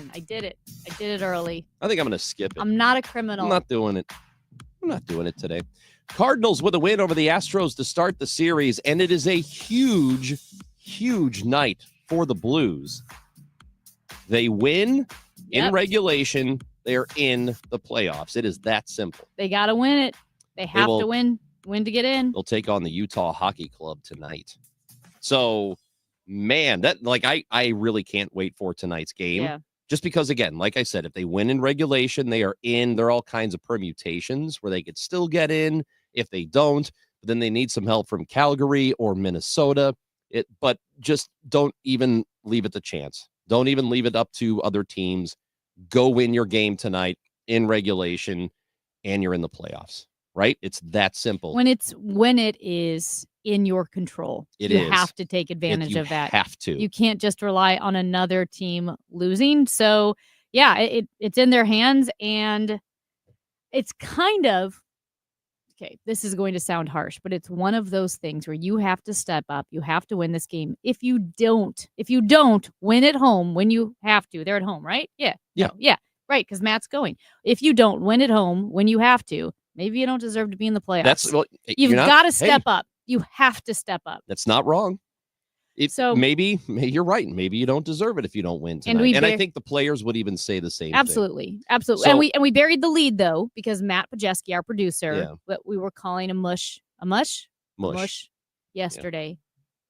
done. I did it. I did it early. I think I'm going to skip it. I'm not a criminal. I'm not doing it. I'm not doing it today. Cardinals with a win over the Astros to start the series, and it is a huge, huge night for the Blues. They win in regulation. They're in the playoffs. It is that simple. They got to win it. They have to win to get in. They'll take on the Utah Hockey Club tonight. So, man, I really can't wait for tonight's game. Yeah. Just because, again, like I said, if they win in regulation, they are in. There are all kinds of permutations where they could still get in. If they don't, then they need some help from Calgary or Minnesota. But just don't even leave it to chance. Don't even leave it up to other teams. Go win your game tonight in regulation, and you're in the playoffs, right? It's that simple. When it is in your control, you have to take advantage of that. You have to. You can't just rely on another team losing. So, yeah, it's in their hands, and it's kind of, okay, this is going to sound harsh, but it's one of those things where you have to step up. You have to win this game. If you don't win at home when you have to, they're at home, right? Yeah. Yeah. Yeah. Right. Because Matt's going. If you don't win at home when you have to, maybe you don't deserve to be in the playoffs. You've got to step up. You have to step up. That's not wrong. Maybe you're right. Maybe you don't deserve it if you don't win tonight. And I think the players would even say the same thing. Absolutely. So, and we buried the lead though, because Matt Pajeski, our producer, what we were calling a mush yesterday. Yeah.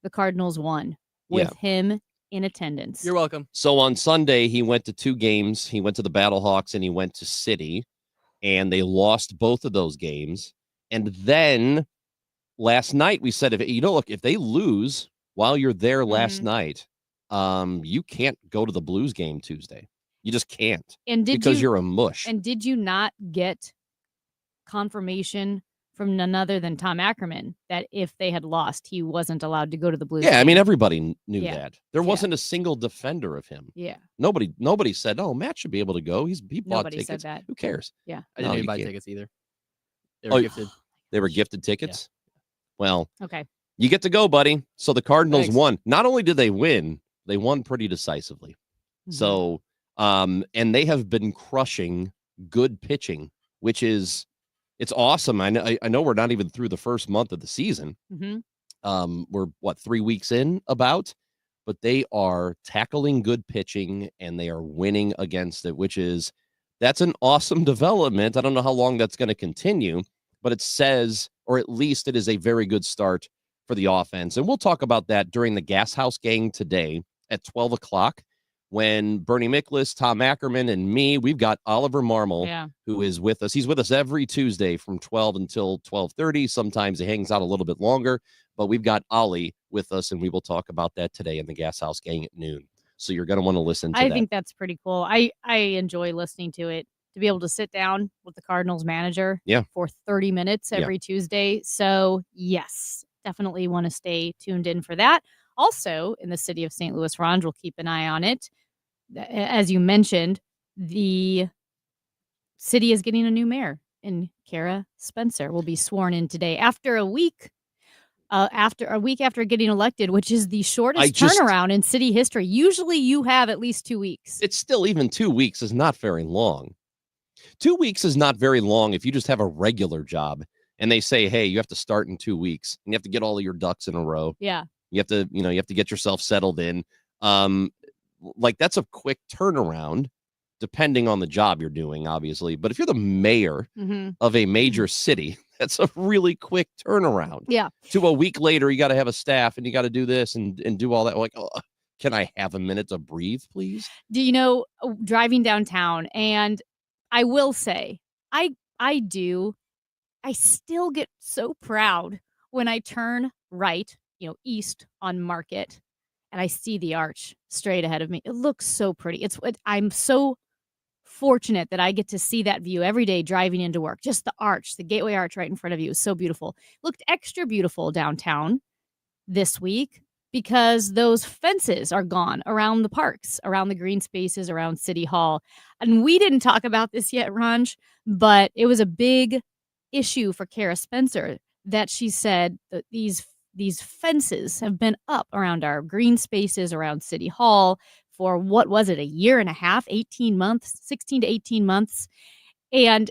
The Cardinals won with him in attendance. You're welcome. So on Sunday, he went to 2 games. He went to the Battlehawks and he went to City, and they lost both of those games. And then last night we said, if they lose while you're there last night, you can't go to the Blues game Tuesday. You just can't. Because you're a mush. And did you not get confirmation from none other than Tom Ackerman that if they had lost, he wasn't allowed to go to the Blues game? I mean, everybody knew that. There wasn't a single defender of him. Yeah. Nobody said, "Oh, Matt should be able to go. He bought tickets." Said that. Who cares? Yeah. I didn't even buy tickets either. They were gifted. They were gifted tickets? Yeah. Well, okay. You get to go, buddy. So the Cardinals won. Not only did they win, they won pretty decisively. Mm-hmm. So, and they have been crushing good pitching, which is, it's awesome. I know we're not even through the first month of the season. Mm-hmm. We're 3 weeks in about, but they are tackling good pitching and they are winning against it, that's an awesome development. I don't know how long that's going to continue, but it says, or at least it is a very good start for the offense. And we'll talk about that during the Gas House Gang today at 12 o'clock when Bernie Miklasz, Tom Ackerman, and me, we've got Oliver Marmol, who is with us. He's with us every Tuesday from 12 until 12:30. Sometimes he hangs out a little bit longer, but we've got Ollie with us, and we will talk about that today in the Gas House Gang at noon. So you're going to want to listen to that. I think that's pretty cool. I enjoy listening to it, to be able to sit down with the Cardinals manager for 30 minutes every Tuesday. So, yes, definitely want to stay tuned in for that. Also, in the city of St. Louis, Ron, we'll keep an eye on it. As you mentioned, the city is getting a new mayor, and Kara Spencer will be sworn in today after a week. After getting elected, which is the shortest turnaround in city history. Usually you have at least 2 weeks. It's still, even 2 weeks is not very long. 2 weeks is not very long if you just have a regular job and they say, hey, you have to start in 2 weeks and you have to get all of your ducks in a row. Yeah. You have to get yourself settled in. That's a quick turnaround depending on the job you're doing, obviously. But if you're the mayor of a major city, that's a really quick turnaround. Yeah. To a week later, you got to have a staff and you got to do this and do all that. Like, can I have a minute to breathe, please? Do you know, driving downtown, and I will say, I still get so proud when I turn right, east on Market, and I see the arch straight ahead of me. It looks so pretty. I'm so fortunate that I get to see that view every day driving into work. Just the arch, the Gateway Arch right in front of you is so beautiful. Looked extra beautiful downtown this week because those fences are gone around the parks, around the green spaces, around City Hall. And we didn't talk about this yet, Ranj, but it was a big issue for Kara Spencer that she said that these fences have been up around our green spaces, around City Hall for what was it, a year and a half, 18 months, 16 to 18 months. And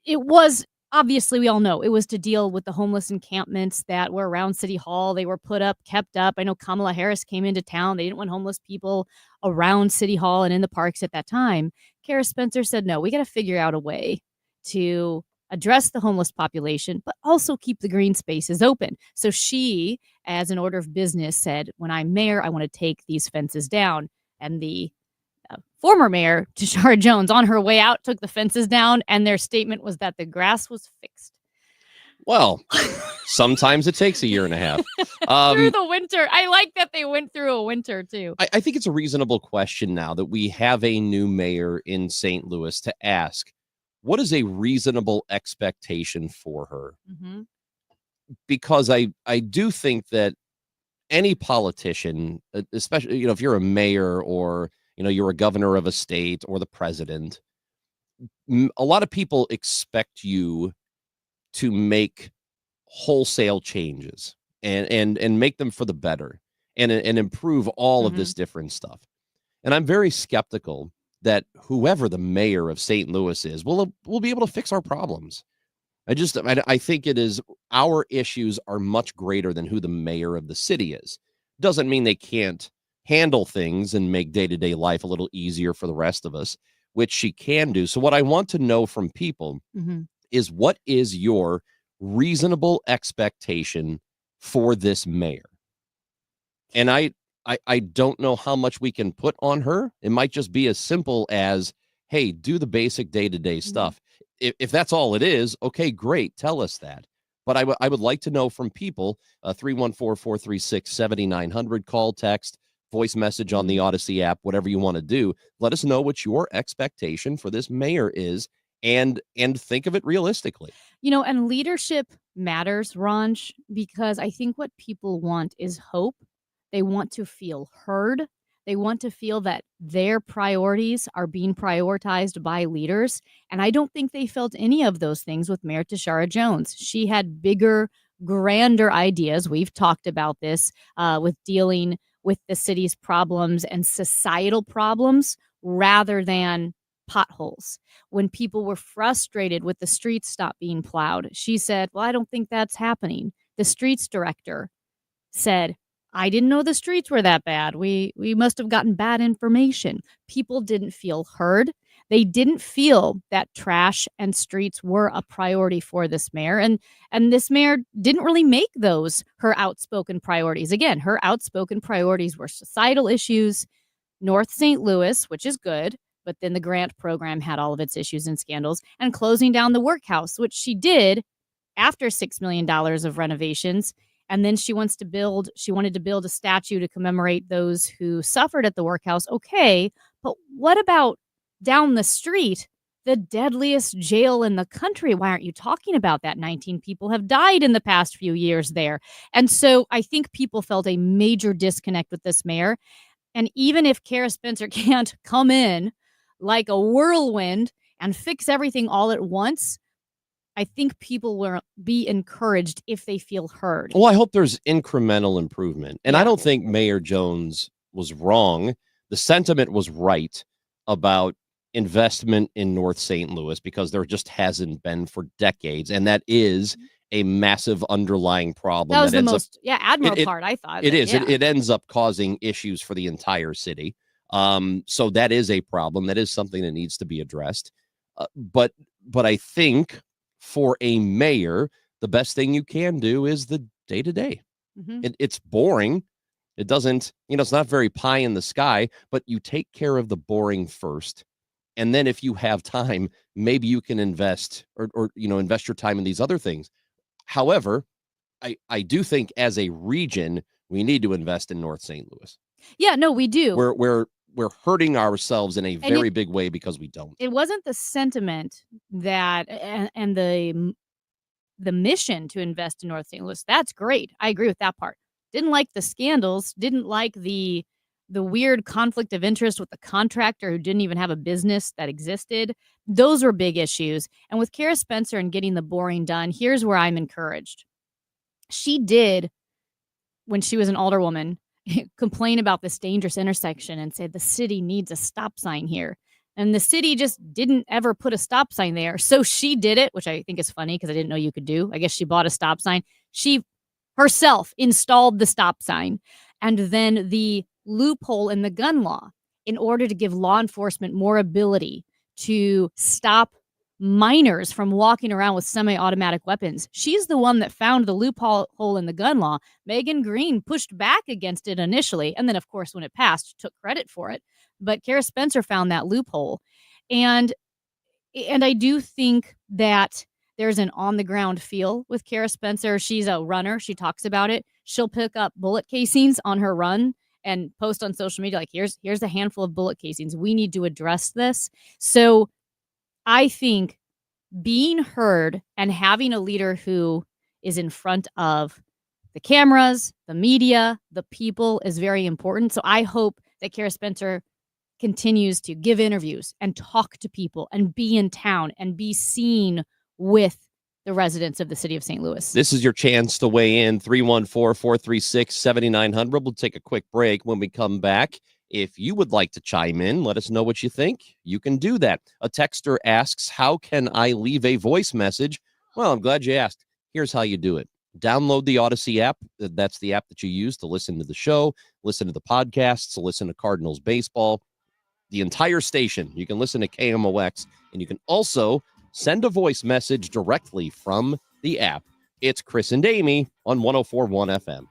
it was obviously, we all know, it was to deal with the homeless encampments that were around City Hall. They were put up, kept up. I know Kamala Harris came into town. They didn't want homeless people around City Hall and in the parks at that time. Kara Spencer said, no, we got to figure out a way to address the homeless population, but also keep the green spaces open. So she, as an order of business, said, when I'm mayor, I want to take these fences down. And the former mayor, Tashara Jones, on her way out, took the fences down, and their statement was that the grass was fixed. Well, sometimes it takes a year and a half. Through the winter. I like that they went through a winter, too. I think it's a reasonable question now that we have a new mayor in St. Louis to ask, what is a reasonable expectation for her? Mm-hmm. Because I do think that any politician, especially, if you're a mayor or, you're a governor of a state or the president, a lot of people expect you to make wholesale changes and make them for the better and improve all of this different stuff. And I'm very skeptical that whoever the mayor of St. Louis is will be able to fix our problems. I think it is, our issues are much greater than who the mayor of the city is. Doesn't mean they can't handle things and make day-to-day life a little easier for the rest of us, which she can do. So what I want to know from people is, what is your reasonable expectation for this mayor? And I don't know how much we can put on her. It might just be as simple as, hey, do the basic day-to-day stuff. If that's all it is, okay, great. Tell us that. But I would like to know from people, 314-436-7900, call, text, voice message on the Odyssey app, whatever you want to do. Let us know what your expectation for this mayor is, and think of it realistically. And leadership matters, Ranj, because I think what people want is hope. They want to feel heard. They want to feel that their priorities are being prioritized by leaders. And I don't think they felt any of those things with Mayor Tashara Jones. She had bigger, grander ideas. We've talked about this with dealing with the city's problems and societal problems rather than potholes. When people were frustrated with the streets stop being plowed, she said, well, I don't think that's happening. The streets director said, I didn't know the streets were that bad. We must have gotten bad information. People didn't feel heard. They didn't feel that trash and streets were a priority for this mayor. And this mayor didn't really make those her outspoken priorities. Again, her outspoken priorities were societal issues, North St. Louis, which is good, but then the grant program had all of its issues and scandals, and closing down the workhouse, which she did after $6 million of renovations. And then she wanted to build a statue to commemorate those who suffered at the workhouse. Okay, but what about down the street, the deadliest jail in the country? Why aren't you talking about that? 19 people have died in the past few years there. And so I think people felt a major disconnect with this mayor. And even if Kara Spencer can't come in like a whirlwind and fix everything all at once, I think people will be encouraged if they feel heard. Well, I hope there's incremental improvement. And I don't think Mayor Jones was wrong. The sentiment was right about investment in North St. Louis, because there just hasn't been for decades. And that is a massive underlying problem. That was the most admirable part, I thought. It is. It ends up causing issues for the entire city. So that is a problem. That is something that needs to be addressed. But I think for a mayor, the best thing you can do is the day-to-day. It's boring. It doesn't, it's not very pie in the sky, but you take care of the boring first. And then if you have time, maybe you can invest or invest your time in these other things. However, I do think as a region, we need to invest in North St. Louis. Yeah, no, we do. We're hurting ourselves in a very big way because we don't. It wasn't the sentiment that and the mission to invest in North St. Louis. That's great. I agree with that part. Didn't like the scandals. Didn't like the weird conflict of interest with the contractor who didn't even have a business that existed. Those were big issues. And with Kara Spencer and getting the boring done, here's where I'm encouraged. She did, when she was an alderwoman, complain about this dangerous intersection and say the city needs a stop sign here. And the city just didn't ever put a stop sign there. So she did it, which I think is funny because I didn't know you could do. I guess she bought a stop sign. She herself installed the stop sign. And then the loophole in the gun law, in order to give law enforcement more ability to stop minors from walking around with semi-automatic weapons. She's the one that found the loophole in the gun law. Megan Green pushed back against it initially, and then, of course, when it passed, took credit for it. But Kara Spencer found that loophole. And I do think that there's an on-the-ground feel with Kara Spencer. She's a runner. She talks about it. She'll pick up bullet casings on her run and post on social media like, here's a handful of bullet casings. We need to address this. So I think being heard and having a leader who is in front of the cameras, the media, the people is very important. So I hope that Kara Spencer continues to give interviews and talk to people and be in town and be seen with the residents of the city of St. Louis. This is your chance to weigh in. 314-436-7900. We'll take a quick break. When we come back, if you would like to chime in, let us know what you think. You can do that. A texter asks, how can I leave a voice message? Well, I'm glad you asked. Here's how you do it. Download the Odyssey app. That's the app that you use to listen to the show, listen to the podcasts, listen to Cardinals baseball, the entire station. You can listen to KMOX, and you can also send a voice message directly from the app. It's Chris and Amy on 104.1 FM.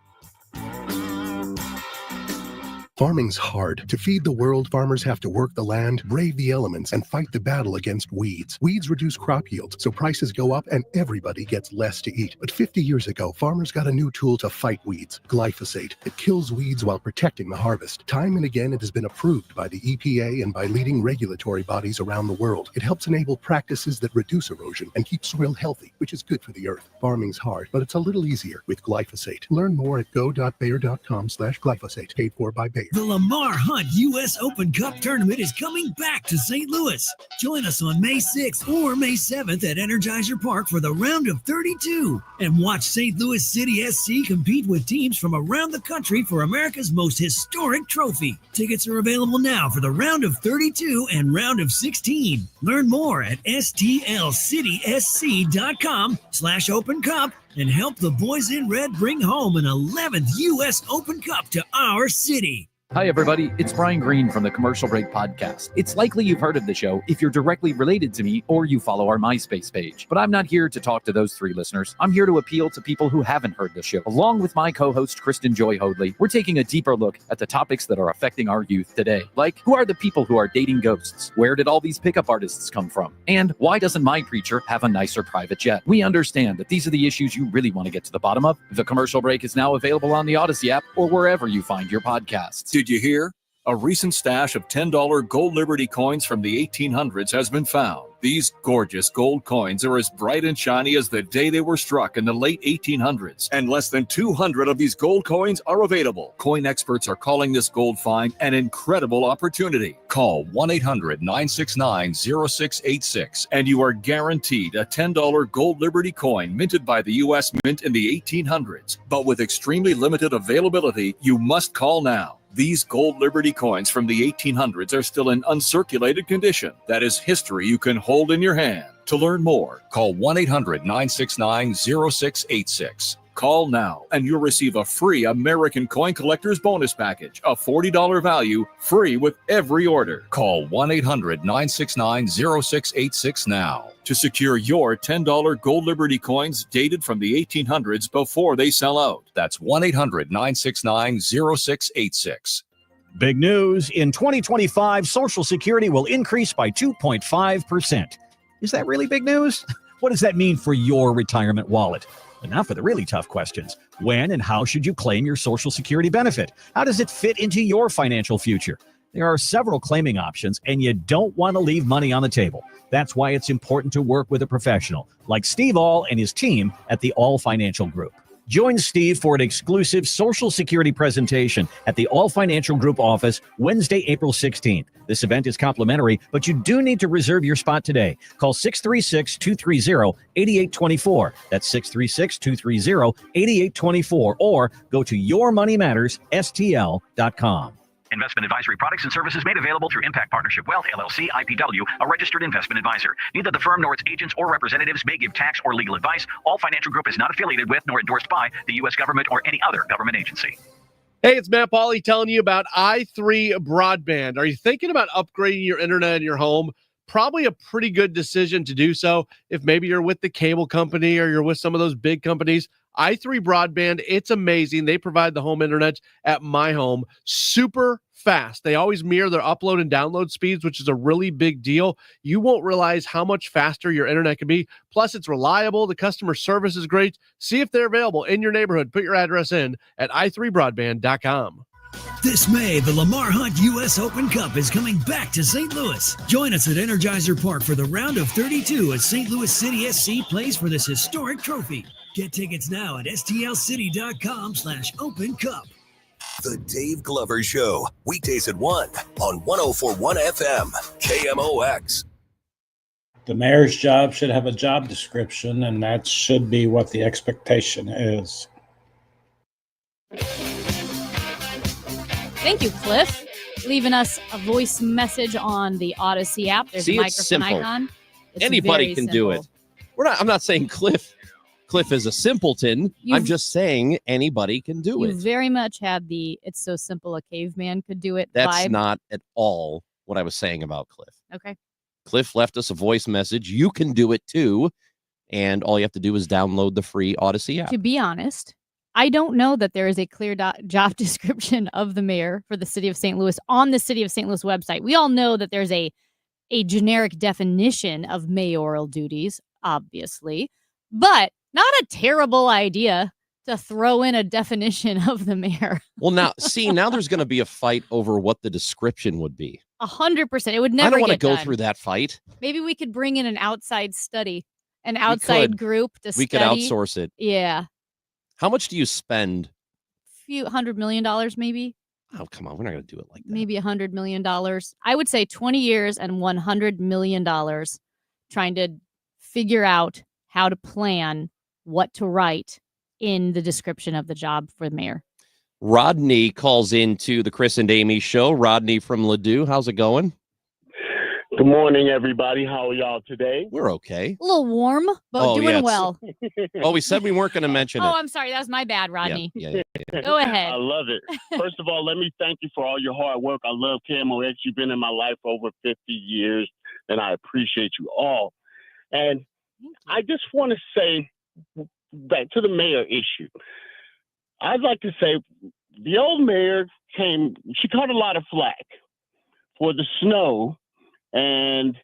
Farming's hard. To feed the world, farmers have to work the land, brave the elements, and fight the battle against weeds. Weeds reduce crop yields, so prices go up and everybody gets less to eat. But 50 years ago, farmers got a new tool to fight weeds, glyphosate. It kills weeds while protecting the harvest. Time and again, it has been approved by the EPA and by leading regulatory bodies around the world. It helps enable practices that reduce erosion and keep soil healthy, which is good for the earth. Farming's hard, but it's a little easier with glyphosate. Learn more at go.bayer.com/glyphosate. Paid for by Bayer. The Lamar Hunt U.S. Open Cup Tournament is coming back to St. Louis. Join us on May 6th or May 7th at Energizer Park for the round of 32 and watch St. Louis City SC compete with teams from around the country for America's most historic trophy. Tickets are available now for the round of 32 and round of 16. Learn more at stlcitysc.com/Open Cup and help the boys in red bring home an 11th U.S. Open Cup to our city. Hi, everybody. It's Brian Green from the Commercial Break Podcast. It's likely you've heard of the show if you're directly related to me or you follow our MySpace page. But I'm not here to talk to those three listeners. I'm here to appeal to people who haven't heard the show. Along with my co-host, Kristen Joy Hoadley, we're taking a deeper look at the topics that are affecting our youth today. Like, who are the people who are dating ghosts? Where did all these pickup artists come from? And why doesn't my preacher have a nicer private jet? We understand that these are the issues you really want to get to the bottom of. The Commercial Break is now available on the Odyssey app or wherever you find your podcasts. Did you hear? A recent stash of $10 gold Liberty coins from the 1800s has been found. These gorgeous gold coins are as bright and shiny as the day they were struck in the late 1800s, and less than 200 of these gold coins are available. Coin experts are calling this gold find an incredible opportunity. Call 1-800-969-0686 and you are guaranteed a $10 gold Liberty coin minted by the U.S. Mint in the 1800s. But with extremely limited availability, you must call now. These gold Liberty coins from the 1800s are still in uncirculated condition. That is history you can hold in your hand. To learn more, call 1-800-969-0686. Call now and you'll receive a free American Coin Collector's Bonus Package, a $40 value, free with every order. Call 1-800-969-0686 now to secure your $10 gold Liberty coins dated from the 1800s before they sell out. That's 1-800-969-0686. Big news. In 2025, Social Security will increase by 2.5%. Is that really big news? What does that mean for your retirement wallet? And now for the really tough questions. When and how should you claim your Social Security benefit? How does it fit into your financial future? There are several claiming options, and you don't want to leave money on the table. That's why it's important to work with a professional like Steve All and his team at the All Financial Group. Join Steve for an exclusive Social Security presentation at the All Financial Group office Wednesday, April 16th. This event is complimentary, but you do need to reserve your spot today. Call 636-230-8824. That's 636-230-8824, or go to yourmoneymattersstl.com. Investment advisory products and services made available through Impact Partnership Wealth, LLC, IPW, a registered investment advisor. Neither the firm nor its agents or representatives may give tax or legal advice. All Financial Group is not affiliated with nor endorsed by the U.S. government or any other government agency. Hey, it's Matt Pauley telling you about i3 Broadband. Are you thinking about upgrading your internet in your home? Probably a pretty good decision to do so if maybe you're with the cable company or you're with some of those big companies. i3 Broadband, it's amazing. They provide the home internet at my home. Super fast. They always mirror their upload and download speeds, which is a really big deal. You won't realize how much faster your internet can be. Plus, it's reliable. The customer service is great. See if they're available in your neighborhood. Put your address in at i3broadband.com. This May, the Lamar Hunt U.S. Open Cup is coming back to St. Louis. Join us at Energizer Park for the round of 32 as St. Louis City SC plays for this historic trophy. Get tickets now at stlcity.com/Open Cup. The Dave Glover Show, weekdays at 1 on 104.1 FM, KMOX. The mayor's job should have a job description, and that should be what the expectation is. Thank you, Cliff, leaving us a voice message on the Odyssey app. There's See, a it's microphone simple. icon. It's Anybody very can do simple. it. I'm not saying Cliff is a simpleton. I'm just saying anybody can do You it. very much had the "it's so simple a caveman could do it" That's vibe. not at all what I was saying about Cliff. Okay. Cliff left us a voice message. You can do it too. And all you have to do is download the free Odyssey app. To be honest, I don't know that there is a clear job description of the mayor for the city of St. Louis on the city of St. Louis website. We all know that there's a generic definition of mayoral duties, obviously, but not a terrible idea to throw in a definition of the mayor. Well, now there's going to be a fight over what the description would be. 100%. It would never I don't want to get go done. through that fight. Maybe we could bring in an outside study, an outside group to study. We could outsource it. Yeah. How much do you spend? Few $100 million, maybe. Oh, come on. We're not going to do it like that. Maybe $100 million. I would say 20 years and $100 million trying to figure out how to plan what to write in the description of the job for the mayor. Rodney calls into the Chris and Amy show. Rodney from Ladue. How's it going? Good morning, everybody. How are y'all today? We're okay. A little warm, but doing yes. well. Oh, we said we weren't going to mention it. Oh, I'm sorry. That was my bad, Rodney. Yeah. Go ahead. I love it. First of all, let me thank you for all your hard work. I love KMOX. You've been in my life for over 50 years, and I appreciate you all. And I just want to say back to the mayor issue. I'd like to say the old mayor she caught a lot of flack for the snow and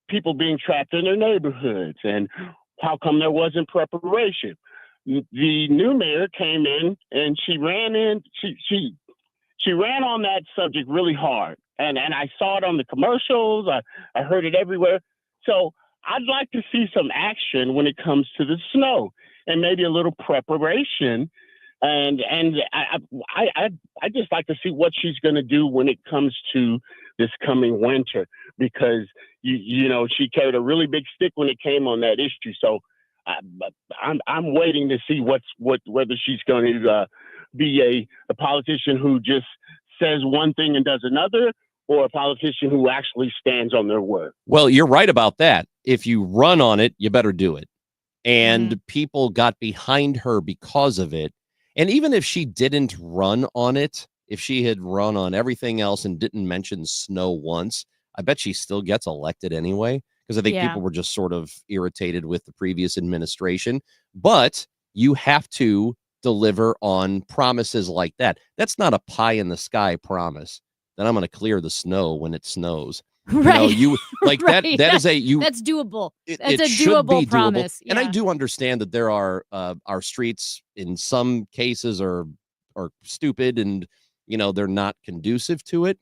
people being trapped in their neighborhoods and how come there wasn't preparation. The new mayor came in and she ran on that subject really hard. And I saw it on the commercials. I heard it everywhere. So I'd like to see some action when it comes to the snow and maybe a little preparation. And I just like to see what she's going to do when it comes to this coming winter, because you know she carried a really big stick when it came on that issue. So I'm waiting to see whether she's going to be a politician who just says one thing and does another, or a politician who actually stands on their word. Well, you're right about that. If you run on it, you better do it. And people got behind her because of it. And even if she didn't run on it, if she had run on everything else and didn't mention snow once, I bet she still gets elected anyway, because I think people were just sort of irritated with the previous administration. But you have to deliver on promises like that. That's not a pie in the sky promise that I'm going to clear the snow when it snows. Right. You like right. that is that's doable. That's it a should doable be promise. And I do understand that there are our streets in some cases are stupid and they're not conducive to it.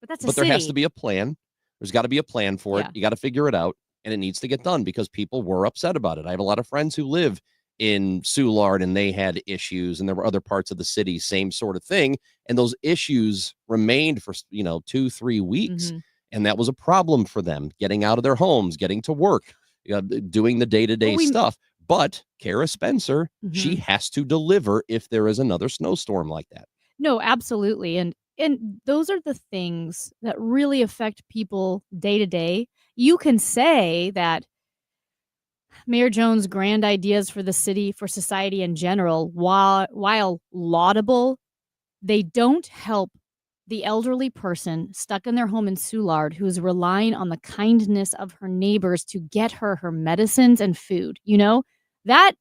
But there has to be a plan. There's got to be a plan for it. You got to figure it out, and it needs to get done because people were upset about it. I have a lot of friends who live in Soulard and they had issues, and there were other parts of the city, same sort of thing. And those issues remained for, 2-3 weeks. And that was a problem for them getting out of their homes, getting to work, doing the day-to-day stuff. But Kara Spencer, she has to deliver if there is another snowstorm like that. No, absolutely. And those are the things that really affect people day to day. You can say that Mayor Jones' grand ideas for the city, for society in general, while laudable, they don't help the elderly person stuck in their home in Soulard who's relying on the kindness of her neighbors to get her medicines and food. That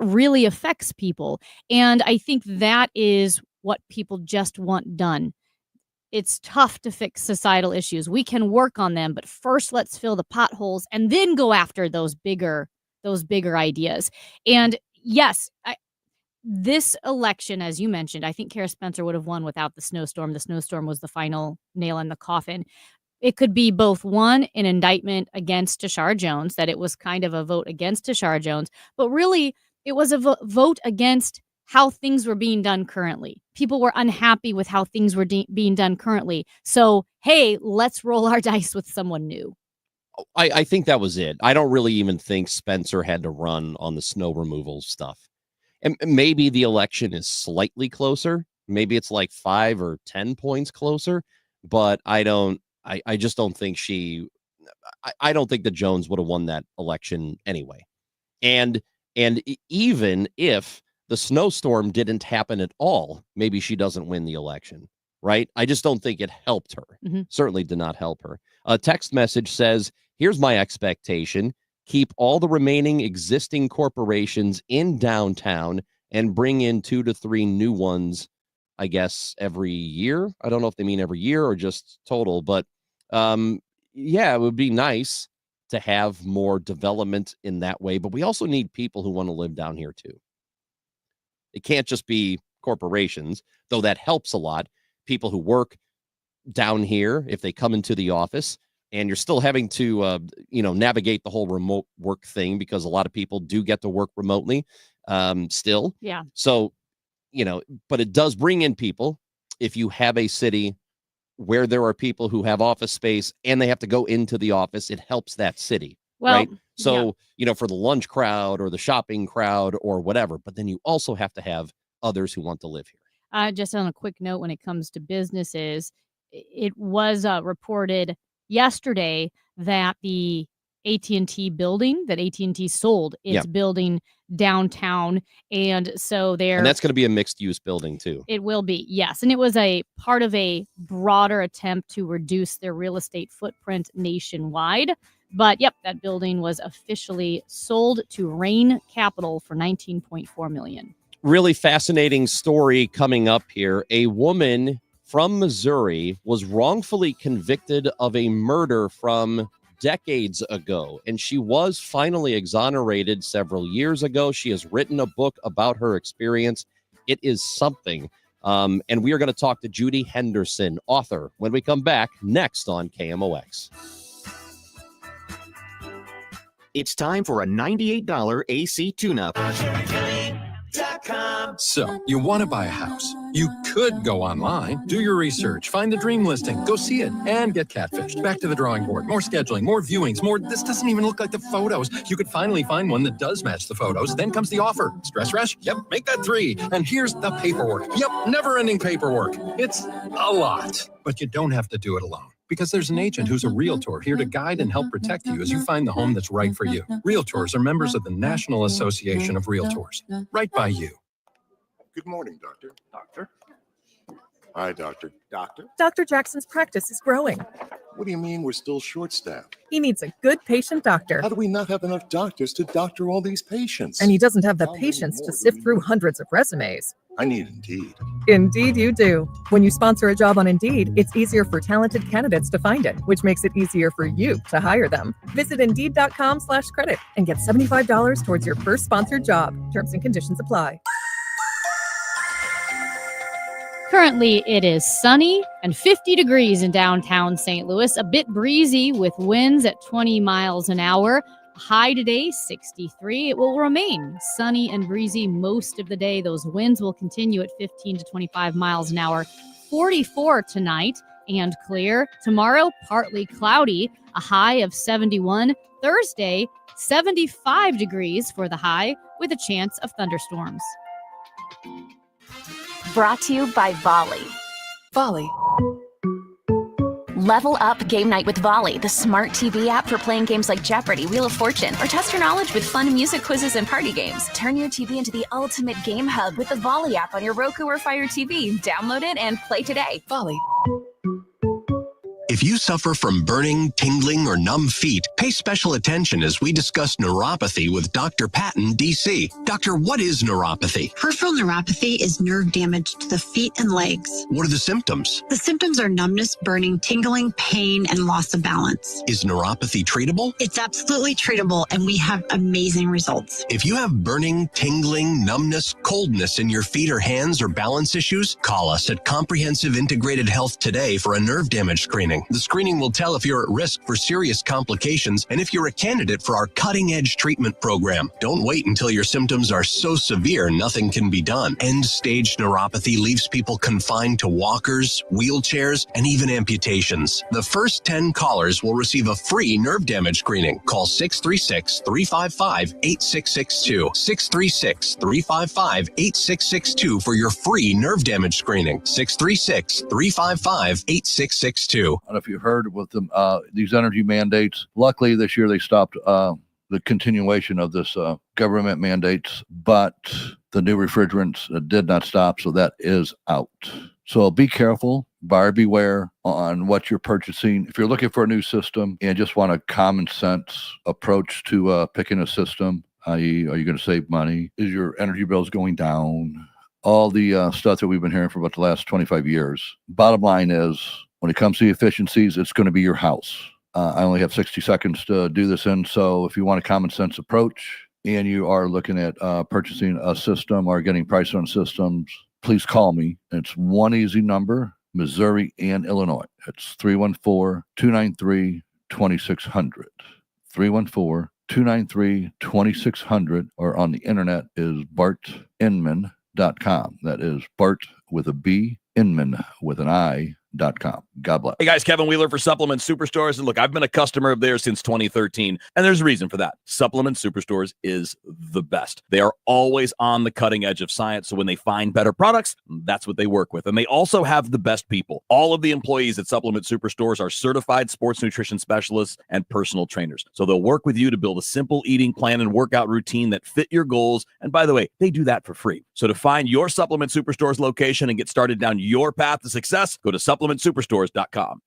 really affects people. And I think that is what people just want done. It's tough to fix societal issues. We can work on them, but first let's fill the potholes and then go after those bigger ideas. And yes, this election, as you mentioned, I think Kara Spencer would have won without the snowstorm. The snowstorm was the final nail in the coffin. It could be both, one, an indictment against Tashara Jones, that it was kind of a vote against Tashara Jones, but really it was a vote against how things were being done currently. People were unhappy with how things were being done currently. So, hey, let's roll our dice with someone new. I think that was it. I don't really even think Spencer had to run on the snow removal stuff. And maybe the election is slightly closer. Maybe it's like 5 or 10 points closer, but I just don't think I don't think that Jones would have won that election anyway. And even if the snowstorm didn't happen at all, maybe she doesn't win the election, right? I just don't think it helped her. Certainly did not help her. A text message says, here's my expectation. Keep all the remaining existing corporations in downtown and bring in 2 to 3 new ones, I guess, every year. I don't know if they mean every year or just total, but yeah, it would be nice to have more development in that way. But we also need people who want to live down here too. It can't just be corporations, though that helps a lot. People who work down here, if they come into the office, and you're still having to, navigate the whole remote work thing, because a lot of people do get to work remotely still. Yeah. So, but it does bring in people. If you have a city where there are people who have office space and they have to go into the office, it helps that city. Well, right. So, for the lunch crowd or the shopping crowd or whatever, but then you also have to have others who want to live here. Just on a quick note, when it comes to businesses, it was reported yesterday that the AT&T building that AT&T sold its building downtown, and so and that's going to be a mixed use building too. It will be, yes, and it was a part of a broader attempt to reduce their real estate footprint nationwide. But yep, that building was officially sold to Rain Capital for $19.4 million. Really fascinating story coming up here. A woman from Missouri was wrongfully convicted of a murder from decades ago, and she was finally exonerated several years ago. She has written a book about her experience. It is something. And we are going to talk to Judy Henderson, author, when we come back next on KMOX. It's time for a $98 AC tune-up. So, you want to buy a house. You could go online, do your research, find the dream listing, go see it, and get catfished. Back to the drawing board. More scheduling, more viewings, more. This doesn't even look like the photos. You could finally find one that does match the photos. Then comes the offer. Stress rush? Yep, make that 3. And here's the paperwork. Yep, never-ending paperwork. It's a lot. But you don't have to do it alone. Because there's an agent who's a realtor here to guide and help protect you as you find the home that's right for you. Realtors are members of the National Association of Realtors. Right by you. Good morning, Doctor. Doctor? Hi, Doctor. Doctor? Dr. Jackson's practice is growing. What do you mean we're still short-staffed? He needs a good patient doctor. How do we not have enough doctors to doctor all these patients? And he doesn't have the patience to sift through hundreds of resumes. I need Indeed. Indeed you do. When you sponsor a job on Indeed, it's easier for talented candidates to find it, which makes it easier for you to hire them. Visit Indeed.com/credit and get $75 towards your first sponsored job. Terms and conditions apply. Currently, it is sunny and 50 degrees in downtown St. Louis, a bit breezy with winds at 20 miles an hour. High today, 63. It will remain sunny and breezy most of the day. Those winds will continue at 15 to 25 miles an hour. 44 tonight and clear. Tomorrow, partly cloudy, a high of 71. Thursday, 75 degrees for the high with a chance of thunderstorms. Brought to you by Volley. Volley. Level up game night with Volley, the smart TV app for playing games like Jeopardy, Wheel of Fortune, or test your knowledge with fun music quizzes and party games. Turn your TV into the ultimate game hub with the Volley app on your Roku or Fire TV. Download it and play today. Volley. If you suffer from burning, tingling, or numb feet, pay special attention as we discuss neuropathy with Dr. Patton, DC. Doctor, what is neuropathy? Peripheral neuropathy is nerve damage to the feet and legs. What are the symptoms? The symptoms are numbness, burning, tingling, pain, and loss of balance. Is neuropathy treatable? It's absolutely treatable, and we have amazing results. If you have burning, tingling, numbness, coldness in your feet or hands or balance issues, call us at Comprehensive Integrated Health today for a nerve damage screening. The screening will tell if you're at risk for serious complications and if you're a candidate for our cutting-edge treatment program. Don't wait until your symptoms are so severe nothing can be done. End-stage neuropathy leaves people confined to walkers, wheelchairs, and even amputations. The first 10 callers will receive a free nerve damage screening. Call 636-355-8662. 636-355-8662 for your free nerve damage screening. 636-355-8662. I don't know if you heard with them, these energy mandates. Luckily, this year they stopped the continuation of this government mandates, but the new refrigerants did not stop, so that is out. So be careful, buyer beware on what you're purchasing. If you're looking for a new system and just want a common sense approach to picking a system, i.e., are you going to save money? Is your energy bills going down? All the stuff that we've been hearing for about the last 25 years. Bottom line is, when it comes to the efficiencies, it's going to be your house. I only have 60 seconds to do this in, so if you want a common sense approach and you are looking at purchasing a system or getting price on systems, please call me. It's one easy number, Missouri and Illinois. It's 314-293-2600. 314-293-2600, or on the internet is bartinman.com. That is Bart with a B, Inman with an I. .com. God bless. Hey guys, Kevin Wheeler for Supplement Superstores. And look, I've been a customer of theirs since 2013, and there's a reason for that. Supplement Superstores is the best. They are always on the cutting edge of science, so when they find better products, that's what they work with. And they also have the best people. All of the employees at Supplement Superstores are certified sports nutrition specialists and personal trainers. So they'll work with you to build a simple eating plan and workout routine that fit your goals. And by the way, they do that for free. So to find your Supplement Superstores location and get started down your path to success, go to supplementsuperstores.com.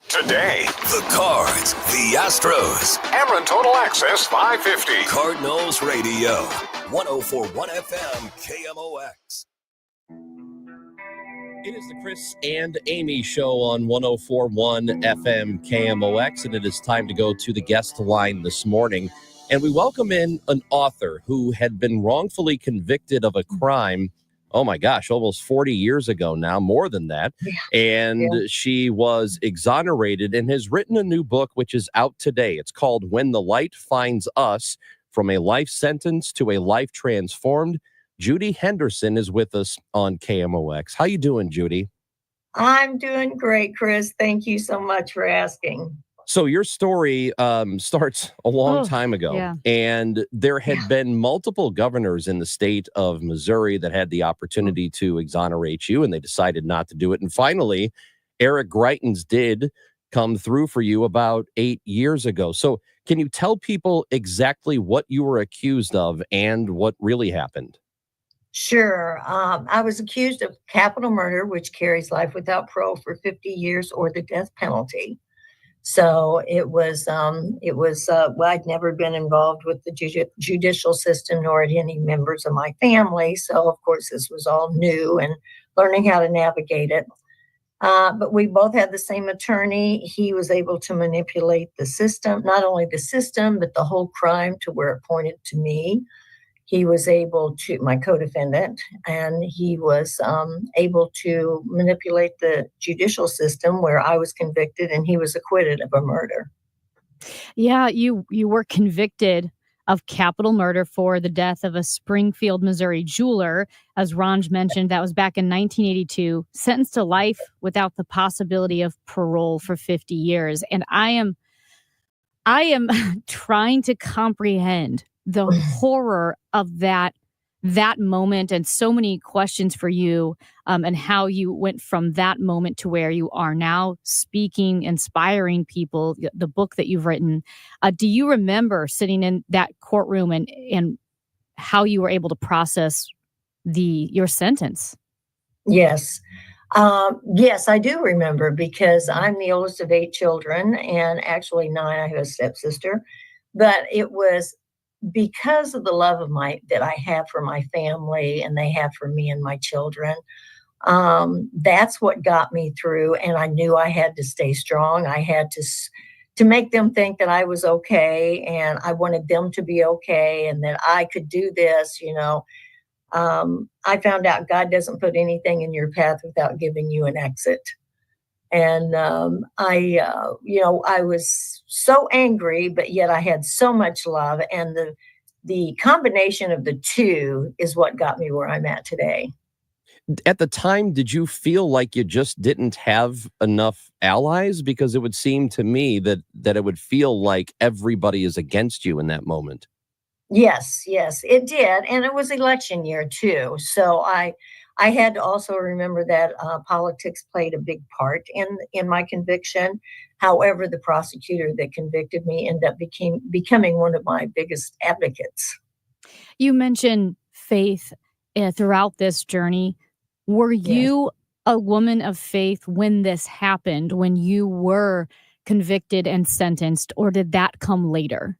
Today, the Cards, the Astros. Ameren Total Access 550. Cardinals Radio, 104.1 FM, KMOX. It is the Chris and Amy show on 104.1 FM KMOX, and it is time to go to the guest line this morning. And we welcome in an author who had been wrongfully convicted of a crime, oh my gosh, almost 40 years ago now, more than that. And she was exonerated and has written a new book, which is out today. It's called When the Light Finds Us, From a Life Sentence to a Life Transformed. Judy Henderson is with us on KMOX. How you doing, Judy? I'm doing great, Chris. Thank you so much for asking. So your story starts a long time ago, and there had been multiple governors in the state of Missouri that had the opportunity to exonerate you, and they decided not to do it. And finally, Eric Greitens did come through for you about 8 years ago. So can you tell people exactly what you were accused of and what really happened? Sure. I was accused of capital murder, which carries life without parole for 50 years or the death penalty. So it was, well, I'd never been involved with the judicial system, nor had any members of my family. So, of course, this was all new and learning how to navigate it. But we both had the same attorney. He was able to manipulate the system, not only the system, but the whole crime to where it pointed to me. He was able to, my co-defendant, and he was able to manipulate the judicial system where I was convicted and he was acquitted of a murder. Yeah, you were convicted of capital murder for the death of a Springfield, Missouri jeweler. As Ranj mentioned, that was back in 1982, sentenced to life without the possibility of parole for 50 years. And I am trying to comprehend the horror of that moment, and so many questions for you, and how you went from that moment to where you are now, speaking, inspiring people, the book that you've written. Do you remember sitting in that courtroom and how you were able to process your sentence? Yes. Yes, I do remember, because I'm the oldest of 8 children, and actually 9. I have a stepsister, but it was because of the love that I have for my family, and they have for me and my children. That's what got me through, and I knew I had to stay strong. I had to make them think that I was okay, and I wanted them to be okay, and that I could do this. I found out God doesn't put anything in your path without giving you an exit. And I was so angry, but yet I had so much love. And the combination of the two is what got me where I'm at today. At the time, did you feel like you just didn't have enough allies? Because it would seem to me that it would feel like everybody is against you in that moment. Yes, it did. And it was election year too. So I had to also remember that politics played a big part in my conviction. However, the prosecutor that convicted me ended up becoming one of my biggest advocates. You mentioned faith throughout this journey. Were you a woman of faith when this happened, when you were convicted and sentenced, or did that come later?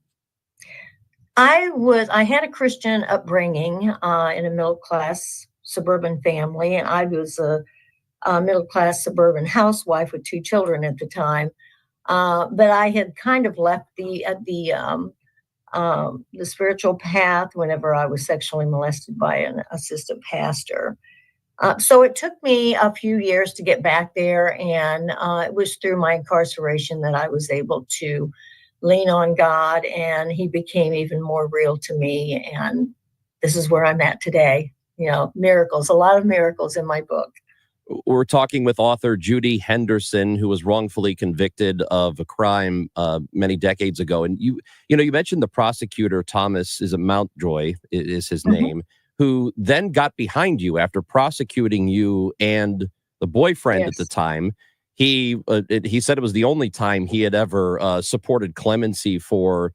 I had a Christian upbringing in a middle-class suburban family, and I was a middle-class suburban housewife with 2 children at the time. But I had kind of left the spiritual path whenever I was sexually molested by an assistant pastor. So it took me a few years to get back there, and it was through my incarceration that I was able to lean on God, and he became even more real to me. And this is where I'm at today. Miracles, a lot of miracles in my book. We're talking with author Judy Henderson, who was wrongfully convicted of a crime many decades ago. And you mentioned the prosecutor, Thomas Mountjoy is his name, who then got behind you after prosecuting you and the boyfriend at the time. He said it was the only time he had ever supported clemency for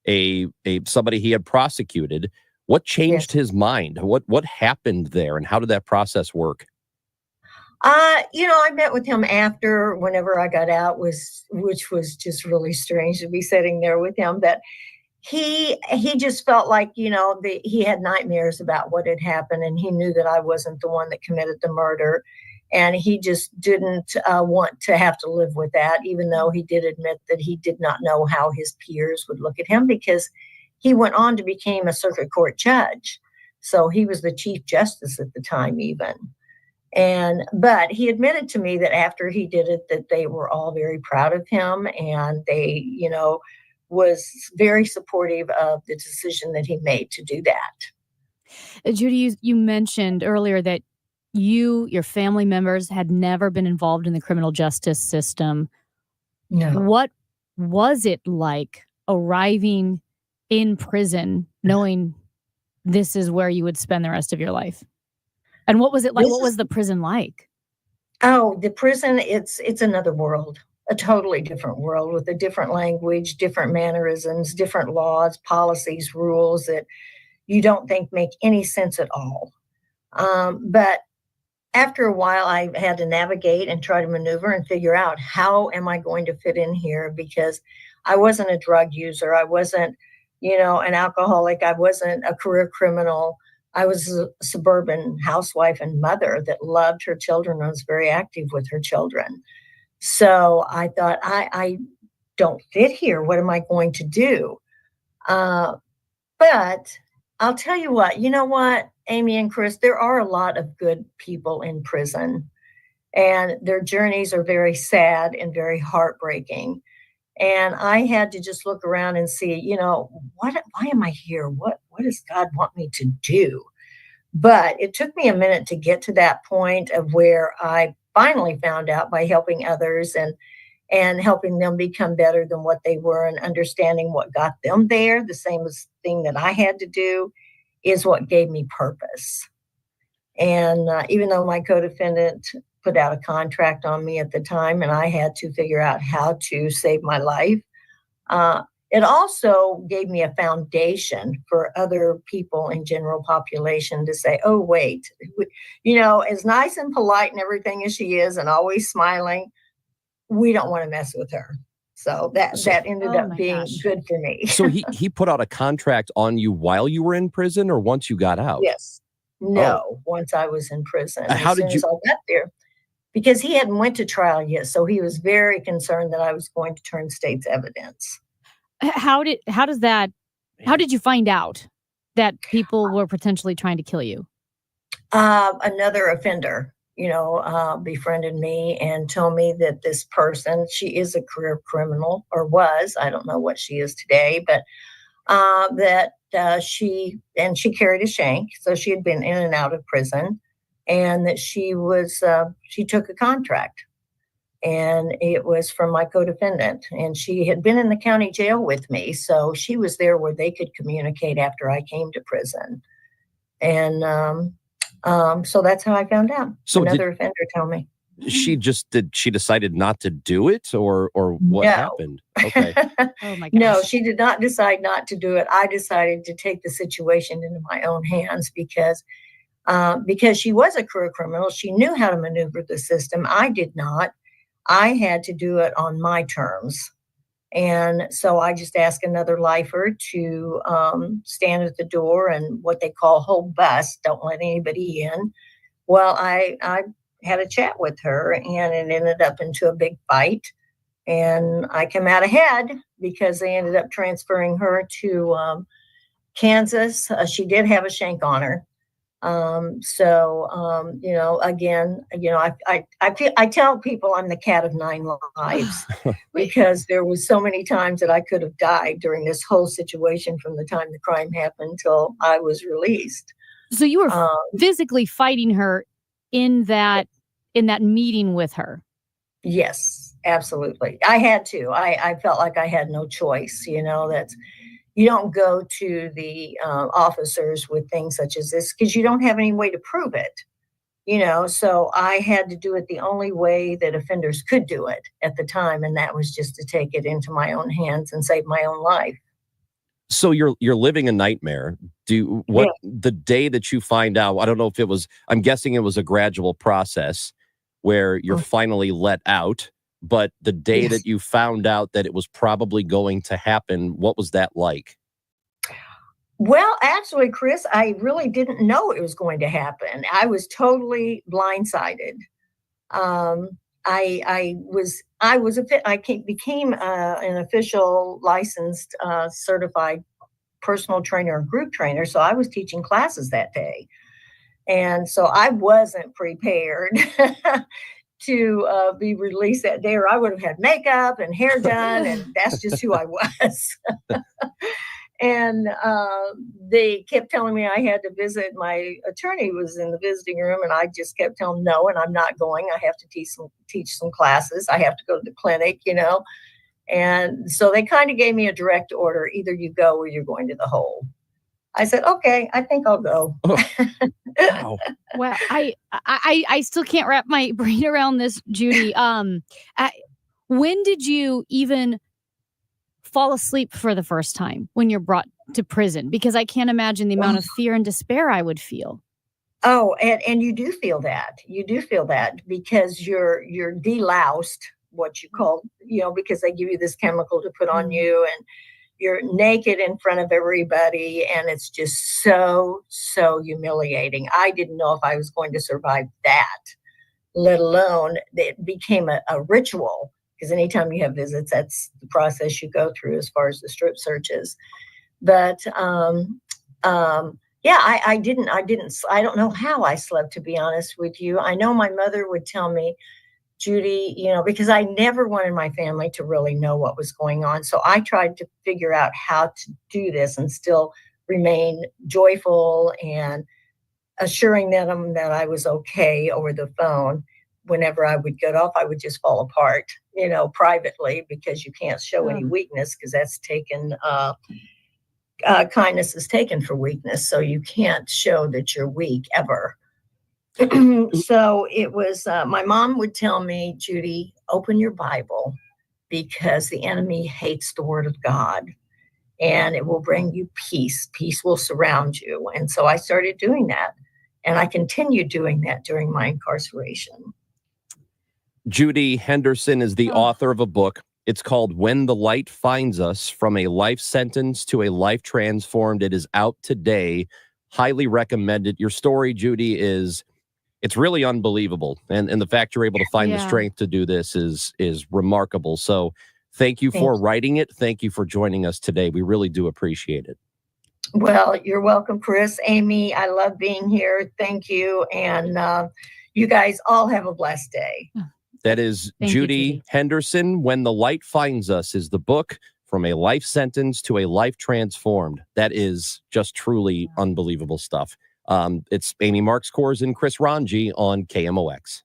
somebody he had prosecuted. What changed his mind? What happened there, and how did that process work? I met with him after, whenever I got out, which was just really strange to be sitting there with him. But he just felt like, he had nightmares about what had happened, and he knew that I wasn't the one that committed the murder. And he just didn't want to have to live with that, even though he did admit that he did not know how his peers would look at him, because he went on to become a circuit court judge. So he was the chief justice at the time even. But he admitted to me that after he did it, that they were all very proud of him, and they, was very supportive of the decision that he made to do that. Judy, you mentioned earlier that your family members had never been involved in the criminal justice system. No. What was it like arriving in prison, knowing this is where you would spend the rest of your life? And what was it like? What was the prison like? Oh, the prison, it's another world, a totally different world with a different language, different mannerisms, different laws, policies, rules that you don't think make any sense at all. But after a while, I had to navigate and try to maneuver and figure out, how am I going to fit in here? Because I wasn't a drug user. I wasn't, an alcoholic. I wasn't a career criminal. I was a suburban housewife and mother that loved her children and was very active with her children. So I thought, I don't fit here. What am I going to do? But I'll tell you what, Amy and Chris, there are a lot of good people in prison, and their journeys are very sad and very heartbreaking. And I had to just look around and see, why am I here? What does God want me to do? But it took me a minute to get to that point of where I finally found out by helping others and helping them become better than what they were and understanding what got them there. The same thing that I had to do is what gave me purpose. And even though my co-defendant put out a contract on me at the time and I had to figure out how to save my life, it also gave me a foundation for other people in general population to say, oh, wait, as nice and polite and everything as she is and always smiling, we don't want to mess with her. So that ended up being good for me. So he put out a contract on you while you were in prison or once you got out? Yes. No, once I was in prison. How as did soon as I got there, because he hadn't went to trial yet. So he was very concerned that I was going to turn state's evidence. How did you find out that people were potentially trying to kill you? Another offender, befriended me and told me that this person, she is a career criminal or was, I don't know what she is today, but she carried a shank. So she had been in and out of prison and that she took a contract. And it was from my co-defendant. And she had been in the county jail with me. So she was there where they could communicate after I came to prison. And so that's how I found out. So another offender told me. She decided not to do it or what happened? Okay. Oh my gosh. No, she did not decide not to do it. I decided to take the situation into my own hands because she was a career criminal. She knew how to maneuver the system. I did not. I had to do it on my terms. And so I just asked another lifer to stand at the door and what they call hold bus, don't let anybody in. Well, I had a chat with her and it ended up into a big fight. And I came out ahead because they ended up transferring her to Kansas. She did have a shank on her. I tell people I'm the cat of 9 lives because there was so many times that I could have died during this whole situation from the time the crime happened till I was released. So you were physically fighting her in that meeting with her. Yes, absolutely. I had to. I felt like I had no choice. You don't go to the officers with things such as this because you don't have any way to prove it, so I had to do it the only way that offenders could do it at the time. And that was just to take it into my own hands and save my own life. So you're living a nightmare. The day that you find out, I don't know if it was, I'm guessing it was a gradual process where you're finally let out. But the day that you found out that it was probably going to happen, what was that like? Well, actually, Chris, I really didn't know it was going to happen. I was totally blindsided. I became an official licensed certified personal trainer and group trainer. So I was teaching classes that day. And so I wasn't prepared to be released that day, or I would have had makeup and hair done, and that's just who I was. And they kept telling me I had to visit. My attorney was in the visiting room, and I just kept telling them no, and I'm not going. I have to teach some classes. I have to go to the clinic, And so they kind of gave me a direct order: either you go or you're going to the hole. I said, okay, I think I'll go. Wow. Well, I still can't wrap my brain around this, Judy. When did you even fall asleep for the first time when you're brought to prison? Because I can't imagine the amount of fear and despair I would feel. Oh, and you do feel that. You do feel that because you're deloused, what you call, because they give you this chemical to put on you, and you're naked in front of everybody, and it's just so humiliating. I didn't know if I was going to survive that, let alone it became a ritual, because anytime you have visits, that's the process you go through as far as the strip searches. But I don't know how I slept, to be honest with you. I know my mother would tell me Judy, because I never wanted my family to really know what was going on. So I tried to figure out how to do this and still remain joyful and assuring them that I was okay over the phone. Whenever I would get off, I would just fall apart, privately, because you can't show any weakness, because that's taken, kindness is taken for weakness. So you can't show that you're weak ever. So it was, my mom would tell me, Judy, open your Bible, because the enemy hates the word of God, and it will bring you peace. Peace will surround you. And so I started doing that, and I continued doing that during my incarceration. Judy Henderson is the author of a book. It's called When the Light Finds Us, From a Life Sentence to a Life Transformed. It is out today. Highly recommended. Your story, Judy, it's really unbelievable. And the fact you're able to find the strength to do this is remarkable. So thank you for writing it. Thank you for joining us today. We really do appreciate it. Well, you're welcome, Chris. Amy, I love being here. Thank you. And you guys all have a blessed day. That is Thank you, Judy Henderson. When the Light Finds Us is the book, From a Life Sentence to a Life Transformed. That is just truly unbelievable stuff. It's Amy Marks Kors and Chris Ranji on KMOX.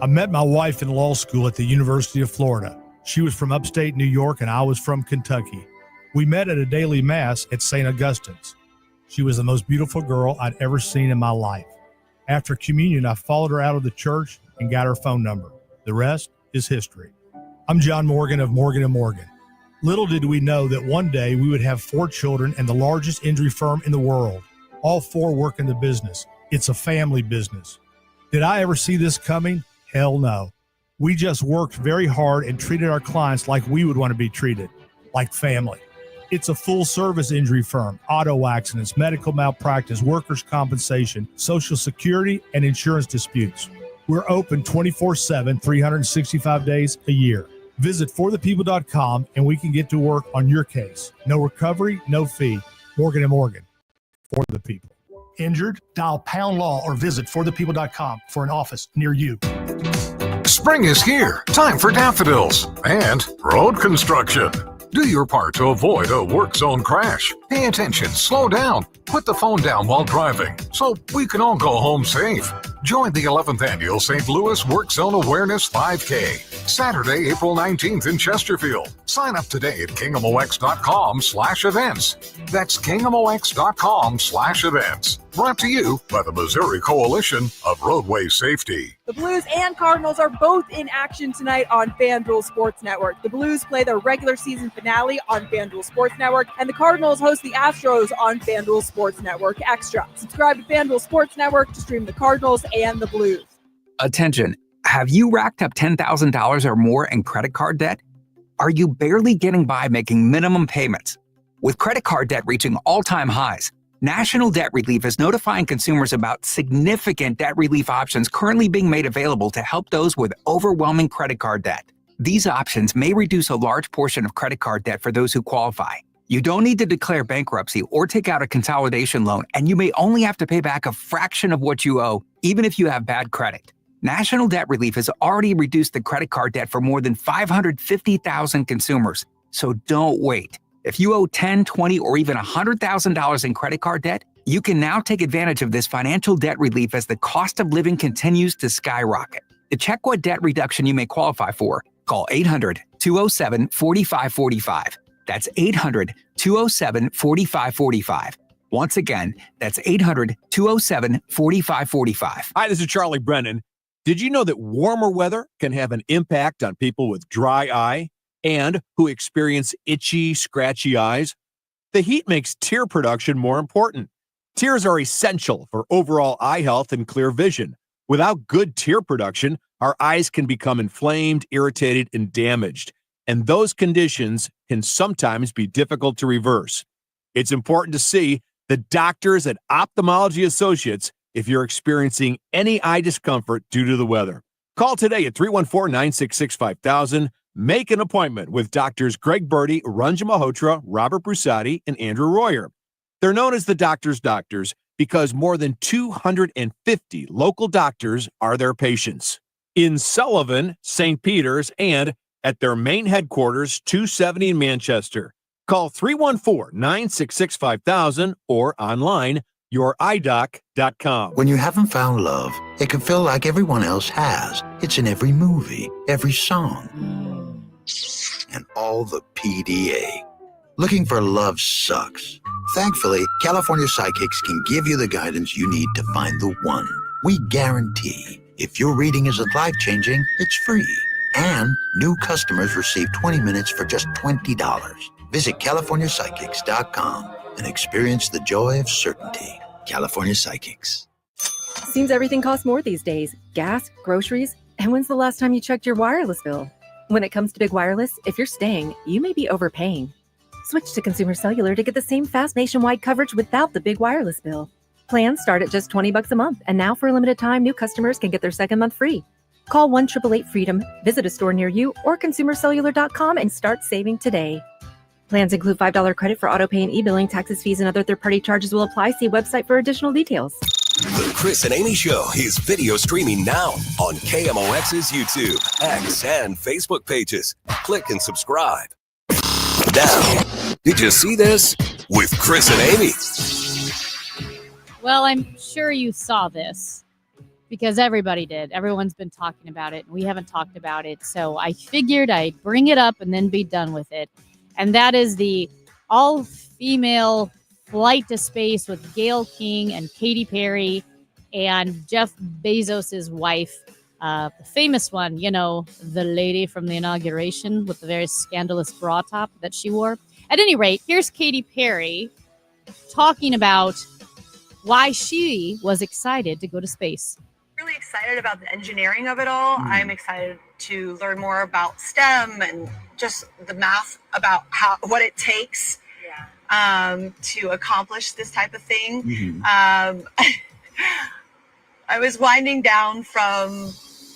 I met my wife in law school at the University of Florida. She was from upstate New York and I was from Kentucky. We met at a daily mass at St. Augustine's. She was the most beautiful girl I'd ever seen in my life. After communion, I followed her out of the church and got her phone number. The rest is history. I'm John Morgan of Morgan & Morgan. Little did we know that one day we would have 4 children and the largest injury firm in the world. All 4 work in the business. It's a family business. Did I ever see this coming? Hell no. We just worked very hard and treated our clients like we would want to be treated, like family. It's a full-service injury firm, auto accidents, medical malpractice, workers' compensation, Social Security, and insurance disputes. We're open 24/7, 365 days a year. Visit forthepeople.com and we can get to work on your case. No recovery, no fee. Morgan & Morgan. For the people. Injured? Dial Pound Law or visit forthepeople.com for an office near you. Spring is here. Time for daffodils and road construction. Do your part to avoid a work zone crash. Pay attention, slow down, put the phone down while driving so we can all go home safe. Join the 11th Annual St. Louis Work Zone Awareness 5K, Saturday, April 19th in Chesterfield. Sign up today at kingmox.com/events. That's kingmox.com/events. Brought to you by the Missouri Coalition of Roadway Safety. The Blues and Cardinals are both in action tonight on FanDuel Sports Network. The Blues play their regular season finale on FanDuel Sports Network, and the Cardinals host the Astros on FanDuel Sports Network Extra. Subscribe to FanDuel Sports Network to stream the Cardinals and the Blues. Attention. Have you racked up $10,000 or more in credit card debt? Are you barely getting by making minimum payments? With credit card debt reaching all-time highs, National Debt Relief is notifying consumers about significant debt relief options currently being made available to help those with overwhelming credit card debt. These options may reduce a large portion of credit card debt for those who qualify. You don't need to declare bankruptcy or take out a consolidation loan, and you may only have to pay back a fraction of what you owe, even if you have bad credit. National Debt Relief has already reduced the credit card debt for more than 550,000 consumers, so don't wait. If you owe $10,000, $20,000, or even $100,000 in credit card debt, you can now take advantage of this financial debt relief as the cost of living continues to skyrocket. To check what debt reduction you may qualify for, call 800-207-4545. That's 800-207-4545. Once again, that's 800-207-4545. Hi, this is Charlie Brennan. Did you know that warmer weather can have an impact on people with dry eye and who experience itchy, scratchy eyes? The heat makes tear production more important. Tears are essential for overall eye health and clear vision. Without good tear production, our eyes can become inflamed, irritated, and damaged. And those conditions can sometimes be difficult to reverse. It's important to see the doctors at Ophthalmology Associates if you're experiencing any eye discomfort due to the weather. Call today at 314-966-5000. Make an appointment with Doctors Greg Birdie, Ranjan Malhotra, Robert Brusati, and Andrew Royer. They're known as the doctor's doctors because more than 250 local doctors are their patients. in Sullivan, St. Peter's, and at their main headquarters, 270 in Manchester. Call 314-966-5000 or online, youridoc.com. When you haven't found love, it can feel like everyone else has. It's in every movie, every song, and all the PDA. Looking for love sucks. Thankfully, California Psychics can give you the guidance you need to find the one. We guarantee if your reading isn't life-changing, it's free. And new customers receive 20 minutes for just $20. Visit CaliforniaPsychics.com and experience the joy of certainty. California Psychics. Seems everything costs more these days. Gas, groceries, and when's the last time you checked your wireless bill? When it comes to big wireless, if you're staying, you may be overpaying. Switch to Consumer Cellular to get the same fast nationwide coverage without the big wireless bill. Plans start at just $20 a month, and now for a limited time, new customers can get their second month free. Call 1-888-FREEDOM, visit a store near you, or ConsumerCellular.com and start saving today. Plans include $5 credit for auto pay and e-billing. Taxes, fees, and other third-party charges will apply. See website for additional details. The Chris and Amy Show is video streaming now on KMOX's YouTube, X, and Facebook pages. Click and subscribe. Now, did you see this? With Chris and Amy. Well, I'm sure you saw this because everybody did. Everyone's been talking about it, and we haven't talked about it. So I figured I'd bring it up and then be done with it. And that is the all-female flight to space with Gayle King and Katy Perry and Jeff Bezos' wife, the famous one, you know, the lady from the inauguration with the very scandalous bra top that she wore. At any rate, here's Katy Perry talking about why she was excited to go to space. Really excited about the engineering of it all. I'm excited to learn more about STEM and just the math about what it takes to accomplish this type of thing. I was winding down from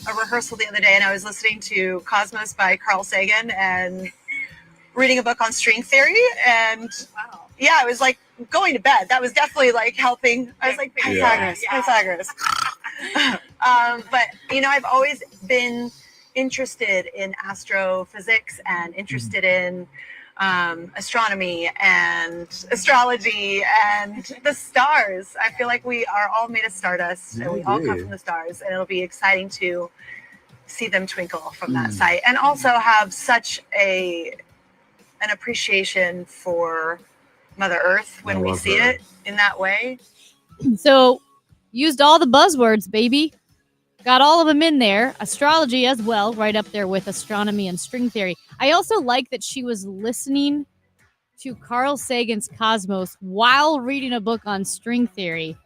a rehearsal the other day and I was listening to Cosmos by Carl Sagan and reading a book on string theory, and yeah, I was like going to bed. That was definitely like helping. I was like, Pythagoras. But you know, I've always been interested in astrophysics and interested in astronomy and astrology and the stars. I feel like we are all made of stardust and we all come from the stars, and it'll be exciting to see them twinkle from that site, and also have such an appreciation for Mother Earth when we see it in that way. So used all the buzzwords, baby. Got all of them in there. Astrology as well, right up there with astronomy and string theory. I also like that she was listening to Carl Sagan's Cosmos while reading a book on string theory.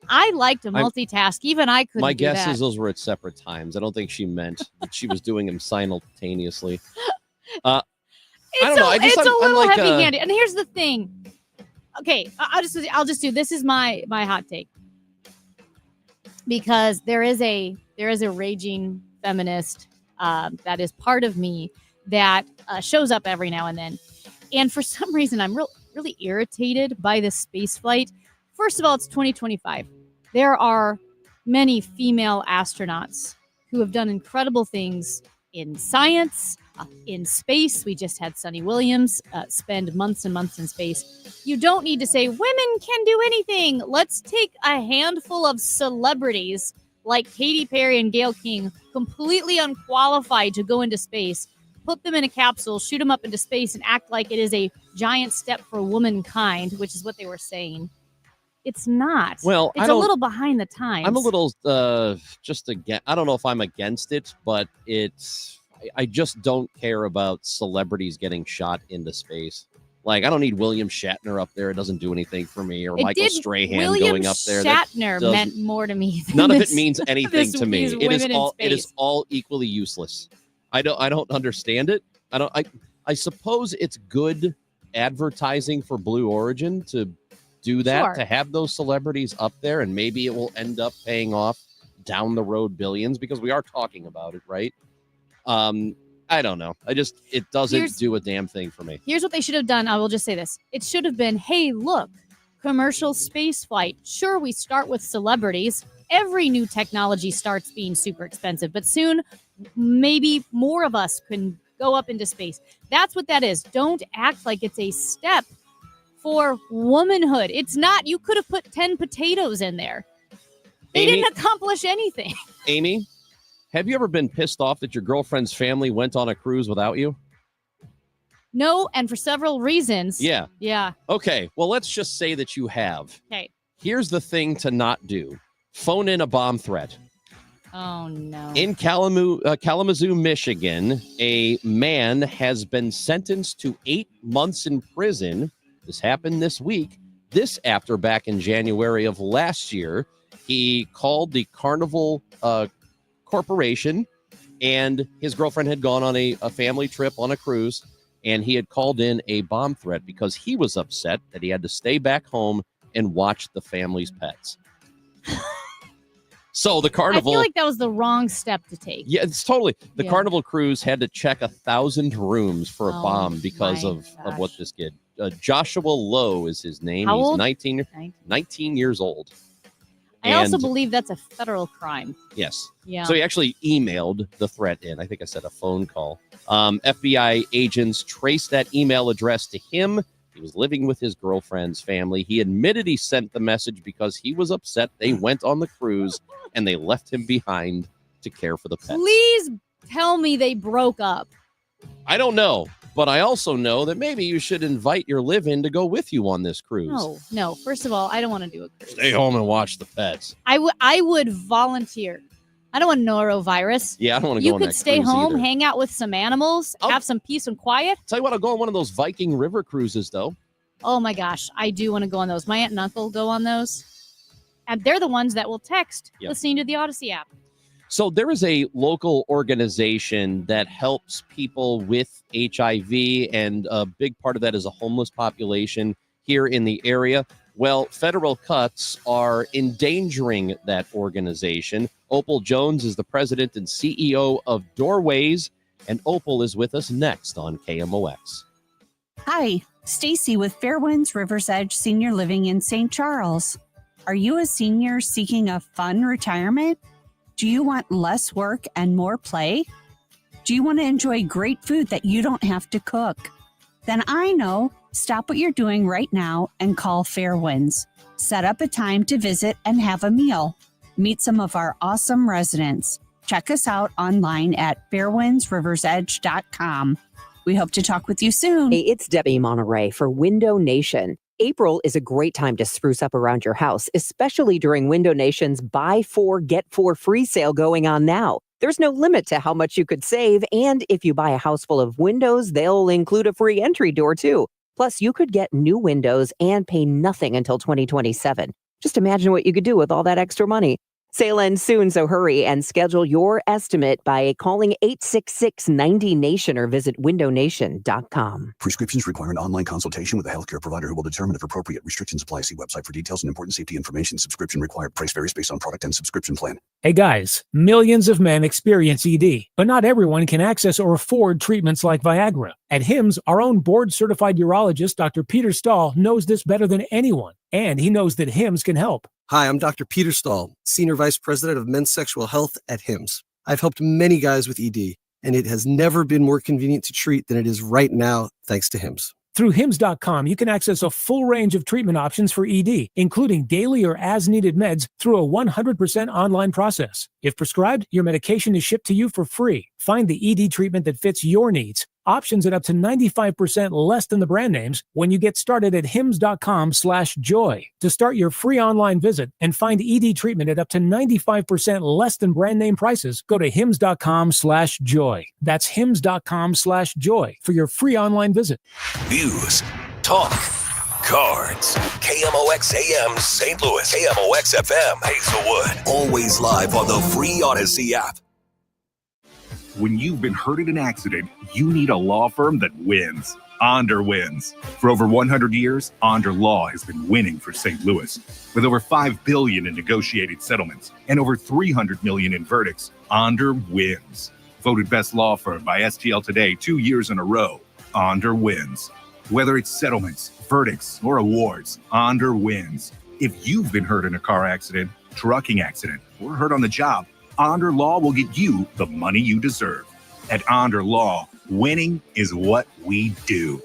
I like to multitask. Even I couldn't My do guess that. is those were at separate times. I don't think she meant that she was doing them simultaneously. I don't know. It's a I'm little like, heavy-handed. And here's the thing. Okay, I'll just do this is my hot take. Because there is a raging feminist that is part of me that shows up every now and then. And for some reason, I'm really irritated by this space flight. First of all, it's 2025. There are many female astronauts who have done incredible things in science, in space. We just had Sunny Williams spend months and months in space. You don't need to say women can do anything. Let's take a handful of celebrities like Katy Perry and Gayle King, completely unqualified to go into space, put them in a capsule, shoot them up into space, and act like it is a giant step for womankind, which is what they were saying. It's not. Well, it's a little behind the times. I'm a little just again. I don't know if I'm against it, but I just don't care about celebrities getting shot into space. Like, I don't need William Shatner up there. It doesn't do anything for me. Or Michael Strahan going up there. Shatner meant more to me. None of it means anything to me. these It is women in all. It is space. all equally useless. I don't understand it. I suppose it's good advertising for Blue Origin to do that, Sure. to have those celebrities up there, and maybe it will end up paying off down the road billions, because we are talking about it, right? I don't know. It doesn't do a damn thing for me. Here's what they should have done. I will just say this. It should have been, hey, look, commercial space flight. Sure, we start with celebrities, every new technology starts being super expensive, but soon maybe more of us can go up into space. That's what that is. Don't act like it's a step for womanhood. It's not. You could have put 10 potatoes in there. They Amy? didn't accomplish anything. Amy, have you ever been pissed off that your girlfriend's family went on a cruise without you? No, and for several reasons. Yeah. Yeah. Okay, well, let's just say that you have. Okay. Here's the thing to not do. Phone in a bomb threat. Oh, no. In Kalamazoo, Michigan, a man has been sentenced to 8 months in prison. This happened this week. This after back in January of last year, he called the Carnival Corporation, and his girlfriend had gone on a family trip on a cruise, and he had called in a bomb threat because he was upset that he had to stay back home and watch the family's pets. So the Carnival... I feel like that was the wrong step to take. Yeah, it's totally. The Yeah. Carnival cruise had to check 1,000 rooms for a Oh, bomb because my of what this kid. Joshua Lowe is his name. How He's old? 19 years old. I also And- believe that's a federal crime. Yes. Yeah. So he actually emailed the threat in. I think I said a phone call. FBI agents traced that email address to him. He was living with his girlfriend's family. He admitted he sent the message because he was upset they went on the cruise and they left him behind to care for the pets. Please tell me they broke up. I don't know, but I also know that maybe you should invite your live-in to go with you on this cruise. No. First of all, I don't want to do a cruise. Stay home and watch the pets. I would volunteer. I don't want norovirus. Yeah, I don't want to go You on could that stay cruise home, either. hang out with some animals, have some peace and quiet. Tell you what, I'll go on one of those Viking river cruises, though. Oh my gosh, I do want to go on those. My aunt and uncle go on those. And they're the ones that will text Yeah. listening to the Odyssey app. So there is a local organization that helps people with HIV, and a big part of that is a homeless population here in the area. Well, federal cuts are endangering that organization. Opal Jones is the president and CEO of Doorways, and Opal is with us next on KMOX. Hi, Stacy with Fairwinds River's Edge Senior Living in St. Charles. Are you a senior seeking a fun retirement? Do you want less work and more play? Do you want to enjoy great food that you don't have to cook? Then I know. Stop what you're doing right now and call Fairwinds. Set up a time to visit and have a meal. Meet some of our awesome residents. Check us out online at fairwindsriversedge.com. We hope to talk with you soon. Hey, it's Debbie Monterey for Window Nation. April is a great time to spruce up around your house, especially during Window Nation's Buy 4, Get 4 free sale going on now. There's no limit to how much you could save, and if you buy a house full of windows, they'll include a free entry door too. Plus, you could get new windows and pay nothing until 2027. Just imagine what you could do with all that extra money. Sale ends soon, so hurry and schedule your estimate by calling 866-90-NATION or visit windownation.com. Prescriptions require an online consultation with a healthcare provider who will determine if appropriate. Restrictions apply. See website for details and important safety information. Subscription required. Price varies based on product and subscription plan. Hey guys, millions of men experience ED, but not everyone can access or afford treatments like Viagra. At HIMSS, our own board-certified urologist, Dr. Peter Stahl, knows this better than anyone, and he knows that HIMSS can help. Hi, I'm Dr. Peter Stahl, Senior Vice President of Men's Sexual Health at HIMSS. I've helped many guys with ED, and it has never been more convenient to treat than it is right now, thanks to HIMSS. Through HIMSS.com, you can access a full range of treatment options for ED, including daily or as-needed meds through a 100% online process. If prescribed, your medication is shipped to you for free. Find the ED treatment that fits your needs. Options at up to 95% less than the brand names when you get started at hims.com/joy. To start your free online visit and find ED treatment at up to 95% less than brand name prices, go to hims.com/joy. That's hims.com/joy for your free online visit. News, talk, cards. KMOX AM St. Louis, KMOX FM Hazelwood. Always live on the free Odyssey app. When you've been hurt in an accident, you need a law firm that wins. Onder wins. For over 100 years, Onder Law has been winning for St. Louis. With over $5 billion in negotiated settlements and over $300 million in verdicts, Onder wins. Voted best law firm by STL Today 2 years in a row, Onder wins. Whether it's settlements, verdicts, or awards, Onder wins. If you've been hurt in a car accident, trucking accident, or hurt on the job, Onder Law will get you the money you deserve. At Onder Law, winning is what we do.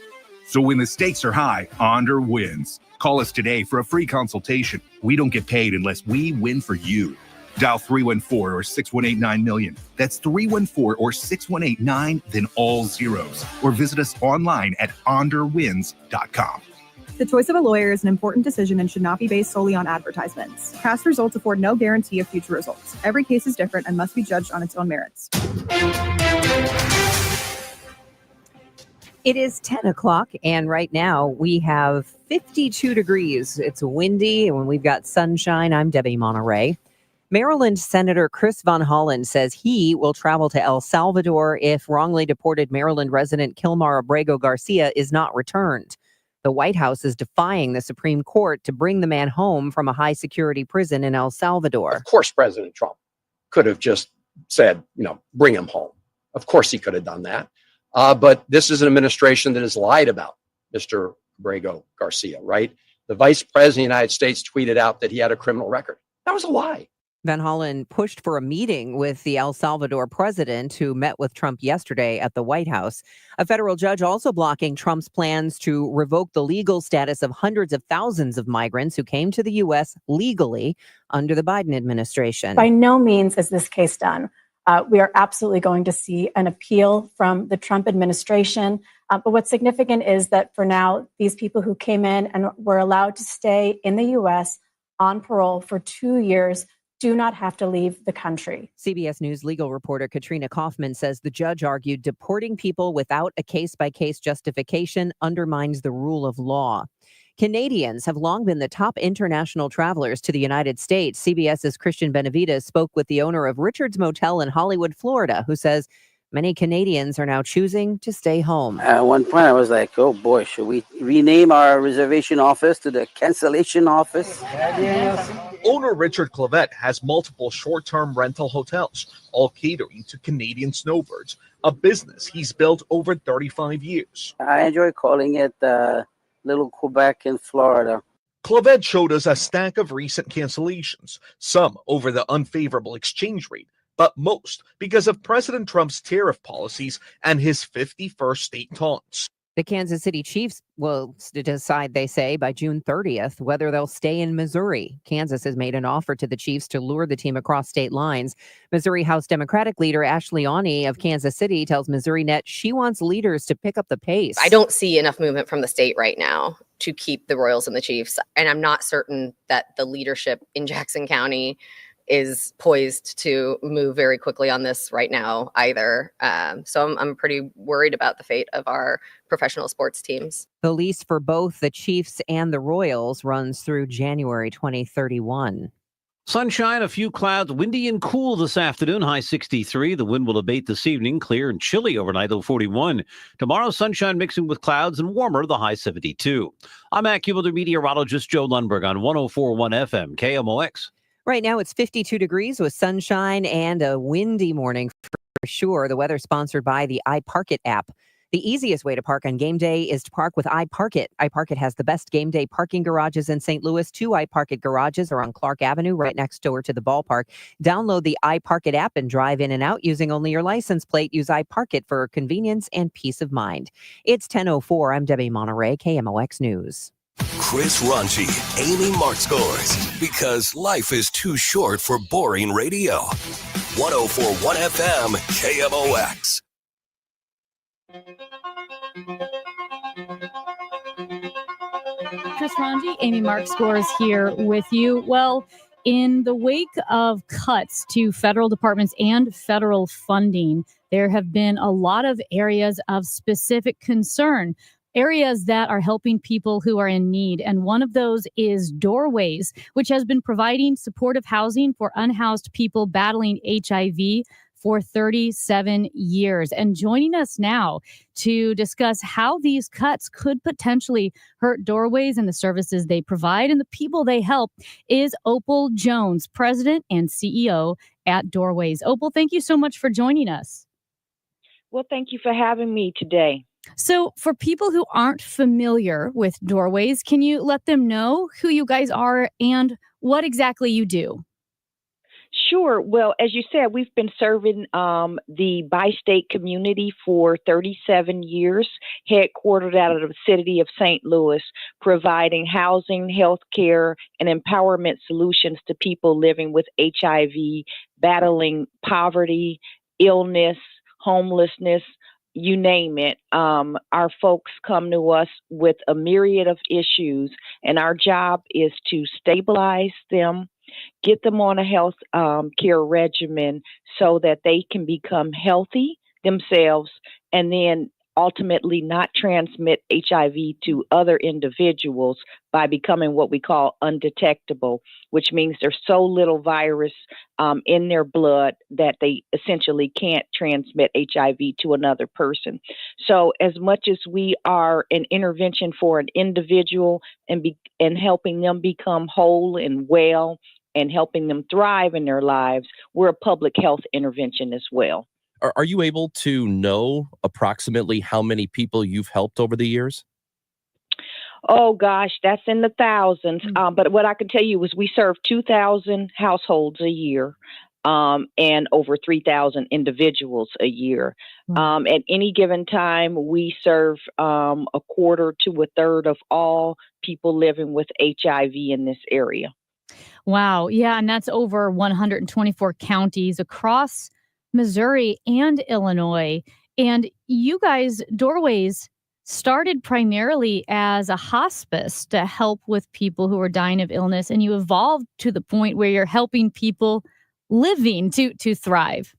So when the stakes are high, Onder wins. Call us today for a free consultation. We don't get paid unless we win for you. Dial 314 or 6189-MILLION. That's 314 or 6189, then all zeros. Or visit us online at onderwins.com. The choice of a lawyer is an important decision and should not be based solely on advertisements. Past results afford no guarantee of future results. Every case is different and must be judged on its own merits. It is 10 o'clock, and right now we have 52 degrees. It's windy, and when we've got sunshine, I'm Debbie Monterey. Maryland Senator Chris Van Hollen says he will travel to El Salvador if wrongly deported Maryland resident Kilmar Abrego Garcia is not returned. The White House is defying the Supreme Court to bring the man home from a high-security prison in El Salvador. Of course, President Trump could have just said, bring him home. Of course, he could have done that. But this is an administration that has lied about Mr. Abrego Garcia, right? The vice president of the United States tweeted out that he had a criminal record. That was a lie. Van Hollen pushed for a meeting with the El Salvador president, who met with Trump yesterday at the White House. A federal judge also blocking Trump's plans to revoke the legal status of hundreds of thousands of migrants who came to the U.S. legally under the Biden administration. By no means is this case done. We are absolutely going to see an appeal from the Trump administration. But what's significant is that for now, these people who came in and were allowed to stay in the U.S. on parole for 2 years do not have to leave the country. CBS News legal reporter Katrina Kaufman says the judge argued deporting people without a case-by-case justification undermines the rule of law. Canadians have long been the top international travelers to the United States. CBS's Christian Benavides spoke with the owner of Richard's Motel in Hollywood, Florida, who says many Canadians are now choosing to stay home. At one point, I was like, oh boy, should we rename our reservation office to the cancellation office? Owner Richard Clavette has multiple short-term rental hotels, all catering to Canadian snowbirds, a business he's built over 35 years. I enjoy calling it Little Quebec in Florida. Clavette showed us a stack of recent cancellations, some over the unfavorable exchange rate, but most because of President Trump's tariff policies and his 51st state taunts. The Kansas City Chiefs will decide, they say, by June 30th, whether they'll stay in Missouri. Kansas has made an offer to the Chiefs to lure the team across state lines. Missouri House Democratic leader Ashley Aune of Kansas City tells Missouri Net she wants leaders to pick up the pace. I don't see enough movement from the state right now to keep the Royals and the Chiefs. And I'm not certain that the leadership in Jackson County is poised to move very quickly on this right now either. So I'm pretty worried about the fate of our professional sports teams. The lease for both the Chiefs and the Royals runs through January 2031. Sunshine, a few clouds, windy and cool this afternoon, high 63. The wind will abate this evening, clear and chilly overnight, low 41. Tomorrow, sunshine mixing with clouds and warmer, the high 72. I'm AccuWeather meteorologist Joe Lundberg on 104.1 FM, KMOX. Right now, it's 52 degrees with sunshine and a windy morning for sure. The weather sponsored by the iParkit app. The easiest way to park on game day is to park with iParkit. iParkit has the best game day parking garages in St. Louis. 2 iParkit garages are on Clark Avenue, right next door to the ballpark. Download the iParkit app and drive in and out using only your license plate. Use iParkit for convenience and peace of mind. It's 10:04. I'm Debbie Monterey, KMOX News. Chris Ranchi, Amy Mark scores because life is too short for boring radio. 104.1 FM, KMOX. Chris Ranji, Amy Mark scores here with you. Well, in the wake of cuts to federal departments and federal funding, there have been a lot of areas of specific concern. Areas that are helping people who are in need. And one of those is Doorways, which has been providing supportive housing for unhoused people battling HIV for 37 years. And joining us now to discuss how these cuts could potentially hurt Doorways and the services they provide and the people they help is Opal Jones, President and CEO at Doorways. Opal, thank you so much for joining us. Well, thank you for having me today. So for people who aren't familiar with Doorways, can you let them know who you guys are and what exactly you do? Sure. Well, as you said, we've been serving the bi-state community for 37 years, headquartered out of the city of St. Louis, providing housing, health care, and empowerment solutions to people living with HIV, battling poverty, illness, homelessness, you name it. Our folks come to us with a myriad of issues, and our job is to stabilize them, get them on a health care regimen so that they can become healthy themselves and then ultimately not transmit HIV to other individuals by becoming what we call undetectable, which means there's so little virus in their blood that they essentially can't transmit HIV to another person. So as much as we are an intervention for an individual and helping them become whole and well and helping them thrive in their lives, we're a public health intervention as well. Are you able to know approximately how many people you've helped over the years? Oh gosh, that's in the thousands. But what I can tell you is we serve 2,000 households a year, and over 3,000 individuals a year. At any given time, we serve a quarter to a third of all people living with HIV in this area. Wow. Yeah. And that's over 124 counties across Missouri and Illinois. And you guys, Doorways, started primarily as a hospice to help with people who are dying of illness. And you evolved to the point where you're helping people living to thrive.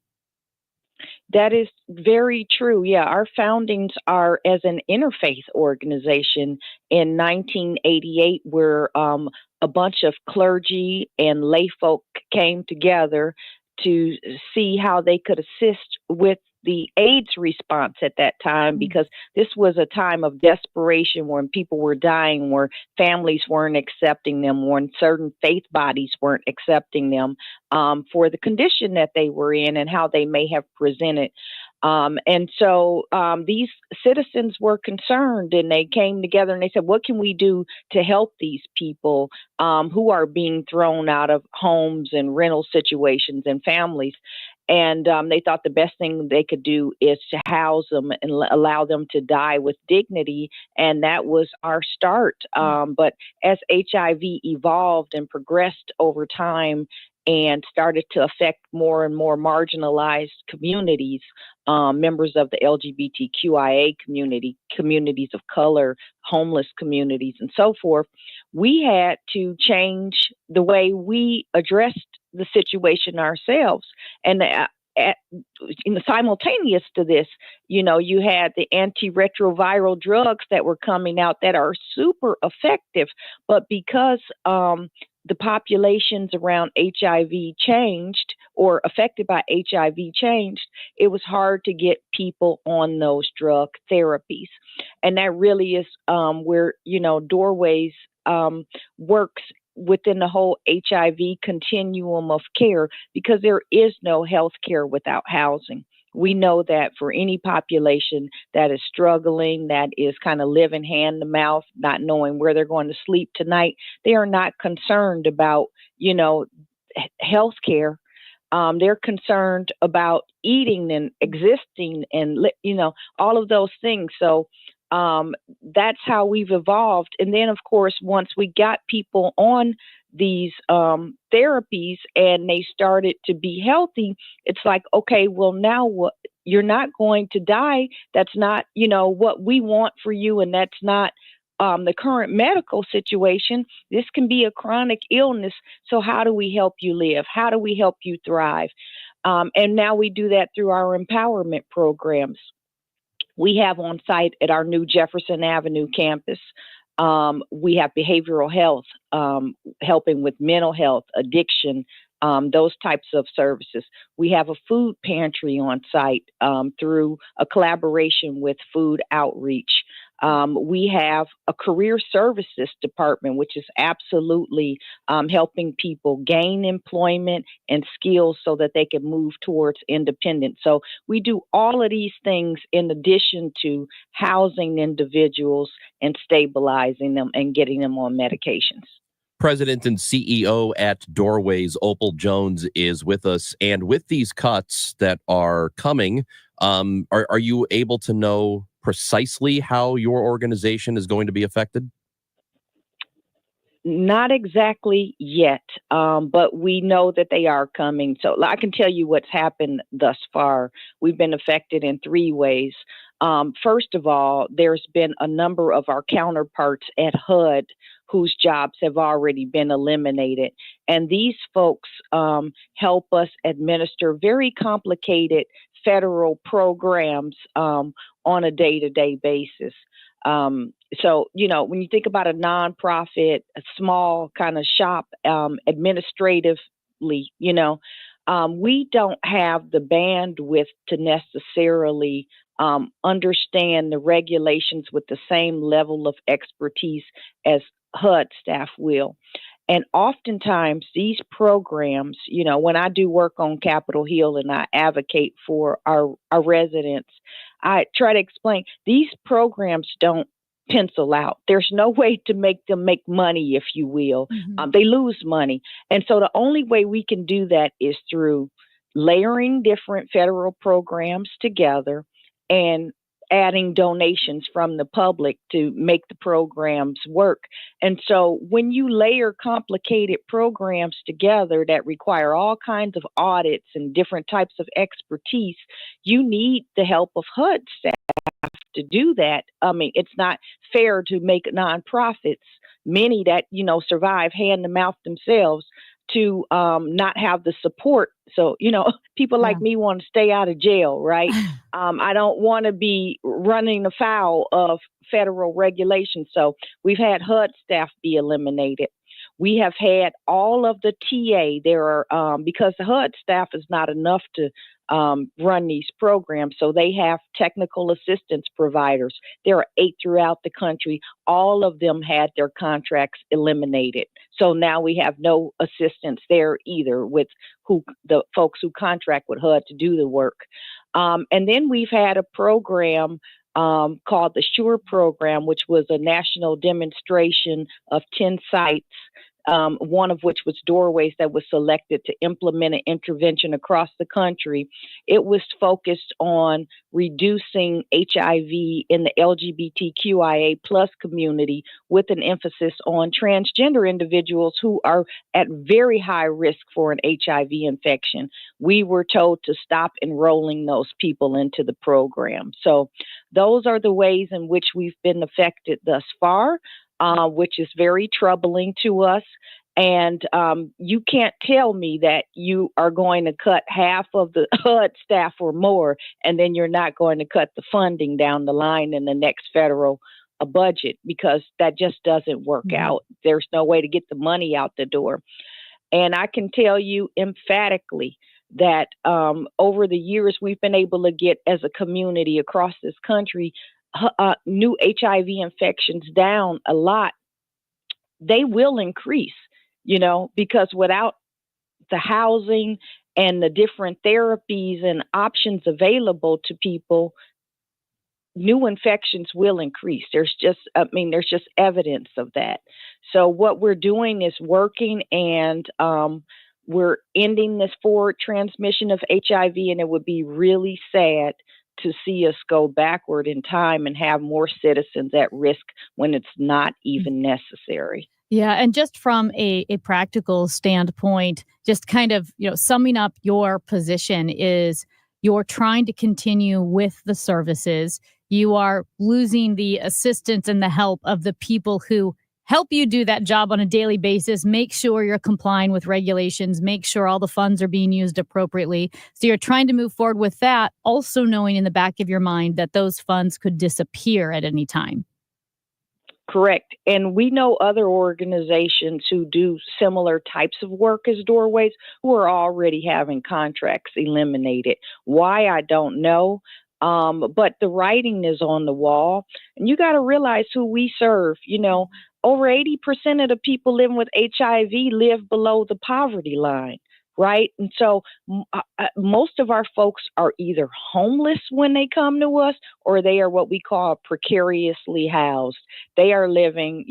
That is very true. Yeah, our foundings are as an interfaith organization in 1988, where a bunch of clergy and lay folk came together to see how they could assist with the AIDS response at that time, because this was a time of desperation when people were dying, where families weren't accepting them, when certain faith bodies weren't accepting them for the condition that they were in and how they may have presented. And so these citizens were concerned, and they came together and they said, what can we do to help these people who are being thrown out of homes and rental situations and families? And they thought the best thing they could do is to house them and allow them to die with dignity. And that was our start. But as HIV evolved and progressed over time and started to affect more and more marginalized communities, members of the LGBTQIA community, communities of color, homeless communities, and so forth, we had to change the way we addressed the situation ourselves. And simultaneous to this, you had the antiretroviral drugs that were coming out that are super effective, but because the populations around HIV changed or affected by HIV changed, it was hard to get people on those drug therapies. And that really is where, Doorways works within the whole HIV continuum of care, because there is no health care without housing. We know that for any population that is struggling, that is kind of living hand to mouth, not knowing where they're going to sleep tonight, they are not concerned about, health care. They're concerned about eating and existing and, all of those things. So that's how we've evolved. And then, of course, once we got people on these therapies and they started to be healthy, it's like, okay, well, now what? You're not going to die. That's not, what we want for you. And that's not the current medical situation. This can be a chronic illness. So how do we help you live? How do we help you thrive? And now we do that through our empowerment programs. We have on site at our new Jefferson Avenue campus, we have behavioral health, helping with mental health, addiction, those types of services. We have a food pantry on site through a collaboration with Food Outreach. We have a career services department, which is absolutely helping people gain employment and skills so that they can move towards independence. So we do all of these things in addition to housing individuals and stabilizing them and getting them on medications. President and CEO at Doorways, Opal Jones, is with us. And with these cuts that are coming, are you able to know precisely how your organization is going to be affected? Not exactly yet, but we know that they are coming. So I can tell you what's happened thus far. We've been affected in three ways. First of all, there's been a number of our counterparts at HUD whose jobs have already been eliminated. And these folks help us administer very complicated federal programs on a day-to-day basis. So, when you think about a nonprofit, a small kind of shop, administratively, we don't have the bandwidth to necessarily understand the regulations with the same level of expertise as HUD staff will. And oftentimes these programs, when I do work on Capitol Hill and I advocate for our residents, I try to explain these programs don't pencil out. There's no way to make them make money, if you will. They lose money. And so the only way we can do that is through layering different federal programs together and adding donations from the public to make the programs work. And so when you layer complicated programs together that require all kinds of audits and different types of expertise, you need the help of HUD staff to do that. I mean, it's not fair to make nonprofits, many that, survive hand to mouth themselves, to not have the support. So, people like me want to stay out of jail, right? I don't want to be running afoul of federal regulations. So we've had HUD staff be eliminated. We have had all of the TA. There are, because the HUD staff is not enough to run these programs. So they have technical assistance providers. There are 8 throughout the country. All of them had their contracts eliminated. So now we have no assistance there either with the folks who contract with HUD to do the work. And then we've had a program called the SURE program, which was a national demonstration of 10 sites, one of which was Doorways, that was selected to implement an intervention across the country. It was focused on reducing HIV in the LGBTQIA plus community, with an emphasis on transgender individuals who are at very high risk for an HIV infection. We were told to stop enrolling those people into the program. So those are the ways in which we've been affected thus far, which is very troubling to us. And you can't tell me that you are going to cut half of the HUD staff or more, and then you're not going to cut the funding down the line in the next federal budget, because that just doesn't work out. There's no way to get the money out the door. And I can tell you emphatically that over the years, we've been able to get, as a community across this country, new HIV infections down a lot. They will increase, because without the housing and the different therapies and options available to people, new infections will increase. There's just evidence of that. So what we're doing is working, and we're ending this forward transmission of HIV, and it would be really sad to see us go backward in time and have more citizens at risk when it's not even necessary. Yeah, and just from a practical standpoint, just kind of, summing up your position is you're trying to continue with the services. You are losing the assistance and the help of the people who help you do that job on a daily basis, make sure you're complying with regulations, make sure all the funds are being used appropriately. So you're trying to move forward with that, also knowing in the back of your mind that those funds could disappear at any time. Correct. And we know other organizations who do similar types of work as Doorways who are already having contracts eliminated. Why, I don't know. But the writing is on the wall. And you got to realize who we serve. Over 80% of the people living with HIV live below the poverty line, right? And so most of our folks are either homeless when they come to us, or they are what we call precariously housed. They are living,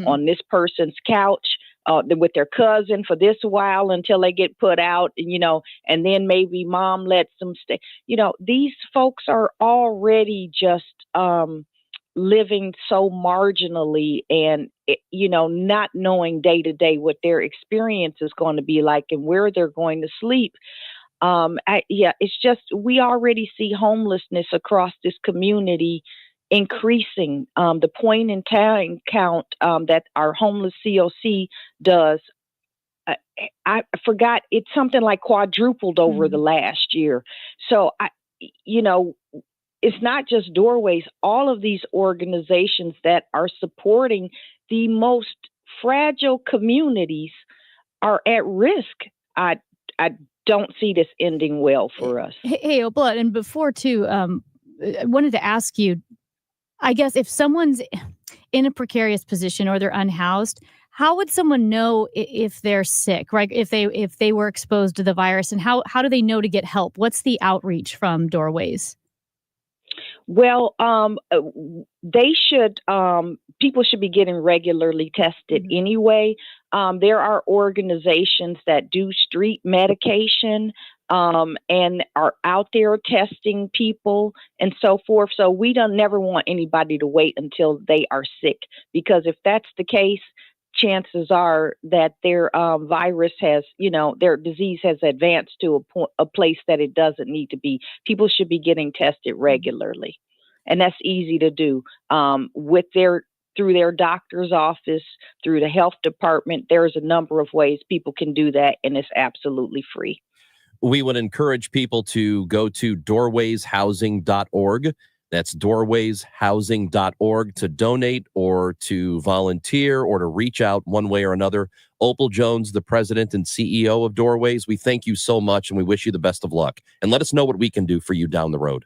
on this person's couch, with their cousin for this while until they get put out, and then maybe mom lets them stay. These folks are already just living so marginally and, not knowing day to day what their experience is going to be like and where they're going to sleep. It's just, we already see homelessness across this community increasing. The point in time count that our homeless COC does, I forgot, it's something like quadrupled over the last year. So, it's not just Doorways. All of these organizations that are supporting the most fragile communities are at risk. I don't see this ending well for us. Hey, Opal, and before too, I wanted to ask you, I guess if someone's in a precarious position or they're unhoused, how would someone know if they're sick, right? If they were exposed to the virus, and how do they know to get help? What's the outreach from Doorways? Well, they should, people should be getting regularly tested anyway. There are organizations that do street medication and are out there testing people and so forth. So we don't never want anybody to wait until they are sick, because if that's the case, chances are that their virus has, their disease has advanced to a place that it doesn't need to be. People should be getting tested regularly. And that's easy to do through their doctor's office, through the health department. There's a number of ways people can do that, and it's absolutely free. We would encourage people to go to doorwayshousing.org. That's doorwayshousing.org to donate or to volunteer or to reach out one way or another. Opal Jones, the president and CEO of Doorways, we thank you so much and we wish you the best of luck. And let us know what we can do for you down the road.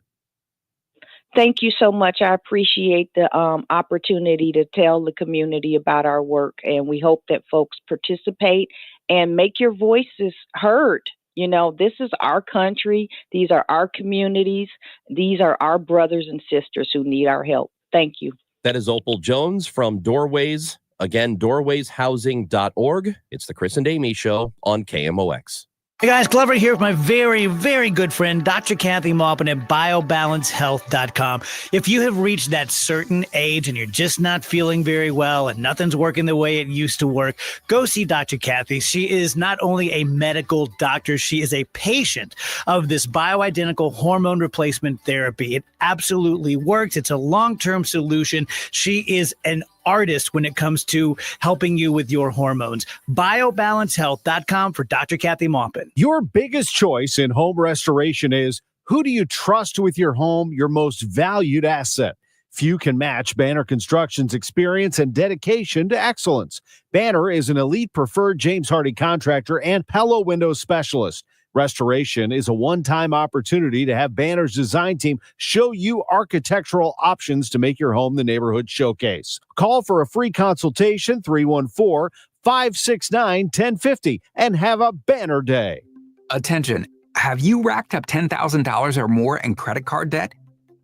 Thank you so much. I appreciate the opportunity to tell the community about our work, and we hope that folks participate and make your voices heard. This is our country. These are our communities. These are our brothers and sisters who need our help. Thank you. That is Opal Jones from Doorways. Again, doorwayshousing.org. It's the Chris and Amy Show on KMOX. Hey guys, Glover here with my very, very good friend, Dr. Kathy Maupin at BioBalanceHealth.com. If you have reached that certain age and you're just not feeling very well and nothing's working the way it used to work, go see Dr. Kathy. She is not only a medical doctor, she is a patient of this bioidentical hormone replacement therapy. It absolutely works. It's a long-term solution. She is an artist when it comes to helping you with your hormones. BioBalanceHealth.com for Dr. Kathy Maupin. Your biggest choice in home restoration is, who do you trust with your home, your most valued asset? Few can match Banner Construction's experience and dedication to excellence. Banner is an elite preferred James Hardie contractor and Pella window specialist. Restoration is a one-time opportunity to have Banner's design team show you architectural options to make your home the neighborhood showcase. Call for a free consultation, 314-569-1050, and have a Banner day. Attention, have you racked up $10,000 or more in credit card debt?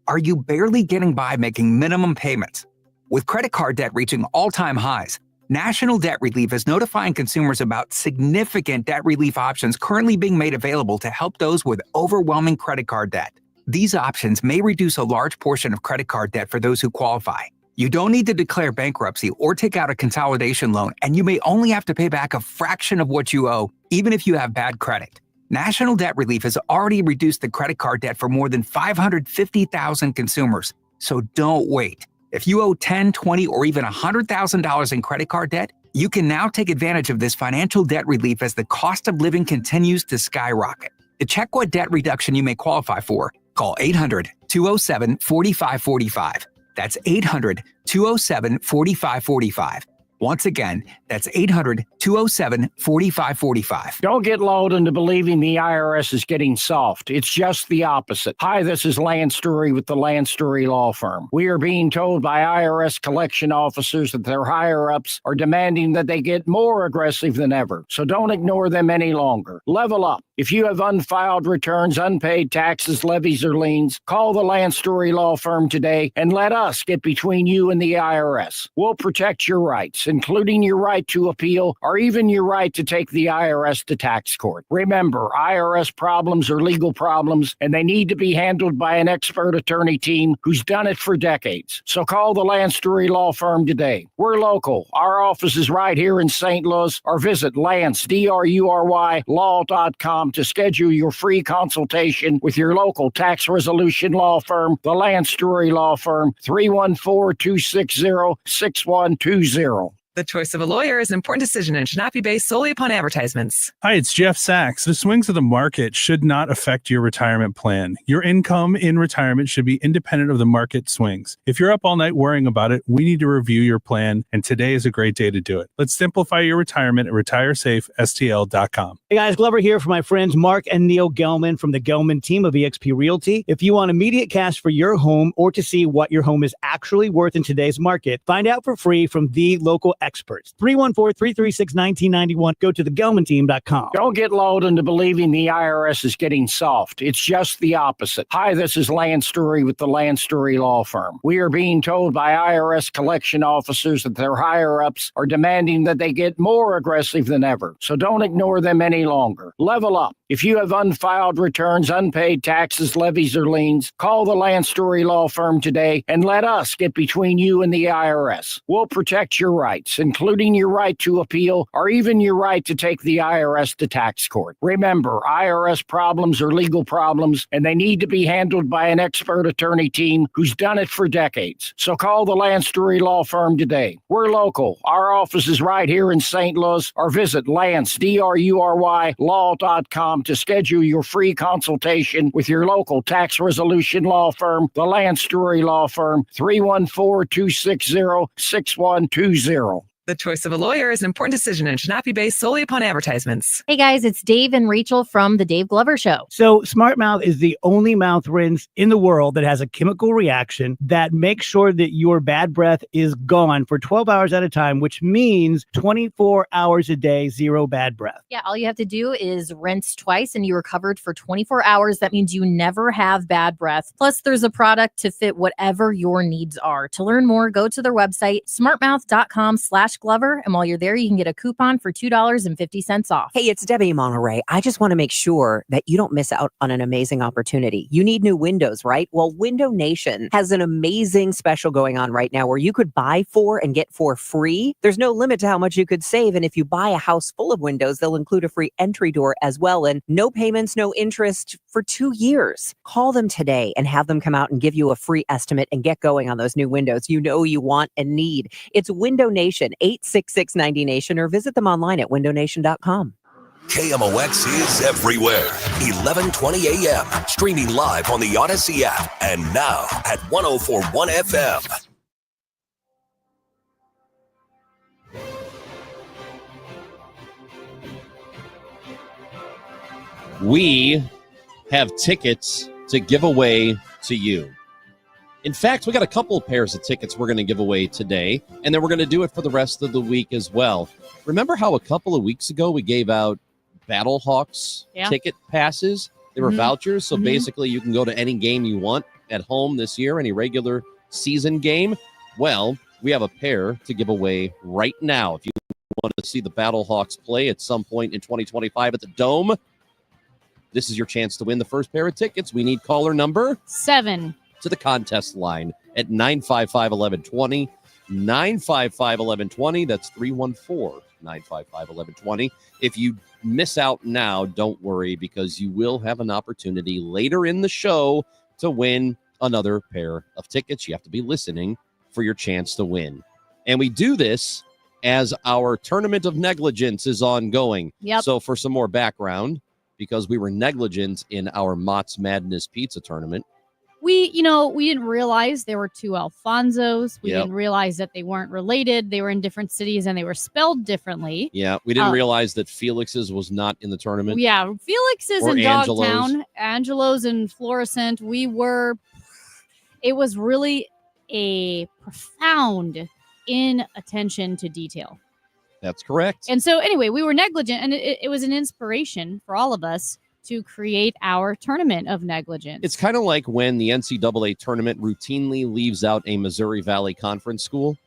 Are you barely getting by making minimum payments? With credit card debt reaching all-time highs, National Debt Relief is notifying consumers about significant debt relief options currently being made available to help those with overwhelming credit card debt. These options may reduce a large portion of credit card debt for those who qualify. You don't need to declare bankruptcy or take out a consolidation loan, and you may only have to pay back a fraction of what you owe, even if you have bad credit. National Debt Relief has already reduced the credit card debt for more than 550,000 consumers, so don't wait. If you owe $10,000, $20,000, or even $100,000 in credit card debt, you can now take advantage of this financial debt relief as the cost of living continues to skyrocket. To check what debt reduction you may qualify for, call 800-207-4545. That's 800-207-4545. Once again, that's 800-207-4545. Don't get lulled into believing the IRS is getting soft. It's just the opposite. Hi, this is Lance Story with the Lance Story Law Firm. We are being told by IRS collection officers that their higher-ups are demanding that they get more aggressive than ever. So don't ignore them any longer. Level up. If you have unfiled returns, unpaid taxes, levies, or liens, call the Lance Story Law Firm today and let us get between you and the IRS. We'll protect your rights, including your right to appeal or even your right to take the IRS to tax court. Remember, IRS problems are legal problems, and they need to be handled by an expert attorney team who's done it for decades. So call the Lance Story Law Firm today. We're local. Our office is right here in St. Louis, or visit Lance, DRURY, law.com to schedule your free consultation with your local tax resolution law firm, the Lance Story Law Firm, 314-260-6120. The choice of a lawyer is an important decision and should not be based solely upon advertisements. Hi, it's Jeff Sachs. The swings of the market should not affect your retirement plan. Your income in retirement should be independent of the market swings. If you're up all night worrying about it, we need to review your plan, and today is a great day to do it. Let's simplify your retirement at retiresafestl.com. Hey guys, Glover here for my friends Mark and Neil Gelman from the Gelman team of eXp Realty. If you want immediate cash for your home or to see what your home is actually worth in today's market, find out for free from the local experts. 314-336-1991. Go to thegelmanteam.com. Don't get lulled into believing the IRS is getting soft. It's just the opposite. Hi, this is Lance Story with the Lance Story Law Firm. We are being told by IRS collection officers that their higher-ups are demanding that they get more aggressive than ever. So don't ignore them any longer. Level up. If you have unfiled returns, unpaid taxes, levies, or liens, call the Lance Story Law Firm today and let us get between you and the IRS. We'll protect your rights, including your right to appeal or even your right to take the IRS to tax court. Remember, IRS problems are legal problems, and they need to be handled by an expert attorney team who's done it for decades. So call the Lance Story Law Firm today. We're local. Our office is right here in St. Louis, or visit Lance, DRURY, law.com to schedule your free consultation with your local tax resolution law firm, the Lance Story Law Firm, 314-260-6120. The choice of a lawyer is an important decision and should not be based solely upon advertisements. Hey guys, it's Dave and Rachel from The Dave Glover Show. So Smart Mouth is the only mouth rinse in the world that has a chemical reaction that makes sure that your bad breath is gone for 12 hours at a time, which means 24 hours a day, zero bad breath. Yeah, all you have to do is rinse twice and you are covered for 24 hours. That means you never have bad breath. Plus, there's a product to fit whatever your needs are. To learn more, go to their website, smartmouth.com/Glover. And while you're there, you can get a coupon for $2.50 off. Hey, it's Debbie Monterey. I just want to make sure that you don't miss out on an amazing opportunity. You need new windows, right? Well, Window Nation has an amazing special going on right now where you could buy 4 and get 4 free. There's no limit to how much you could save. And if you buy a house full of windows, they'll include a free entry door as well. And no payments, no interest for 2 years. Call them today and have them come out and give you a free estimate and get going on those new windows you know you want and need. It's Window Nation, 866-90Nation, or visit them online at windownation.com. KMOX is everywhere. 1120 a.m. Streaming live on the Odyssey app and now at 104.1 FM. We have tickets to give away to you. In fact, we got a couple of pairs of tickets we're going to give away today, and then we're going to do it for the rest of the week as well. Remember how a couple of weeks ago we gave out Battlehawks ticket passes? They were vouchers, so basically you can go to any game you want at home this year, any regular season game. Well, we have a pair to give away right now. If you want to see the Battlehawks play at some point in 2025 at the Dome, this is your chance to win the first pair of tickets. We need caller number 7 to the contest line at 955-1120. 955-1120. That's 314-955-1120. If you miss out now, don't worry, because you will have an opportunity later in the show to win another pair of tickets. You have to be listening for your chance to win. And we do this as our Tournament of Negligence is ongoing. Yep. So for some more background, because we were negligent in our Mott's Madness Pizza Tournament, We didn't realize there were 2 Alfonsos. We Yep. didn't realize that they weren't related. They were in different cities and they were spelled differently. yeah, we didn't realize that Felix's was not in the tournament. Yeah, Felix is Or in Angelo's. Dogtown. Angelo's in Florissant. It was really a profound inattention to detail. That's correct. And so anyway, we were negligent, and it was an inspiration for all of us to create our tournament of negligence. It's kind of like when the NCAA tournament routinely leaves out a Missouri Valley Conference school,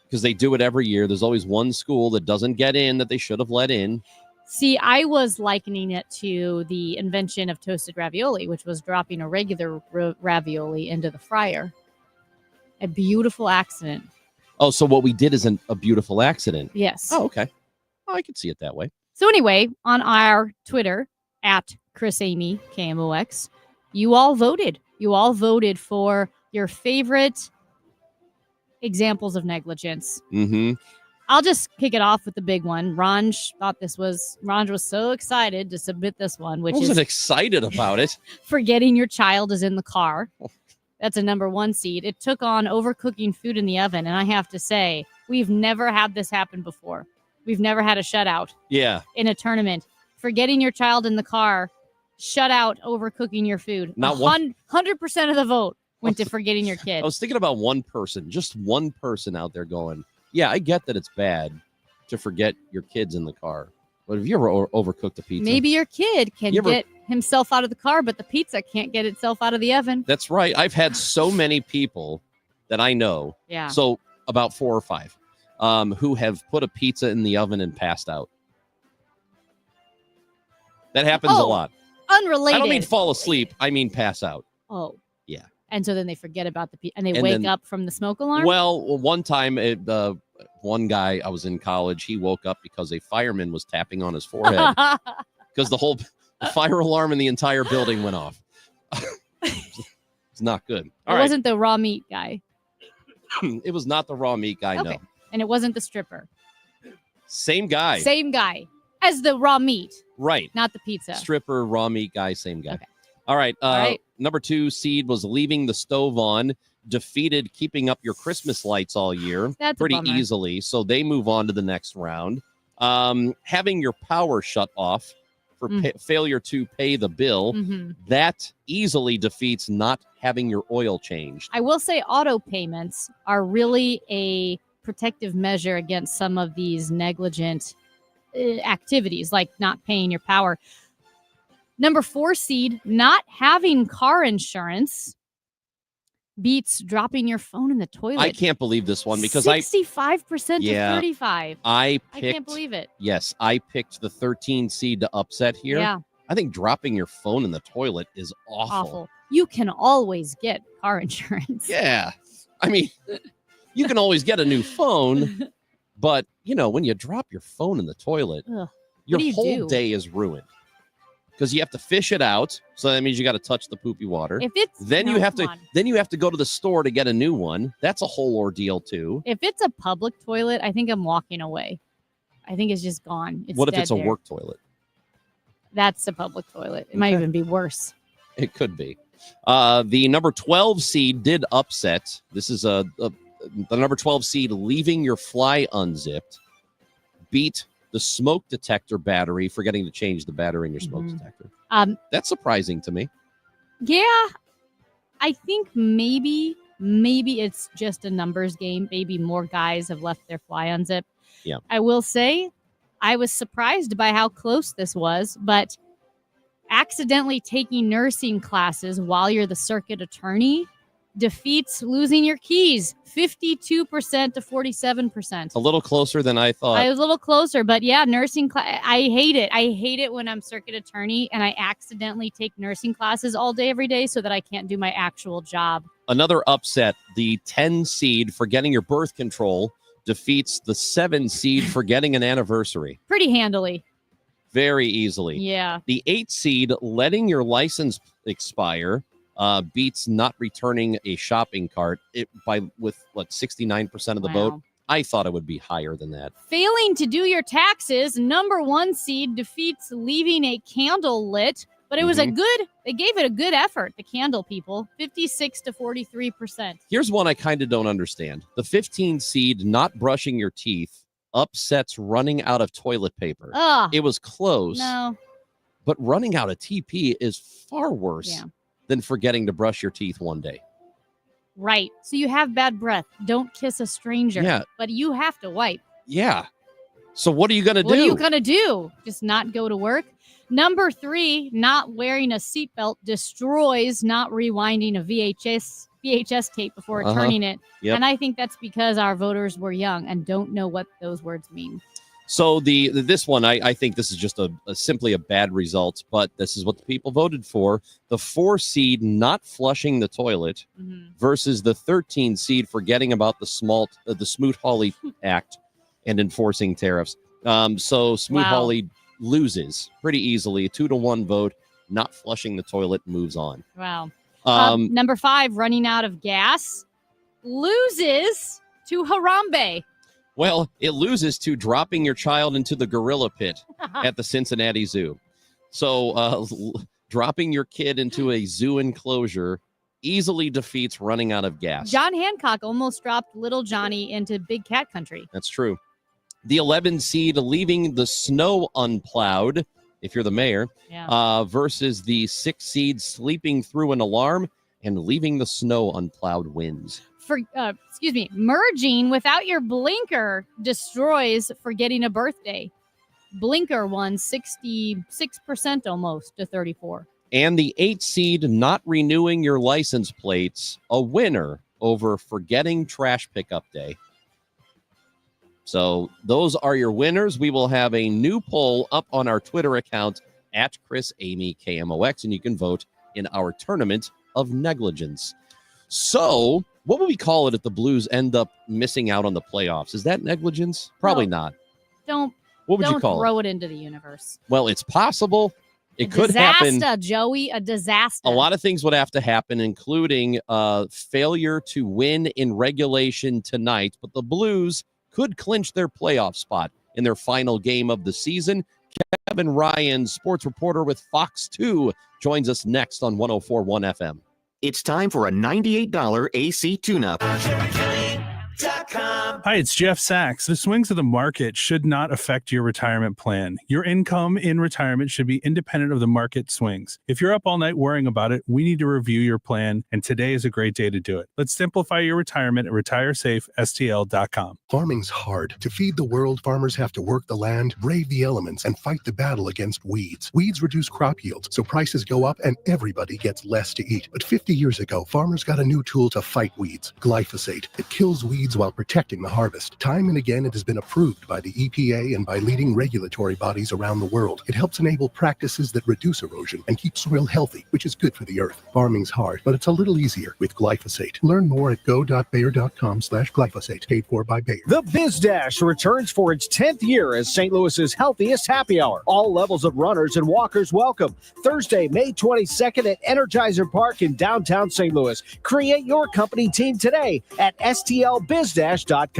because they do it every year. There's always one school that doesn't get in that they should have let in. See, I was likening it to the invention of toasted ravioli, which was dropping a regular ravioli into the fryer. A beautiful accident. Oh, so what we did isn't a beautiful accident. Yes. Oh, okay. I could see it that way. So anyway, on our Twitter, at Chris Amy KMOX, you all voted. You all voted for your favorite examples of negligence. Mm-hmm. I'll just kick it off with the big one. Ranj was so excited to submit this one, which I wasn't is excited about it. forgetting your child is in the car. That's a number 1 seed. It took on overcooking food in the oven. And I have to say, we've never had this happen before. We've never had a shutout Yeah. in a tournament. Forgetting your child in the car, shutout, overcooking your food. Not one- 100% of the vote went to forgetting your kid. I was thinking about one person, just one person out there going, yeah, I get that it's bad to forget your kids in the car. But have you ever overcooked a pizza? Maybe your kid can You ever- get himself out of the car, but the pizza can't get itself out of the oven. That's right. I've had so many people that I know. Yeah. So about 4 or 5 who have put a pizza in the oven and passed out. That happens a lot. Unrelated. I don't mean fall asleep. I mean pass out. Oh. Yeah. And so then they forget about the pizza and they And wake then- up from the smoke alarm? Well, one time, one guy, I was in college, he woke up because a fireman was tapping on his forehead because the fire alarm in the entire building went off. It's not good. It All right. wasn't the raw meat guy. It was not the raw meat guy, Okay. no. And it wasn't the stripper. Same guy. Same guy as the raw meat, Right. not the pizza. Stripper, raw meat guy, same guy. All right. All right. Number 2 seed was leaving the stove on, defeated keeping up your Christmas lights all year That's a pretty bummer. easily. So they move on to the next round. Having your power shut off for failure to pay the bill, Mhm. that easily defeats not having your oil changed. I will say auto payments are really a protective measure against some of these negligent activities, like not paying your power. Number 4 seed, not having car insurance beats dropping your phone in the toilet. I can't believe this one because 65% Yeah. to 35. I I picked. can't believe it. Yes, I picked the 13 seed to upset here. Yeah. I think dropping your phone in the toilet is Awful. You can always get car insurance. Yeah. I mean, you can always get a new phone, but when you drop your phone in the toilet, Ugh. your What do you whole do? day is ruined because you have to fish it out. So that means you got to touch the poopy water. If it's then no, you have come to on. then you have to go to the store to get a new one. That's a whole ordeal too. If it's a public toilet, I think I'm walking away. I think it's just gone. It's What if dead it's a there. work toilet? That's a public toilet. It might even be worse. It could be. The number 12 seed did upset. This is the number 12 seed leaving your fly unzipped. Beat the smoke detector battery, forgetting to change the battery in your smoke detector. That's surprising to me. Yeah, I think maybe it's just a numbers game. Maybe more guys have left their fly unzipped. Yeah. I will say I was surprised by how close this was, but accidentally taking nursing classes while you're the circuit attorney defeats losing your keys 52% to 47%. A little closer than I thought. I was a little closer, but yeah, nursing class. I hate it. I hate it when I'm circuit attorney and I accidentally take nursing classes all day, every day, so that I can't do my actual job. Another upset, the 10 seed for getting your birth control defeats the 7 seed for getting an anniversary Pretty handily. very easily. Yeah. The 8 seed letting your license expire beats not returning a shopping cart with 69% of the Wow. vote. I thought it would be higher than that. Failing to do your taxes, number 1 seed defeats leaving a candle lit, but it was they gave it a good effort, the candle people, 56 to 43%. Here's one I kind of don't understand. The 15 seed not brushing your teeth upsets running out of toilet paper. Ugh. It was close, No. but running out of TP is far worse Yeah. than forgetting to brush your teeth one day. Right. So you have bad breath. Don't kiss a stranger. Yeah. But you have to wipe. Yeah. So what are you going to do? What are you going to do? Just not go to work? Number 3, not wearing a seatbelt destroys not rewinding a VHS tape before returning it. Yep. And I think that's because our voters were young and don't know what those words mean. So this one, I think this is just simply a bad result, but this is what the people voted for. The 4 seed not flushing the toilet versus the 13 seed forgetting about the Smoot-Hawley Act and enforcing tariffs. So Smoot-Hawley loses pretty easily. A 2-1 vote. Not flushing the toilet moves on. Wow. Number 5, running out of gas, loses to Harambe. Well, it loses to dropping your child into the gorilla pit at the Cincinnati Zoo. So dropping your kid into a zoo enclosure easily defeats running out of gas. John Hancock almost dropped little Johnny into big cat country. That's true. The 11 seed leaving the snow unplowed, if you're the mayor, versus the 6 seed sleeping through an alarm and leaving the snow unplowed wins. Merging without your blinker destroys forgetting a birthday. Blinker won 66% almost to 34. And the 8 seed not renewing your license plates, a winner over forgetting trash pickup day. So those are your winners. We will have a new poll up on our Twitter account at ChrisAmyKMOX, and you can vote in our tournament of negligence. So what would we call it if the Blues end up missing out on the playoffs? Is that negligence? Probably not. What would you call throw it into the universe. Well, it's possible. It could happen. Disaster, Joey, a disaster. A lot of things would have to happen, including failure to win in regulation tonight. But the Blues could clinch their playoff spot in their final game of the season. Kevin Ryan, sports reporter with Fox 2, joins us next on 104.1 FM. It's time for a $98 AC tune-up. Hi, it's Jeff Sachs. The swings of the market should not affect your retirement plan. Your income in retirement should be independent of the market swings. If you're up all night worrying about it, we need to review your plan, and today is a great day to do it. Let's simplify your retirement at retiresafestl.com. Farming's hard. To feed the world, farmers have to work the land, brave the elements, and fight the battle against weeds. Weeds reduce crop yields, so prices go up and everybody gets less to eat. But 50 years ago, farmers got a new tool to fight weeds, glyphosate. It kills weeds while protecting the harvest. Time and again, it has been approved by the EPA and by leading regulatory bodies around the world. It helps enable practices that reduce erosion and keep soil healthy, which is good for the earth. Farming's hard, but it's a little easier with glyphosate. Learn more at go.bayer.com/glyphosate. Paid for by Bayer. The Biz Dash returns for its 10th year as St. Louis's healthiest happy hour. All levels of runners and walkers welcome. Thursday, May 22nd at Energizer Park in downtown St. Louis. Create your company team today at stlbizdash.com.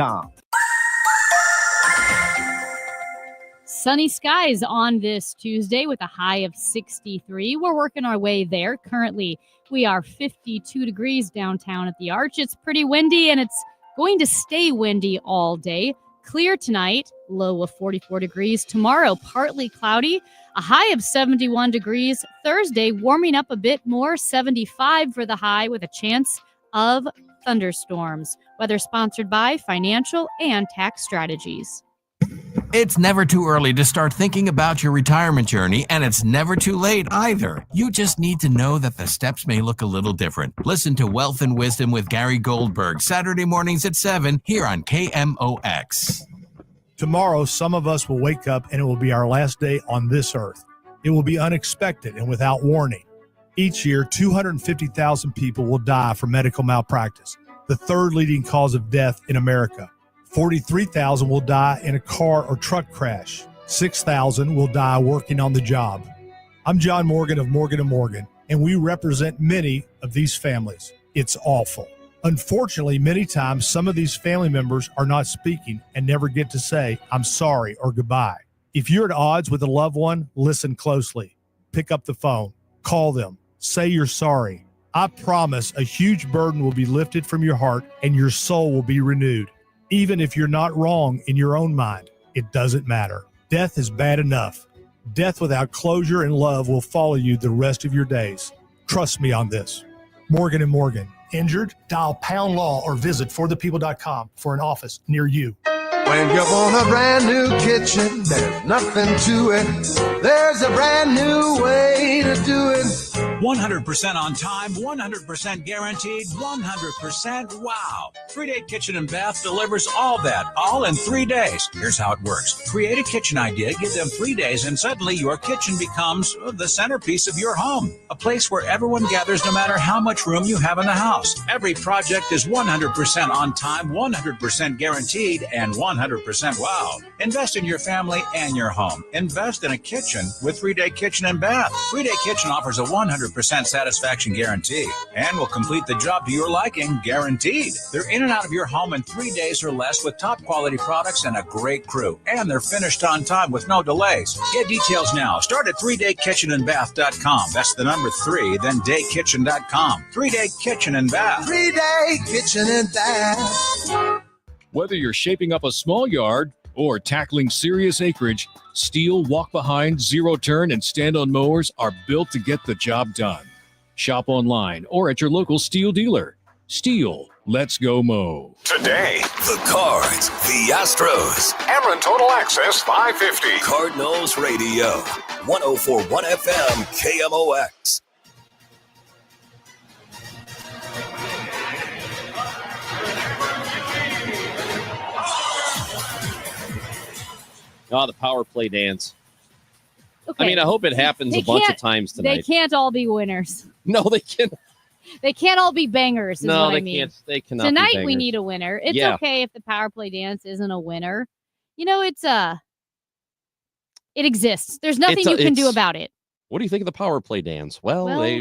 Sunny skies on this Tuesday with a high of 63. We're working our way there. Currently, we are 52 degrees downtown at the Arch. It's pretty windy, and it's going to stay windy all day. Clear tonight, low of 44 degrees. Tomorrow, partly cloudy, a high of 71 degrees. Thursday, warming up a bit more, 75 for the high with a chance of thunderstorms. Weather sponsored by Financial and Tax Strategies. It's never too early to start thinking about your retirement journey, and it's never too late either. You just need to know that the steps may look a little different. Listen to Wealth and Wisdom with Gary Goldberg, Saturday mornings at 7 here on KMOX. Tomorrow, some of us will wake up and it will be our last day on this earth. It will be unexpected and without warning. Each year, 250,000 people will die from medical malpractice, the third leading cause of death in America. 43,000 will die in a car or truck crash. 6,000 will die working on the job. I'm John Morgan of Morgan & Morgan, and we represent many of these families. It's awful. Unfortunately, many times some of these family members are not speaking and never get to say, I'm sorry or goodbye. If you're at odds with a loved one, listen closely. Pick up the phone. Call them. Say you're sorry. I promise a huge burden will be lifted from your heart and your soul will be renewed. Even if you're not wrong in your own mind, it doesn't matter. Death is bad enough. Death without closure and love will follow you the rest of your days. Trust me on this. Morgan & Morgan. Injured? Dial #law or visit forthepeople.com for an office near you. When you want a brand new kitchen, there's nothing to it. There's a brand new way to do it. 100% on time, 100% guaranteed, 100% wow. 3-Day Kitchen and Bath delivers all that, all in 3 days. Here's how it works. Create a kitchen idea, give them 3 days, and suddenly your kitchen becomes the centerpiece of your home. A place where everyone gathers no matter how much room you have in the house. Every project is 100% on time, 100% guaranteed, and 100% wow. Invest in your family and your home. Invest in a kitchen with 3-Day Kitchen and Bath. 3-Day Kitchen offers a 100% satisfaction guarantee and will complete the job to your liking, guaranteed. They're in and out of your home in 3 days or less with top quality products and a great crew. And they're finished on time with no delays. Get details now. Start at 3daykitchenandbath.com. That's the number 3, then daykitchen.com. 3-Day Kitchen and Bath. 3-Day Kitchen and Bath. Whether you're shaping up a small yard or tackling serious acreage, Steel walk-behind, zero-turn, and stand-on mowers are built to get the job done. Shop online or at your local Steel dealer. Steel, let's go mow. Today, the Cards, the Astros. Ameren Total Access 550. Cardinals Radio, 104.1 FM, KMOX. Oh, the power play dance. Okay. I mean, I hope it happens a bunch of times tonight. They can't all be winners. No, they can't. They can't all be bangers. Is No, what they I mean. can't. They cannot. Be Tonight we bangers. need a winner. It's Yeah. okay if the power play dance isn't a winner. You know, it exists. There's nothing you can do about it. What do you think of the power play dance? Well, they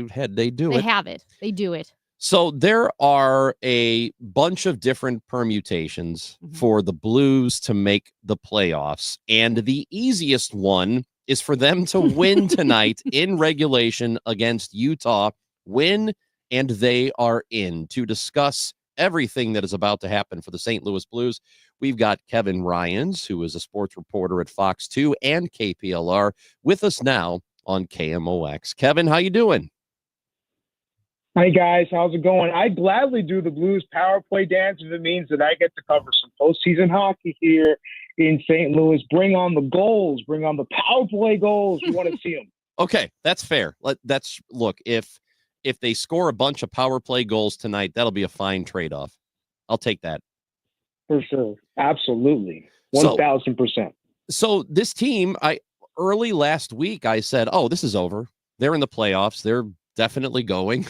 do They it. have it. They do it. So there are a bunch of different permutations Mm-hmm. for the Blues to make the playoffs. And the easiest one is for them to win tonight in regulation against Utah. Win, and they are in. To discuss everything that is about to happen for the St. Louis Blues, we've got Kevin Ryans, who is a sports reporter at Fox 2 and KPLR, with us now on KMOX. Kevin, how you doing? Hi, guys. How's it going? I'd gladly do the Blues power play dance if it means that I get to cover some postseason hockey here in St. Louis. Bring on the goals. Bring on the power play goals. We want to see them. Okay, that's fair. Look, if they score a bunch of power play goals tonight, that'll be a fine trade-off. I'll take that. For sure. Absolutely. So- 1,000%. So this team, early last week, I said, oh, this is over. They're in the playoffs. They're definitely going.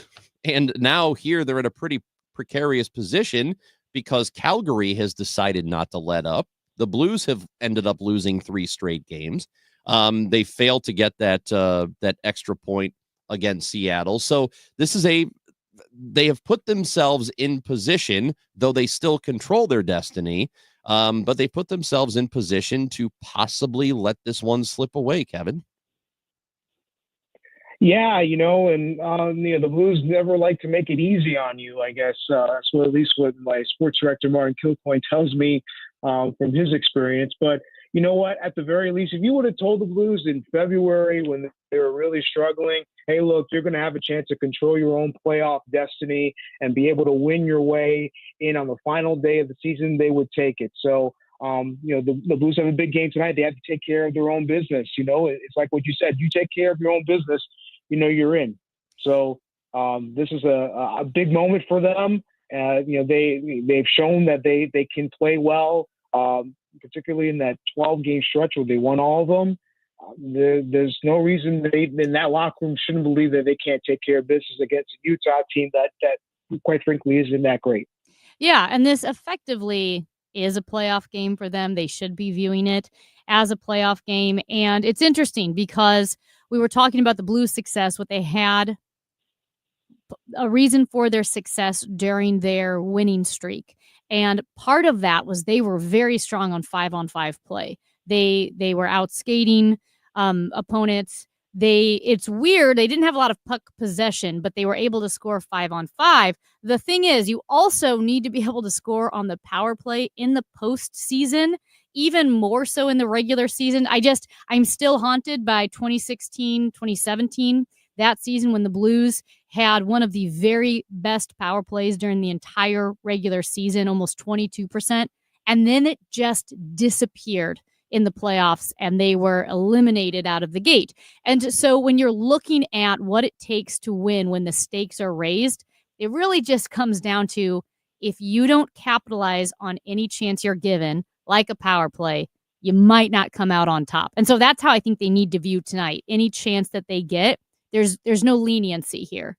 And now here they're in a pretty precarious position because Calgary has decided not to let up. The Blues have ended up losing 3 straight games. They failed to get that extra point against Seattle. So they have put themselves in position, though they still control their destiny. But they put themselves in position to possibly let this one slip away, Kevin. Yeah, and the Blues never like to make it easy on you, I guess. That's what, at least what my sports director, Martin Kilcoyne, tells me from his experience. But you know what? At the very least, if you would have told the Blues in February when they were really struggling, hey, look, you're going to have a chance to control your own playoff destiny and be able to win your way in on the final day of the season, they would take it. So, the Blues have a big game tonight. They have to take care of their own business. It's like what you said. You take care of your own business, you're in. So this is a big moment for them. They've shown that they can play well, particularly in that 12-game stretch where they won all of them. There's no reason they in that locker room shouldn't believe that they can't take care of business against a Utah team that quite frankly isn't that great. Yeah, and this effectively is a playoff game for them. They should be viewing it as a playoff game. And it's interesting because we were talking about the Blues' success, what they had, a reason for their success during their winning streak. And part of that was they were very strong on 5-on-5 play. They were out skating opponents. It's weird. They didn't have a lot of puck possession, but they were able to score 5-on-5. The thing is, you also need to be able to score on the power play in the postseason, even more so in the regular season. I'm still haunted by 2016, 2017, that season when the Blues had one of the very best power plays during the entire regular season, almost 22%. And then it just disappeared in the playoffs, and they were eliminated out of the gate. And so when you're looking at what it takes to win when the stakes are raised, it really just comes down to, if you don't capitalize on any chance you're given, like a power play, you might not come out on top. And so that's how I think they need to view tonight. Any chance that they get, there's no leniency here.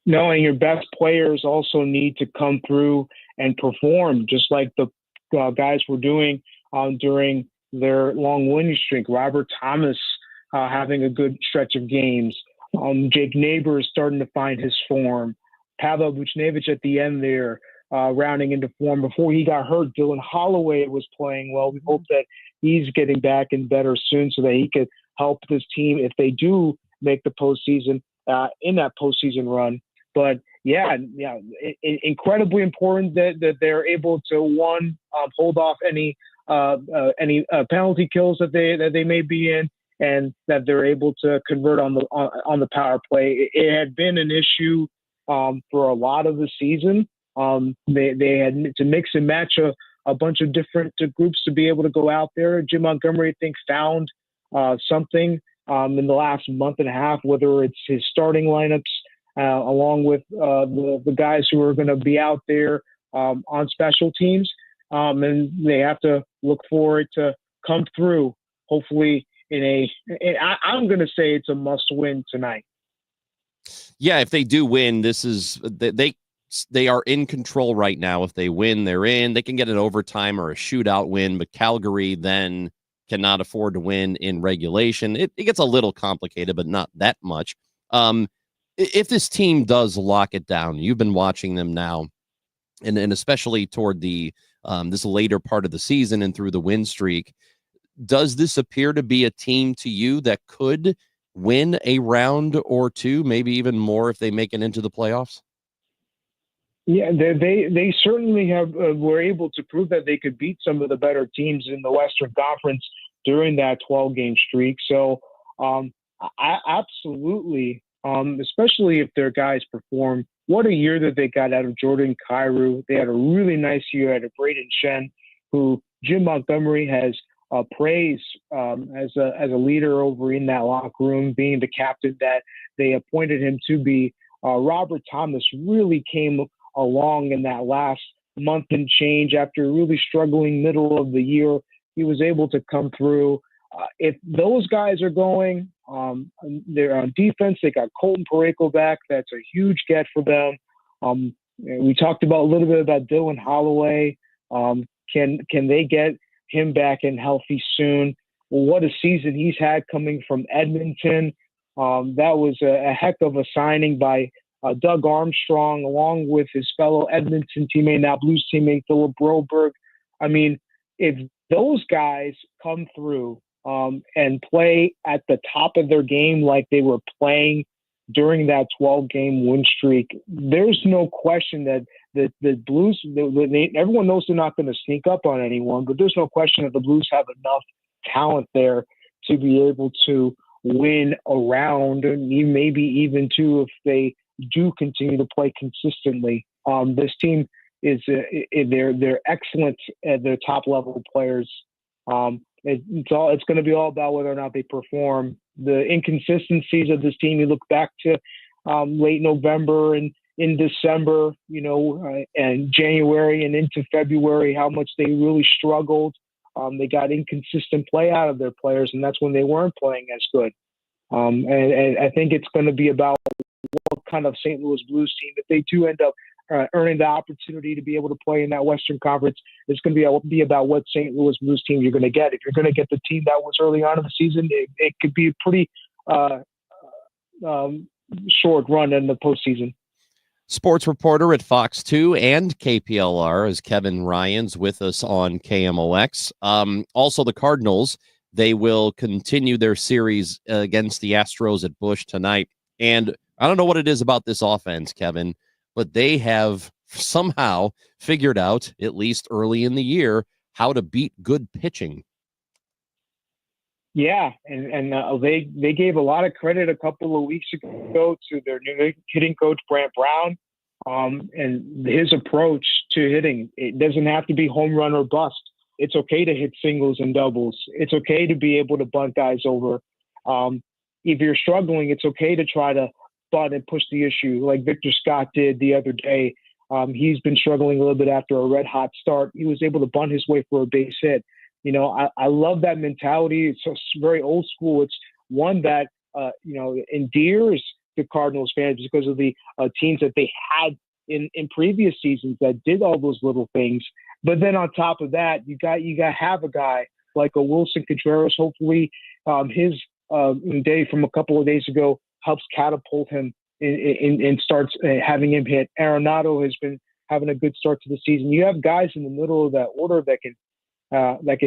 No, and your best players also need to come through and perform, just like the guys were doing during their long winning streak. Robert Thomas having a good stretch of games. Jake Neighbors starting to find his form. Pavel Buchnevich at the end there, rounding into form. Before he got hurt, Dylan Holloway was playing well. We hope that he's getting back and better soon so that he could help this team if they do make the postseason, in that postseason run. But yeah, incredibly important that they're able to hold off any penalty kills that they may be in, and that they're able to convert on the power play. It had been an issue for a lot of the season. They had to mix and match a bunch of different groups to be able to go out there. Jim Montgomery, I think, found something in the last month and a half, whether it's his starting lineups along with the guys who are going to be out there on special teams. And they have to look for it to come through, hopefully I'm going to say it's a must win tonight. Yeah, if they do win, they are in control right now. If they win, they're in. They can get an overtime or a shootout win, but Calgary then cannot afford to win in regulation. It gets a little complicated, but not that much. If this team does lock it down, you've been watching them now, and especially toward the this later part of the season and through the win streak, does this appear to be a team to you that could win a round or two, maybe even more if they make it into the playoffs? Yeah, they certainly were able to prove that they could beat some of the better teams in the Western Conference during that 12-game streak. So absolutely, especially if their guys perform. What a year that they got out of Jordan Kyrou. They had a really nice year out of Braden Shen, who Jim Montgomery has praised as a leader over in that locker room, being the captain that they appointed him to be. Robert Thomas really came along in that last month and change after a really struggling middle of the year. He was able to come through. If those guys are going, they're on defense. They got Colton Parayko back. That's a huge get for them. We talked about a little bit about Dylan Holloway. Can they get him back and healthy soon? Well, what a season he's had coming from Edmonton. That was a heck of a signing by Doug Armstrong, along with his fellow Edmonton teammate, now Blues teammate, Philip Broberg. I mean, if those guys come through and play at the top of their game like they were playing during that 12-game win streak, there's no question that the Blues, everyone knows they're not going to sneak up on anyone, but there's no question that the Blues have enough talent there to be able to win a round, and maybe even two if they do continue to play consistently. This team is they're excellent at their top level players. It's going to be all about whether or not they perform. The inconsistencies of this team, you look back to late November and in December, and January and into February, how much they really struggled. They got inconsistent play out of their players, and that's when they weren't playing as good. And I think it's going to be about what kind of St. Louis Blues team, if they do end up earning the opportunity to be able to play in that Western Conference, it's going to be about what St. Louis Blues team you're going to get. If you're going to get the team that was early on in the season, it could be a pretty short run in the postseason. Sports reporter at Fox 2 and KPLR is Kevin Ryans with us on KMOX. Also, the Cardinals, they will continue their series against the Astros at Busch tonight. And I don't know what it is about this offense, Kevin, but they have somehow figured out, at least early in the year, how to beat good pitching. Yeah, and they gave a lot of credit a couple of weeks ago to their new hitting coach, Brant Brown. And his approach to hitting, it doesn't have to be home run or bust. It's okay to hit singles and doubles. It's okay to be able to bunt guys over. If you're struggling, it's okay to try to bunt and push the issue like Victor Scott did the other day. He's been struggling a little bit after a red hot start. He was able to bunt his way for a base hit. You know, I love that mentality. It's very old school. It's one that, endears the Cardinals fans because of the teams that they had in previous seasons that did all those little things. But then on top of that, you got to have a guy like a Wilson Contreras. Hopefully, his day from a couple of days ago helps catapult him and starts having him hit. Arenado has been having a good start to the season. You have guys in the middle of that order that can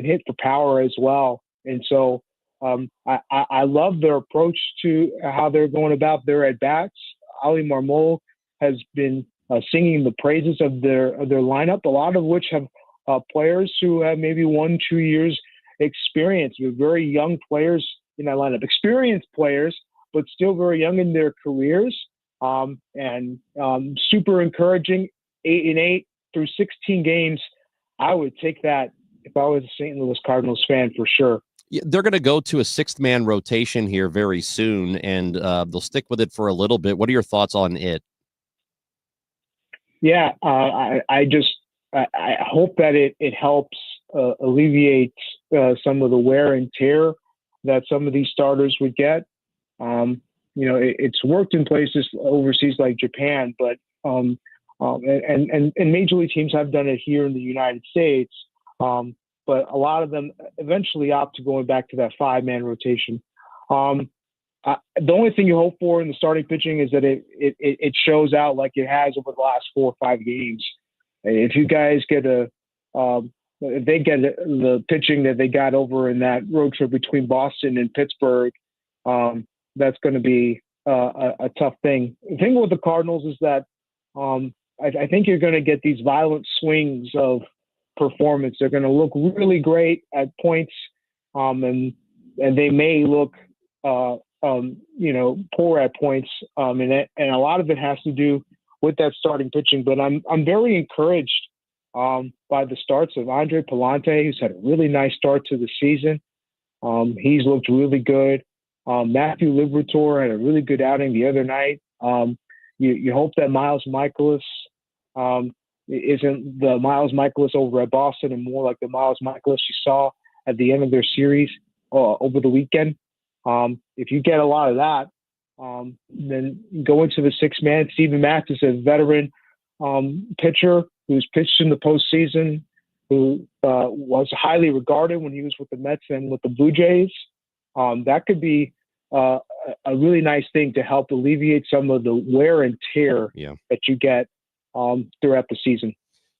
hit for power as well. And so I love their approach to how they're going about their at bats. Ali Marmol has been singing the praises of their lineup, a lot of which have players who have maybe 1-2 years experience. With very young players in that lineup, experienced players, but still very young in their careers. And super encouraging. 8-8 through 16 games. I would take that if I was a St. Louis Cardinals fan for sure. Yeah, they're going to go to a 6th-man rotation here very soon, and they'll stick with it for a little bit. What are your thoughts on it? Yeah, I hope that it helps alleviate some of the wear and tear that some of these starters would get. It's worked in places overseas like Japan, but and major league teams have done it here in the United States. But a lot of them eventually opt to going back to that 5-man rotation. The only thing you hope for in the starting pitching is that it shows out like it has over the last 4 or 5 games. If you guys get if they get the pitching that they got over in that road trip between Boston and Pittsburgh, that's going to be a tough thing. The thing with the Cardinals is that I think you're going to get these violent swings of performance. They're going to look really great at points, and they may look poor at points, and a lot of it has to do with that starting pitching. But I'm very encouraged by the starts of Andre Pallante, who's had a really nice start to the season. He's looked really good. Matthew Liberatore had a really good outing the other night. You hope that Miles Michaelis isn't the Miles Michaelis over at Boston and more like the Miles Michaelis you saw at the end of their series over the weekend. If you get a lot of that, then go into the 6-man. Steven Matz is a veteran pitcher who's pitched in the postseason, who was highly regarded when he was with the Mets and with the Blue Jays. That could be a really nice thing to help alleviate some of the wear and tear that you get throughout the season.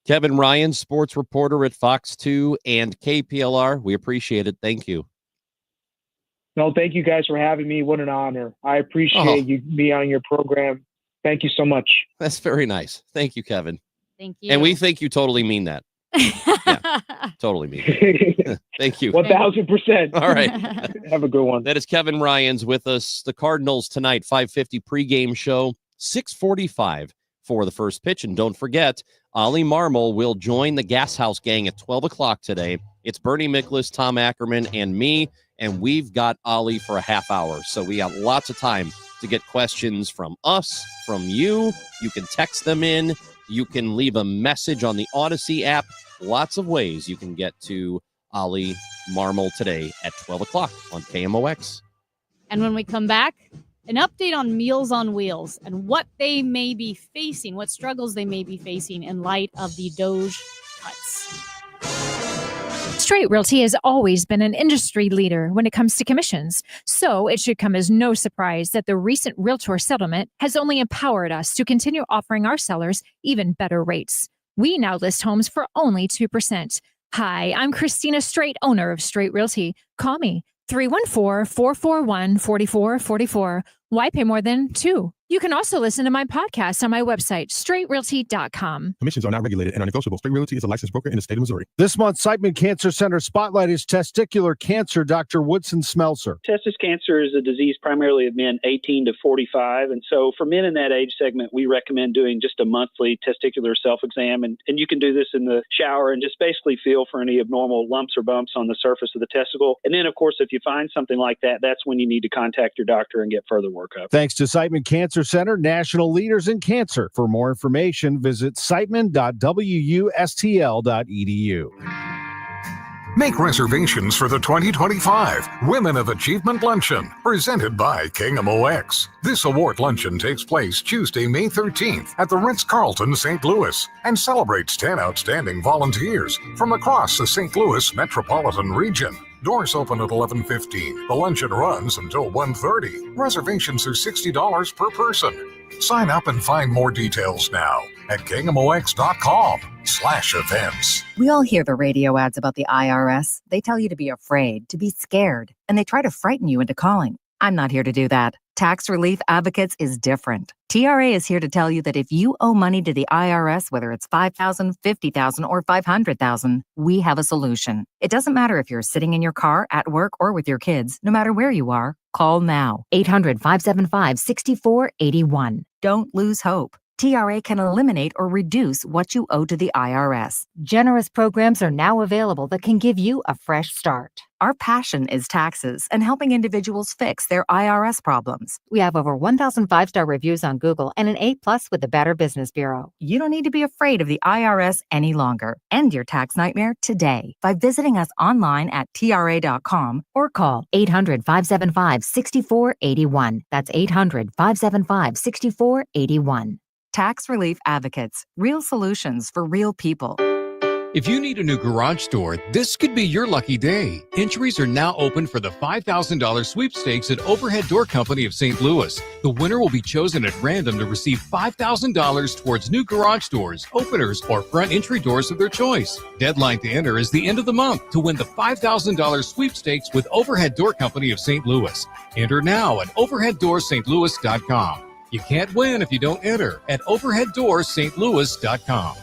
Kevin Ryan, sports reporter at Fox 2 and KPLR. We appreciate it. Thank you. No, thank you guys for having me. What an honor. I appreciate you being on your program. Thank you so much. That's very nice. Thank you, Kevin. Thank you. And we think you totally mean that. Yeah, totally mean it. Thank you. 1,000%. All right. Have a good one. That is Kevin Ryan's with us. The Cardinals tonight, 5:50 pregame show, 6:45 for the first pitch. And don't forget, Ali Marmol will join the Gas House gang at 12 o'clock today. It's Bernie Miklasz, Tom Ackerman, and me, and we've got Ali for a half hour. So we have lots of time to get questions from us, from you. You can text them in. You can leave a message on the Odyssey app. Lots of ways you can get to Ali Marmol today at 12 o'clock on KMOX. And when we come back, an update on Meals on Wheels and what they may be facing, what struggles they may be facing in light of the Doge cuts. Straight Realty has always been an industry leader when it comes to commissions, so it should come as no surprise that the recent Realtor settlement has only empowered us to continue offering our sellers even better rates. We now list homes for only 2%. Hi, I'm Christina Straight, owner of Straight Realty. Call me 314-441-4444 Why pay more than 2? You can also listen to my podcast on my website, straightrealty.com. Commissions are not regulated and are negotiable. Straight Realty is a licensed broker in the state of Missouri. This month, Siteman Cancer Center Spotlight is testicular cancer. Dr. Woodson Smeltzer. Testis cancer is a disease primarily of men 18 to 45. And so for men in that age segment, we recommend doing just a monthly testicular self-exam. And you can do this in the shower and just basically feel for any abnormal lumps or bumps on the surface of the testicle. And then, of course, if you find something like that, that's when you need to contact your doctor and get further workup. Thanks to Siteman Cancer Center, national leaders in cancer. For more information, visit siteman.wustl.edu. Make reservations for the 2025 Women of Achievement Luncheon, presented by KMOX. This award luncheon takes place Tuesday, May 13th at the Ritz-Carlton, St. Louis, and celebrates 10 outstanding volunteers from across the St. Louis metropolitan region. Doors open at 11:15. The luncheon runs until 1:30. Reservations are $60 per person. Sign up and find more details now at KMOX.com/events. We all hear the radio ads about the IRS. They tell you to be afraid, to be scared, and they try to frighten you into calling. I'm not here to do that. Tax Relief Advocates is different. TRA is here to tell you that if you owe money to the IRS, whether it's $5,000, $50,000, or $500,000, we have a solution. It doesn't matter if you're sitting in your car, at work, or with your kids. No matter where you are, call now. 800-575-6481. Don't lose hope. TRA can eliminate or reduce what you owe to the IRS. Generous programs are now available that can give you a fresh start. Our passion is taxes and helping individuals fix their IRS problems. We have over 1,000 5-star reviews on Google and an A+ with the Better Business Bureau. You don't need to be afraid of the IRS any longer. End your tax nightmare today by visiting us online at TRA.com or call 800-575-6481. That's 800-575-6481. Tax Relief Advocates. Real solutions for real people. If you need a new garage door, this could be your lucky day. Entries are now open for the $5,000 sweepstakes at Overhead Door Company of St. Louis. The winner will be chosen at random to receive $5,000 towards new garage doors, openers, or front entry doors of their choice. Deadline to enter is the end of the month to win the $5,000 sweepstakes with Overhead Door Company of St. Louis. Enter now at overheaddoorsstlouis.com. You can't win if you don't enter at overheaddoorsstlouis.com.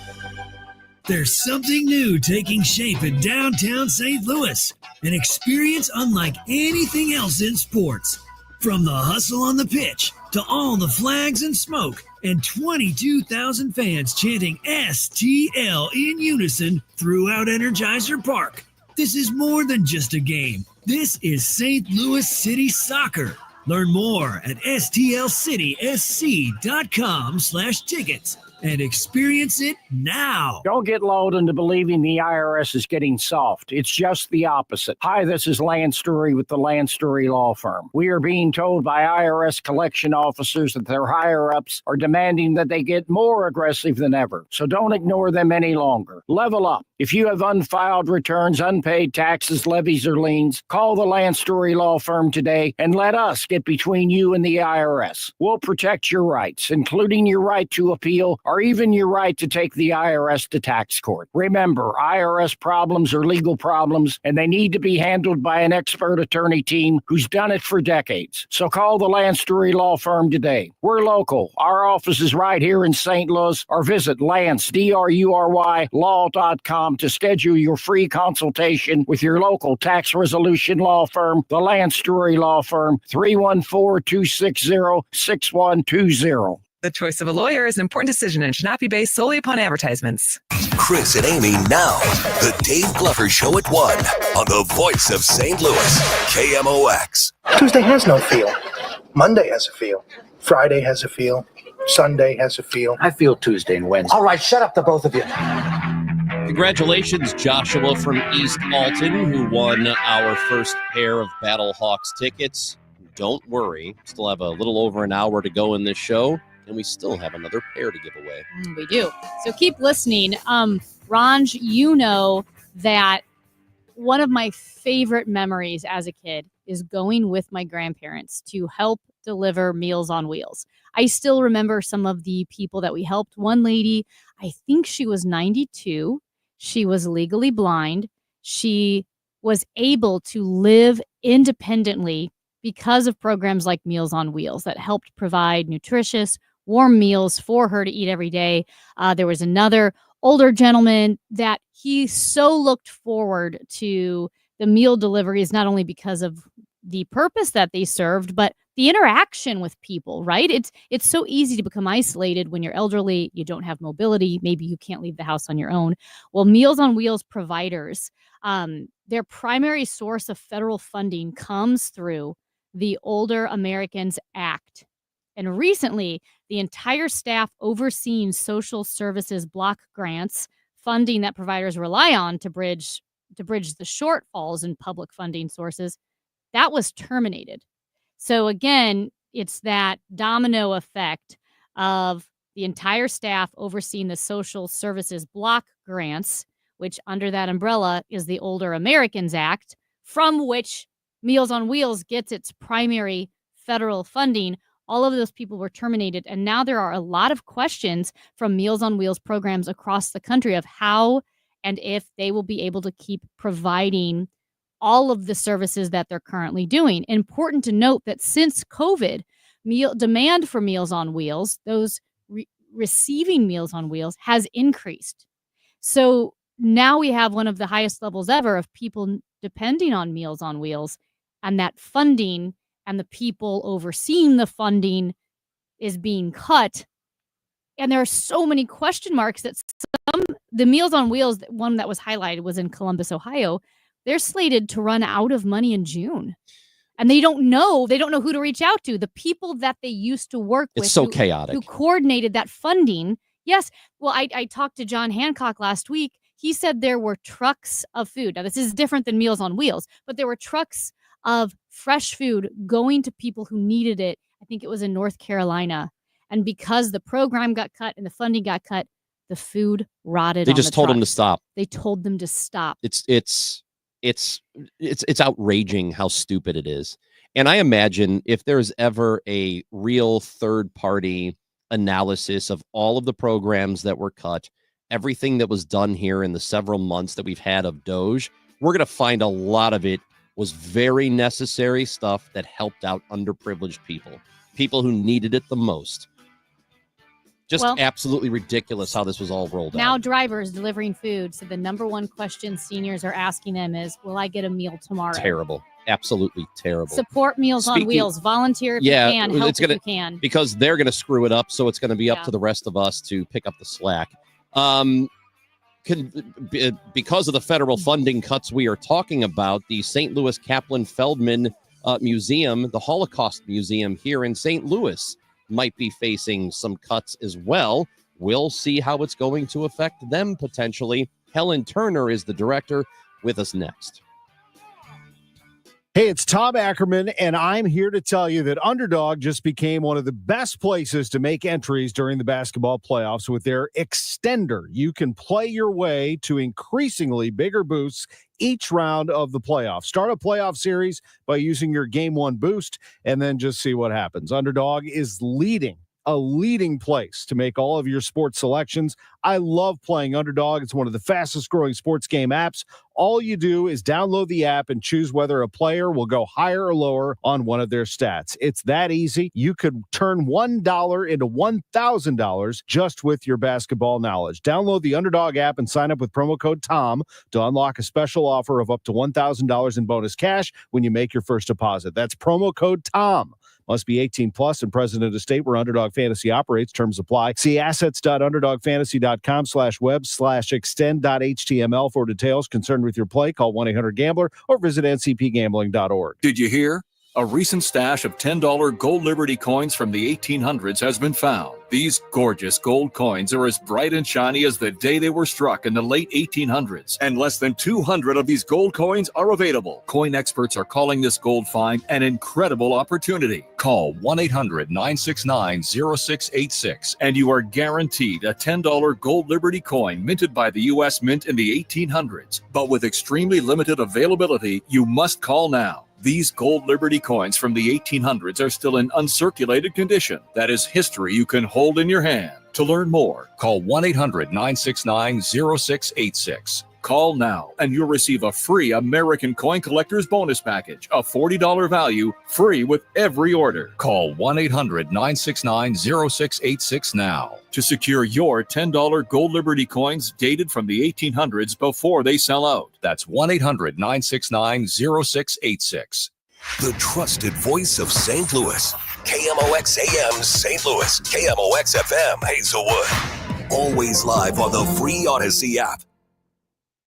There's something new taking shape in downtown St. Louis, an experience unlike anything else in sports. From the hustle on the pitch to all the flags and smoke and 22,000 fans chanting STL in unison throughout Energizer Park. This is more than just a game. This is St. Louis City Soccer. Learn more at stlcitysc.com/tickets and experience it now. Don't get lulled into believing the IRS is getting soft. It's just the opposite. Hi, this is Lance Story with the Lance Story Law Firm. We are being told by IRS collection officers that their higher-ups are demanding that they get more aggressive than ever. So don't ignore them any longer. Level up. If you have unfiled returns, unpaid taxes, levies, or liens, call the Lance Story Law Firm today and let us get between you and the IRS. We'll protect your rights, including your right to appeal or even your right to take the IRS to tax court. Remember, IRS problems are legal problems, and they need to be handled by an expert attorney team who's done it for decades. So call the Lance Story Law Firm today. We're local. Our office is right here in St. Louis, or visit Lance, DRURY, law.com to schedule your free consultation with your local tax resolution law firm, the Lance Story Law Firm, 314-260-6120. The choice of a lawyer is an important decision and should not be based solely upon advertisements. Chris and Amy now. The Dave Glover Show at 1 on the voice of St. Louis, KMOX. Tuesday has no feel. Monday has a feel. Friday has a feel. Sunday has a feel. I feel Tuesday and Wednesday. All right, shut up, the both of you. Congratulations, Joshua from East Alton, who won our first pair of Battle Hawks tickets. Don't worry, still have a little over an hour to go in this show, and we still have another pair to give away. We do. So keep listening. Ranj, you know that one of my favorite memories as a kid is going with my grandparents to help deliver Meals on Wheels. I still remember some of the people that we helped. One lady, I think she was 92. She was legally blind. She was able to live independently because of programs like Meals on Wheels that helped provide nutritious, warm meals for her to eat every day. There was another older gentleman that he so looked forward to the meal deliveries, not only because of the purpose that they served, but the interaction with people, right? It's so easy to become isolated when you're elderly, you don't have mobility, maybe you can't leave the house on your own. Well, Meals on Wheels providers, their primary source of federal funding comes through the Older Americans Act. And recently, the entire staff overseeing social services block grants, funding that providers rely on to bridge the shortfalls in public funding sources, that was terminated. So again, it's that domino effect of the entire staff overseeing the social services block grants, which under that umbrella is the Older Americans Act, from which Meals on Wheels gets its primary federal funding. All of those people were terminated. And now there are a lot of questions from Meals on Wheels programs across the country of how and if they will be able to keep providing all of the services that they're currently doing. Important to note that since COVID, demand for Meals on Wheels, those receiving Meals on Wheels, has increased. So now we have one of the highest levels ever of people depending on Meals on Wheels, and that funding and the people overseeing the funding is being cut. And there are so many question marks that the Meals on Wheels, one that was highlighted was in Columbus, Ohio. They're slated to run out of money in June. And they don't know who to reach out to. The people that they used to work with. It's so chaotic. Who coordinated that funding. Yes. Well, I talked to John Hancock last week. He said there were trucks of food. Now, this is different than Meals on Wheels, but there were trucks of fresh food going to people who needed it. I think it was in North Carolina. And because the program got cut and the funding got cut, the food rotted. They just told them to stop. They told them to stop. It's outraging how stupid it is. And I imagine if there's ever a real third-party analysis of all of the programs that were cut, everything that was done here in the several months that we've had of DOGE, we're going to find a lot of it was very necessary stuff that helped out underprivileged people who needed it the most. Just absolutely ridiculous how this was all rolled out. Now drivers delivering food. So the number one question seniors are asking them is, will I get a meal tomorrow? Terrible. Absolutely terrible. Support Meals on Wheels. Volunteer if you can. Help if you can. Because they're going to screw it up, so it's going to be up to the rest of us to pick up the slack. Because of the federal funding cuts we are talking about, the St. Louis Kaplan Feldman Museum, the Holocaust Museum here in St. Louis, might be facing some cuts as well. We'll see how it's going to affect them potentially. Helen Turner is the director, with us next. Hey, it's Tom Ackerman, and I'm here to tell you that Underdog just became one of the best places to make entries during the basketball playoffs with their extender. You can play your way to increasingly bigger boosts each round of the playoffs. Start a playoff series by using your Game 1 boost, and then just see what happens. Underdog is a leading place to make all of your sports selections. I love playing Underdog. It's one of the fastest growing sports game apps. All you do is download the app and choose whether a player will go higher or lower on one of their stats. It's that easy. You could turn $1 into $1,000 just with your basketball knowledge. Download the Underdog app and sign up with promo code TOM to unlock a special offer of up to $1,000 in bonus cash when you make your first deposit. That's promo code TOM. Must be 18 plus and present in a state where Underdog Fantasy operates. Terms apply. See assets.underdogfantasy.com/web/extend.html for details. Concerned with your play, call 1-800-GAMBLER or visit ncpgambling.org. Did you hear? A recent stash of $10 gold Liberty coins from the 1800s has been found. These gorgeous gold coins are as bright and shiny as the day they were struck in the late 1800s, and less than 200 of these gold coins are available. Coin experts are calling this gold find an incredible opportunity. Call 1-800-969-0686 and you are guaranteed a $10 gold Liberty coin minted by the U.S. Mint in the 1800s. But with extremely limited availability, you must call now. These gold Liberty coins from the 1800s are still in uncirculated condition. That is history you can hold in your hand. To learn more, call 1-800-969-0686. Call now and you'll receive a free American Coin Collector's Bonus Package, a $40 value, free with every order. Call 1-800-969-0686 now to secure your $10 Gold Liberty coins dated from the 1800s before they sell out. That's 1-800-969-0686. The trusted voice of St. Louis. KMOX AM St. Louis. KMOX FM Hazelwood. Always live on the free Odyssey app.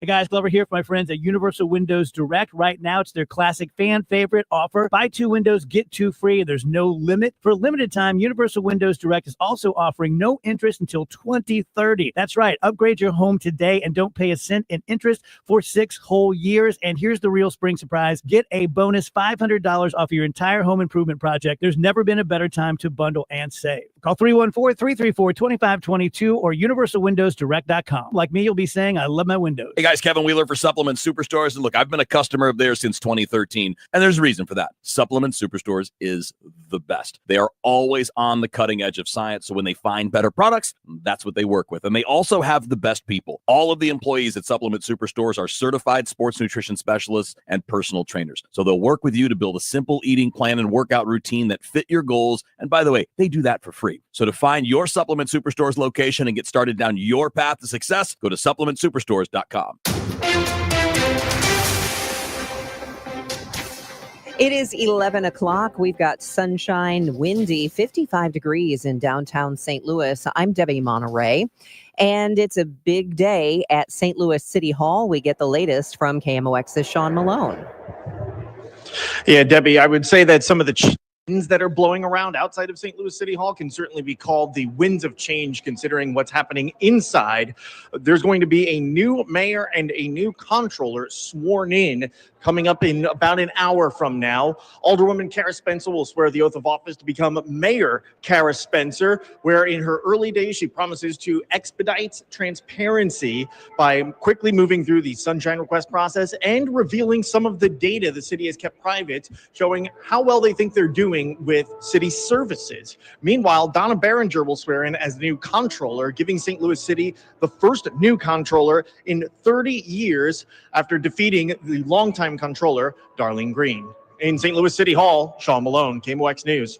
Hey guys, Glover here for my friends at Universal Windows Direct. Right now, it's their classic fan favorite offer. Buy 2 windows, get 2 free. There's no limit. For a limited time, Universal Windows Direct is also offering no interest until 2030. That's right. Upgrade your home today and don't pay a cent in interest for 6 whole years. And here's the real spring surprise. Get a bonus $500 off your entire home improvement project. There's never been a better time to bundle and save. Call 314-334-2522 or universalwindowsdirect.com. Like me, you'll be saying, I love my windows. Hey guys, Kevin Wheeler for Supplement Superstores. And look, I've been a customer of theirs since 2013, and there's a reason for that. Supplement Superstores is the best. They are always on the cutting edge of science, so when they find better products, that's what they work with. And they also have the best people. All of the employees at Supplement Superstores are certified sports nutrition specialists and personal trainers. So they'll work with you to build a simple eating plan and workout routine that fit your goals. And by the way, they do that for free. So to find your Supplement Superstores location and get started down your path to success, go to supplementsuperstores.com. It is 11 o'clock. We've got sunshine, windy, 55 degrees in downtown St. Louis. I'm Debbie Monterey, and it's a big day at St. Louis City Hall. We get the latest from KMOX's Sean Malone. Yeah, Debbie, I would say that some of the winds that are blowing around outside of St. Louis City Hall can certainly be called the winds of change, considering what's happening inside. There's going to be a new mayor and a new comptroller sworn in coming up in about an hour from now. Alderwoman Kara Spencer will swear the oath of office to become Mayor Kara Spencer, where in her early days she promises to expedite transparency by quickly moving through the sunshine request process and revealing some of the data the city has kept private, showing how well they think they're doing with city services. Meanwhile, Donna Berenger will swear in as the new comptroller, giving St. Louis City the first new comptroller in 30 years after defeating the longtime comptroller, Darlene Green. In St. Louis City Hall, Sean Malone, KMOX News.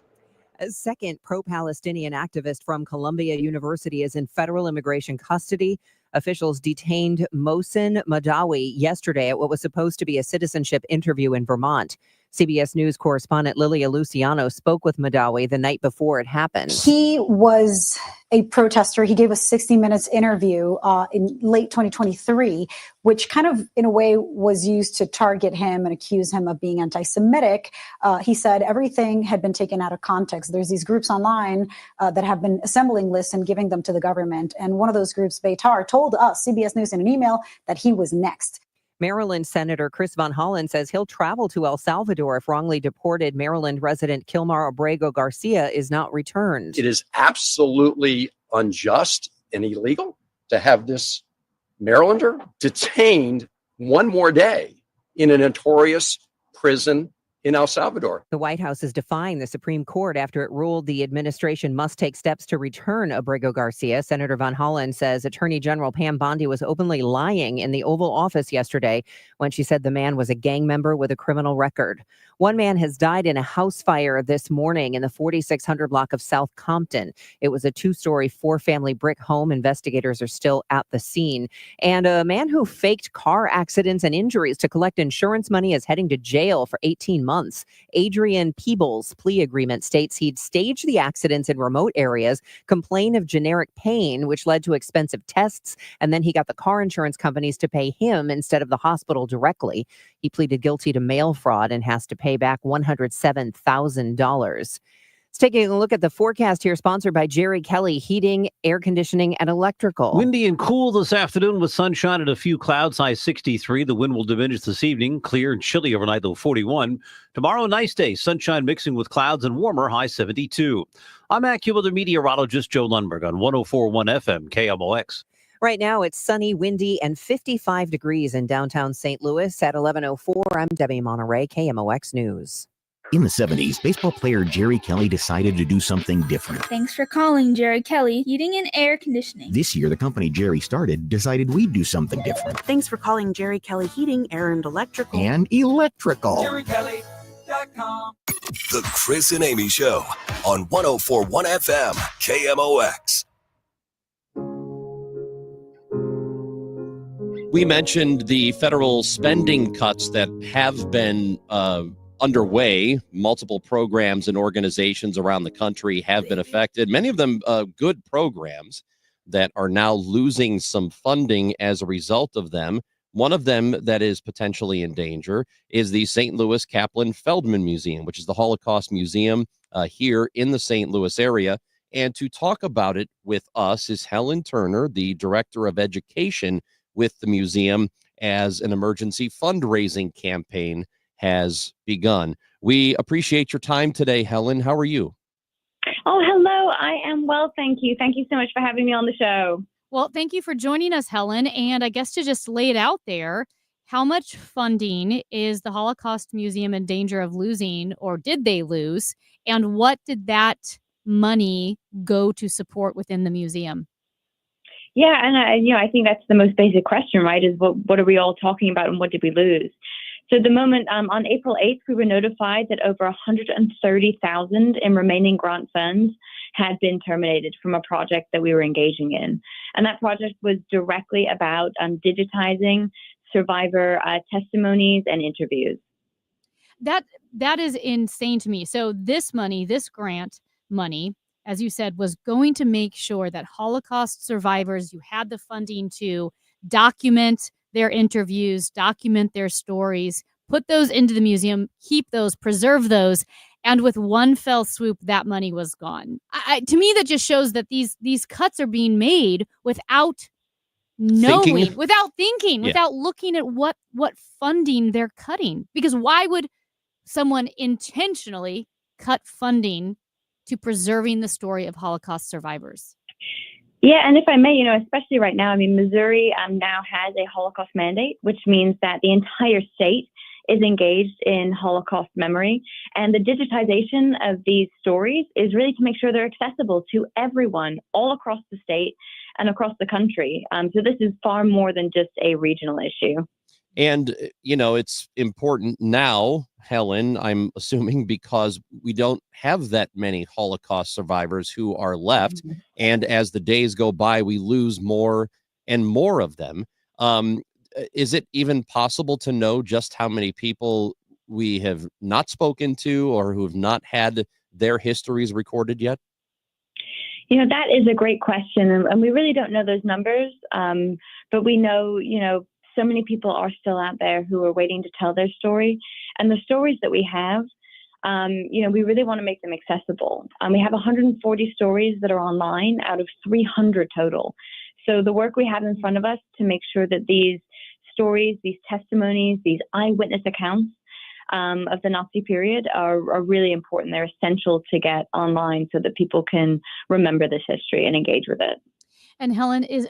A second pro-Palestinian activist from Columbia University is in federal immigration custody. Officials detained Mohsen Madawi yesterday at what was supposed to be a citizenship interview in Vermont. CBS News correspondent Lilia Luciano spoke with Madawi the night before it happened. He was a protester. He gave a 60 Minutes interview in late 2023, which kind of, in a way, was used to target him and accuse him of being anti-Semitic. He said everything had been taken out of context. There's these groups online that have been assembling lists and giving them to the government. And one of those groups, Beitar, told us, CBS News, in an email that he was next. Maryland Senator Chris Van Hollen says he'll travel to El Salvador if wrongly deported Maryland resident Kilmar Abrego Garcia is not returned. It is absolutely unjust and illegal to have this Marylander detained one more day in a notorious prison in El Salvador. The White House is defying the Supreme Court after it ruled the administration must take steps to return Abrego Garcia. Senator Van Hollen says Attorney General Pam Bondi was openly lying in the Oval Office yesterday when she said the man was a gang member with a criminal record. One man has died in a house fire this morning in the 4600 block of South Compton. It was a 2-story, 4-family brick home. Investigators are still at the scene. And a man who faked car accidents and injuries to collect insurance money is heading to jail for 18 months. Adrian Peebles' plea agreement states he'd staged the accidents in remote areas, complained of generic pain, which led to expensive tests, and then he got the car insurance companies to pay him instead of the hospital directly. He pleaded guilty to mail fraud and has to pay back $107,000. Let's take a look at the forecast here, sponsored by Jerry Kelly Heating, Air Conditioning, and Electrical. Windy and cool this afternoon with sunshine and a few clouds, high 63. The wind will diminish this evening. Clear and chilly overnight, though 41. Tomorrow, nice day. Sunshine mixing with clouds and warmer, high 72. I'm AccuWeather meteorologist Joe Lundberg on 104.1 FM KMOX. Right now, it's sunny, windy, and 55 degrees in downtown St. Louis. At 11:04, I'm Debbie Monterey, KMOX News. In the 70s, baseball player Jerry Kelly decided to do something different. Thanks for calling, Jerry Kelly, Heating and Air Conditioning. This year, the company Jerry started decided we'd do something different. Thanks for calling Jerry Kelly Heating, Air, and Electrical. And electrical. JerryKelly.com. The Chris and Amy Show on 104.1 FM KMOX. We mentioned the federal spending cuts that have been underway. Multiple programs and organizations around the country have been affected. Many of them good programs that are now losing some funding as a result of them. One of them that is potentially in danger is the St. Louis Kaplan Feldman Museum, which is the Holocaust Museum here in the St. Louis area. And to talk about it with us is Helen Turner, the Director of Education with the museum, as an emergency fundraising campaign has begun. We appreciate your time today, Helen. How are you? Oh, hello. I am well, thank you. Thank you so much for having me on the show. Well, thank you for joining us, Helen. And I guess to just lay it out there, how much funding is the Holocaust Museum in danger of losing, or did they lose? And what did that money go to support within the museum? Yeah, and I think that's the most basic question, right? Is what are we all talking about, and what did we lose? So at the moment, on April 8th, we were notified that over $130,000 in remaining grant funds had been terminated from a project that we were engaging in. And that project was directly about digitizing survivor testimonies and interviews. That is insane to me. So this money, this grant money, as you said, was going to make sure that Holocaust survivors, you had the funding to document their interviews, document their stories, put those into the museum, keep those, preserve those. And with one fell swoop, that money was gone. To me, that just shows that these cuts are being made without knowing, without thinking, without looking at what funding they're cutting. Because why would someone intentionally cut funding to preserving the story of Holocaust survivors? Yeah, and if I may, especially right now, Missouri now has a Holocaust mandate, which means that the entire state is engaged in Holocaust memory. And the digitization of these stories is really to make sure they're accessible to everyone all across the state and across the country. So this is far more than just a regional issue. And, it's important now, Helen, I'm assuming, because we don't have that many Holocaust survivors who are left. Mm-hmm. And as the days go by, we lose more and more of them. Is it even possible to know just how many people we have not spoken to or who have not had their histories recorded yet? That is a great question. And we really don't know those numbers. But we know, so many people are still out there who are waiting to tell their story. And the stories that we have, we really want to make them accessible. We have 140 stories that are online out of 300 total. So the work we have in front of us to make sure that these stories, these testimonies, these eyewitness accounts of the Nazi period are really important. They're essential to get online so that people can remember this history and engage with it. And Helen, is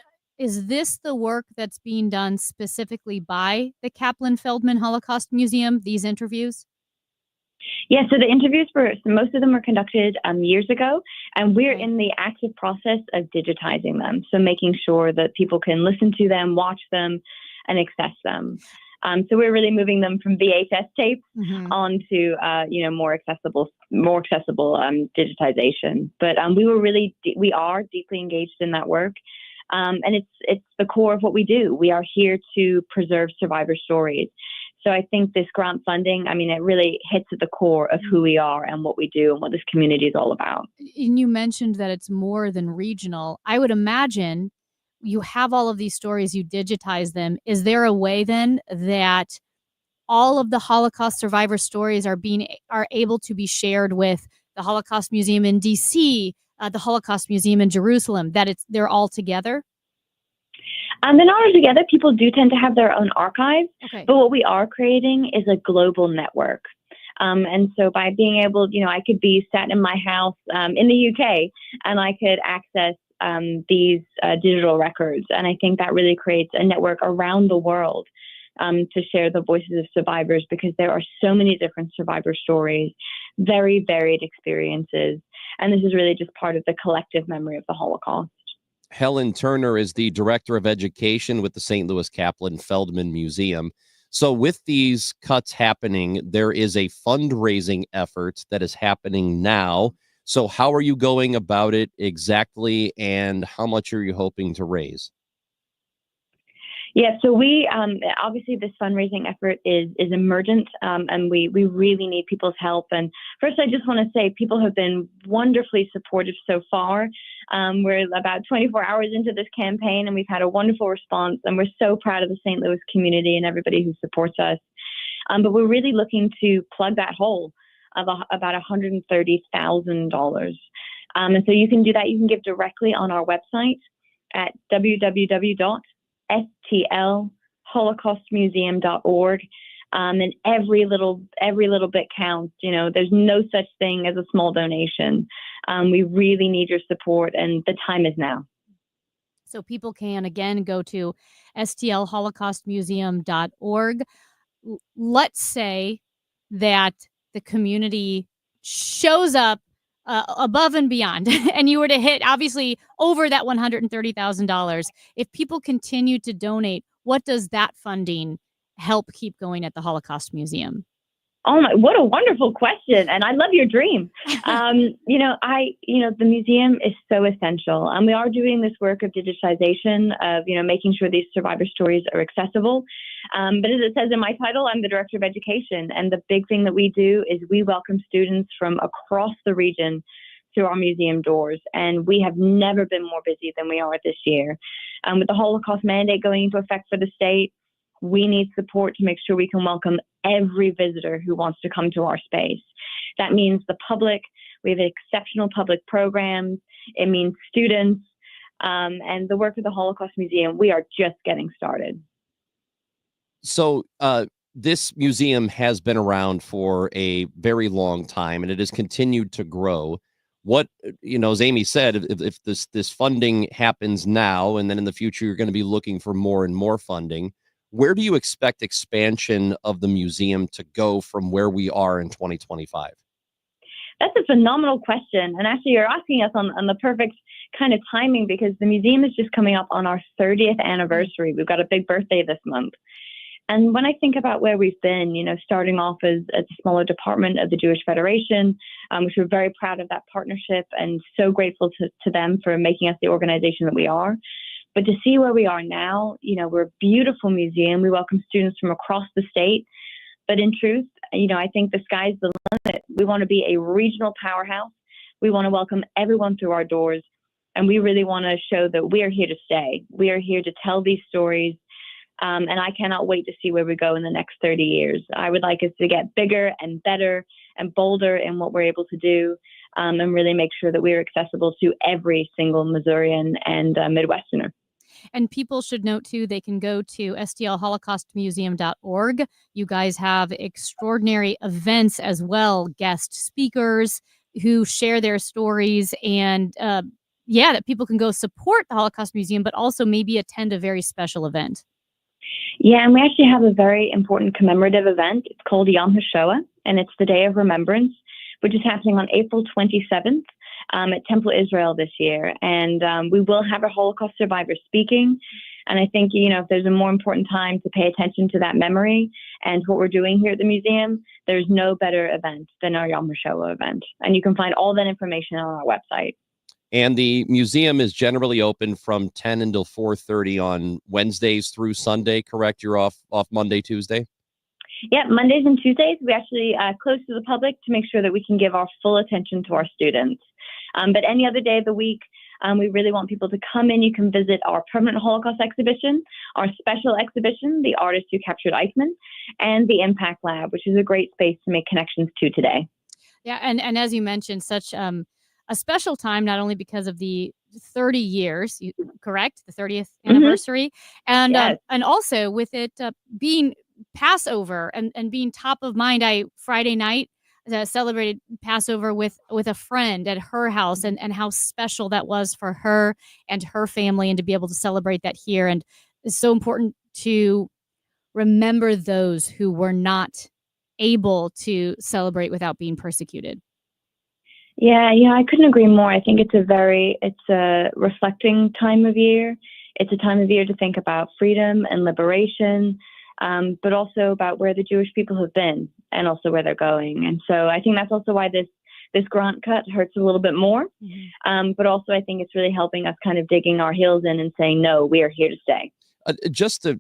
this the work that's being done specifically by the Kaplan Feldman Holocaust Museum, these interviews? Yeah, so the interviews most of them were conducted years ago, and we're in the active process of digitizing them. So making sure that people can listen to them, watch them, and access them. So we're really moving them from VHS tapes onto, more accessible digitization. But we are deeply engaged in that work. And it's the core of what we do. We are here to preserve survivor stories. So I think this grant funding, it really hits at the core of who we are and what we do and what this community is all about. And you mentioned that it's more than regional. I would imagine you have all of these stories, you digitize them. Is there a way then that all of the Holocaust survivor stories are able to be shared with the Holocaust Museum in DC, the Holocaust Museum in Jerusalem, that they're all together? They're not all together. People do tend to have their own archives, but what we are creating is a global network. And so by being able, I could be sat in my house in the UK and I could access these digital records. And I think that really creates a network around the world to share the voices of survivors, because there are so many different survivor stories, very varied experiences. And this is really just part of the collective memory of the Holocaust. Helen Turner is the director of education with the St. Louis Kaplan Feldman Museum. So with these cuts happening, there is a fundraising effort that is happening now. So how are you going about it exactly, and how much are you hoping to raise? Yeah, so we obviously this fundraising effort is emergent, and we really need people's help. And first, I just want to say people have been wonderfully supportive so far. We're about 24 hours into this campaign, and we've had a wonderful response. And we're so proud of the St. Louis community and everybody who supports us. But we're really looking to plug that hole of about $130,000. And so you can do that. You can give directly on our website at www.stlholocaustmuseum.org. And every little bit counts. You know, there's no such thing as a small donation. We really need your support, and the time is now. So people can, again, go to stlholocaustmuseum.org. Let's say that the community shows up above and beyond, and you were to hit, obviously, over that $130,000. If people continue to donate, what does that funding help keep going at the Holocaust Museum? Oh my, what a wonderful question. And I love your dream. The museum is so essential. And we are doing this work of digitization of, making sure these survivor stories are accessible. But as it says in my title, I'm the director of education. And the big thing that we do is we welcome students from across the region to our museum doors. And we have never been more busy than we are this year. With the Holocaust mandate going into effect for the state, we need support to make sure we can welcome every visitor who wants to come to our space. That means the public. We have exceptional public programs. It means students. And the work of the Holocaust Museum, we are just getting started. So this museum has been around for a very long time, and it has continued to grow. What, as Amy said, if this funding happens now, and then in the future, you're going to be looking for more and more funding, where do you expect expansion of the museum to go from where we are in 2025? That's a phenomenal question. And actually, you're asking us on the perfect kind of timing, because the museum is just coming up on our 30th anniversary. We've got a big birthday this month. And when I think about where we've been, starting off as a smaller department of the Jewish Federation, which we're very proud of that partnership and so grateful to them for making us the organization that we are. But to see where we are now, we're a beautiful museum. We welcome students from across the state. But in truth, I think the sky's the limit. We want to be a regional powerhouse. We want to welcome everyone through our doors. And we really want to show that we are here to stay. We are here to tell these stories. And I cannot wait to see where we go in the next 30 years. I would like us to get bigger and better and bolder in what we're able to do, and really make sure that we're accessible to every single Missourian and Midwesterner. And people should note, too, they can go to stlholocaustmuseum.org. You guys have extraordinary events as well, guest speakers who share their stories, and that people can go support the Holocaust Museum, but also maybe attend a very special event. Yeah, and we actually have a very important commemorative event. It's called Yom HaShoah, and it's the Day of Remembrance, which is happening on April 27th. At Temple Israel this year. And we will have a Holocaust survivor speaking. And I think, if there's a more important time to pay attention to that memory and what we're doing here at the museum, there's no better event than our Yom HaShoah event. And you can find all that information on our website. And the museum is generally open from 10 until 4:30 on Wednesdays through Sunday, correct? You're off Monday, Tuesday? Yeah, Mondays and Tuesdays, we actually close to the public to make sure that we can give our full attention to our students. But any other day of the week, we really want people to come in. You can visit our permanent Holocaust exhibition, our special exhibition, The Artist Who Captured Eichmann, and the Impact Lab, which is a great space to make connections to today. Yeah, and as you mentioned, such a special time, not only because of the 30 years, correct? The 30th anniversary, and also with it being Passover and being top of mind. Friday night celebrated Passover with a friend at her house, and how special that was for her and her family, and to be able to celebrate that here. And it's so important to remember those who were not able to celebrate without being persecuted. Yeah, I couldn't agree more. I think it's a reflecting time of year. It's a time of year to think about freedom and liberation, but also about where the Jewish people have been and also where they're going. And so I think that's also why this grant cut hurts a little bit more. But also I think it's really helping us kind of digging our heels in and saying, no, we are here to stay. Just to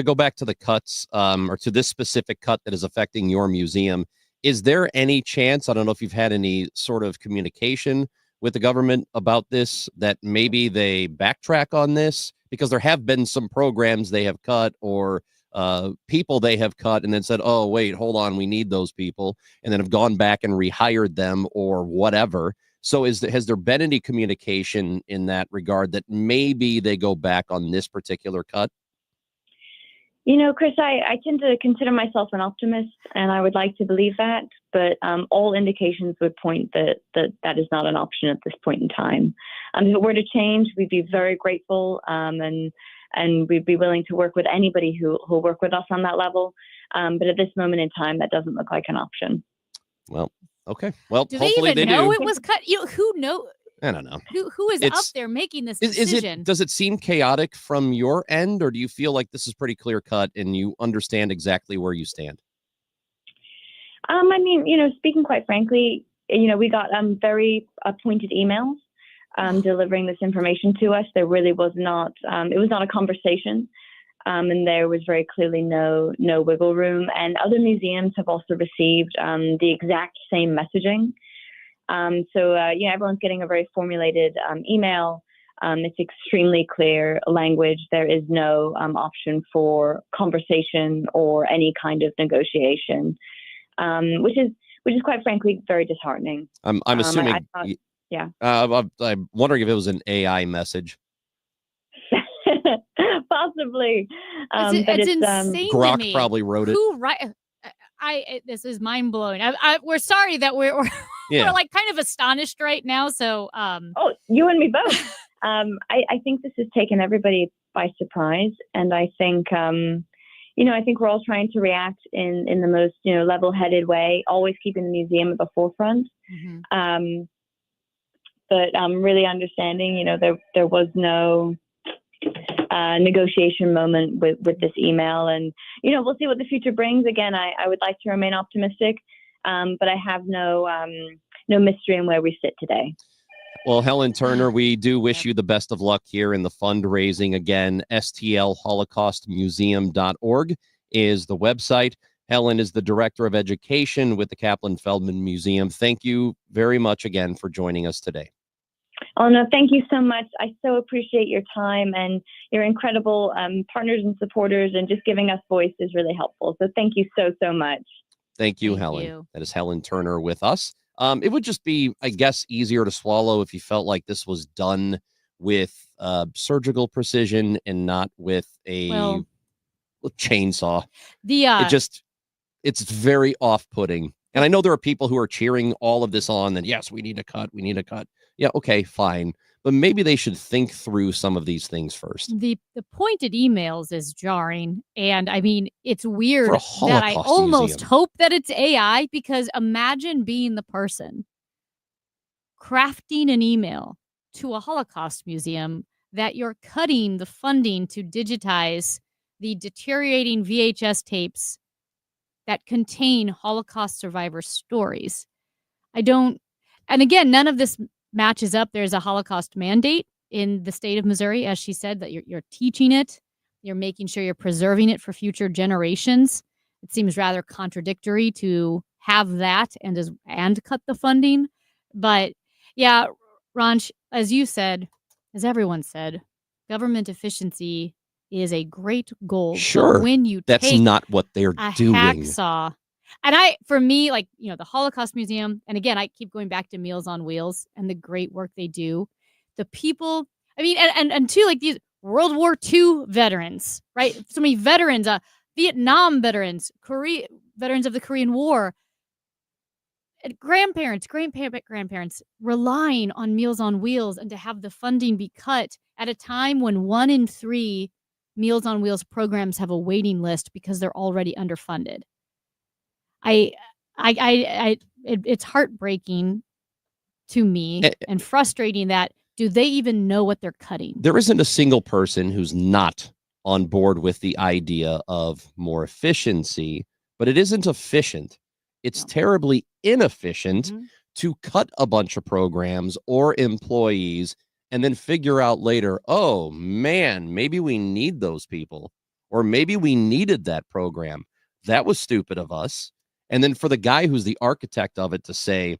go back to the cuts, or to this specific cut that is affecting your museum, is there any chance, I don't know if you've had any sort of communication with the government about this, that maybe they backtrack on this? Because there have been some programs they have cut, or people they have cut and then said, oh, wait, hold on, we need those people, and then have gone back and rehired them or whatever. So has there been any communication in that regard that maybe they go back on this particular cut? Chris, I tend to consider myself an optimist, and I would like to believe that, but all indications would point that is not an option at this point in time. If it were to change, we'd be very grateful, and we'd be willing to work with anybody who'll work with us on that level. But at this moment in time, that doesn't look like an option. Well, okay. Well, Do hopefully they even know do. it was cut? Who knows? I don't know. Who is up there making this decision? Does it seem chaotic from your end, or do you feel like this is pretty clear cut and you understand exactly where you stand? I mean, speaking quite frankly, we got very pointed emails delivering this information to us. There really was not, it was not a conversation. And there was very clearly no wiggle room. And other museums have also received the exact same messaging. So everyone's getting a very formulated email. It's extremely clear language. There is no option for conversation or any kind of negotiation, which is quite frankly very disheartening. I'm assuming. Yeah. I'm wondering if it was an AI message. Possibly. It's insane. Grok to me. probably wrote it. Who this is mind blowing. We're sorry that we're Yeah. we're like kind of astonished right now. So Oh, you and me both. I think this has taken everybody by surprise, and I think I think we're all trying to react in the most level-headed way, always keeping the museum at the forefront. But really understanding, there was no negotiation moment with this email, and we'll see what the future brings. Again, I would like to remain optimistic, but I have no mystery in where we sit today. Well, Helen Turner, we do wish you the best of luck here in the fundraising. Again, stlholocaustmuseum.org is the website. Helen is the Director of Education with the Kaplan Feldman Museum. Thank you very much again for joining us today. Oh, no, thank you so much. I so appreciate your time and your incredible partners and supporters, and just giving us voice is really helpful. So thank you so much. Thank you, Helen. That is Helen Turner with us. It would just be, I guess, easier to swallow if you felt like this was done with surgical precision and not with a chainsaw. It's very off-putting. And I know there are people who are cheering all of this on, and yes, we need a cut. Yeah, okay, fine. But maybe they should think through some of these things first. the pointed emails is jarring, and I mean, it's weird For a that I Holocaust almost museum. hope that it's AI, because imagine being the person crafting an email to a Holocaust museum that you're cutting the funding to digitize the deteriorating VHS tapes that contain Holocaust survivor stories. And again, none of this matches up. There's a Holocaust mandate in the state of Missouri, as she said, that you're teaching it. You're making sure you're preserving it for future generations. It seems rather contradictory to have that and cut the funding. But yeah, Ranch, as you said, as everyone said, government efficiency is a great goal. But Sure. when you That's take not what they're a doing. hacksaw, and for me, like, the Holocaust Museum, and again, I keep going back to Meals on Wheels and the great work they do. The people, I mean, and too, like these World War II veterans, right? So many veterans, Vietnam veterans, veterans of the Korean War, and grandparents relying on Meals on Wheels, and to have the funding be cut at a time when 1 in 3 Meals on Wheels programs have a waiting list because they're already underfunded. It's heartbreaking to me and frustrating that do they even know what they're cutting? There isn't a single person who's not on board with the idea of more efficiency, but it isn't efficient. It's terribly inefficient to cut a bunch of programs or employees and then figure out later, oh man, maybe we need those people, or maybe we needed that program. That was stupid of us. And then for the guy who's the architect of it to say,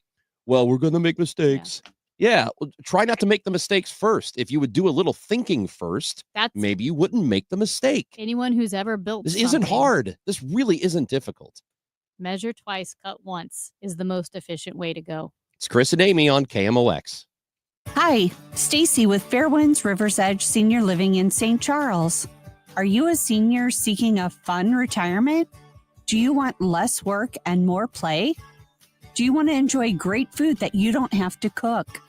well, we're going to make mistakes. Yeah, try not to make the mistakes first. If you would do a little thinking first, maybe you wouldn't make the mistake. Anyone who's ever built This isn't hard. This really isn't difficult. Measure twice, cut once is the most efficient way to go. It's Chris and Amy on KMOX. Hi, Stacy with Fairwinds Rivers Edge Senior Living in St. Charles. Are you a senior seeking a fun retirement? Do you want less work and more play? Do you want to enjoy great food that you don't have to cook?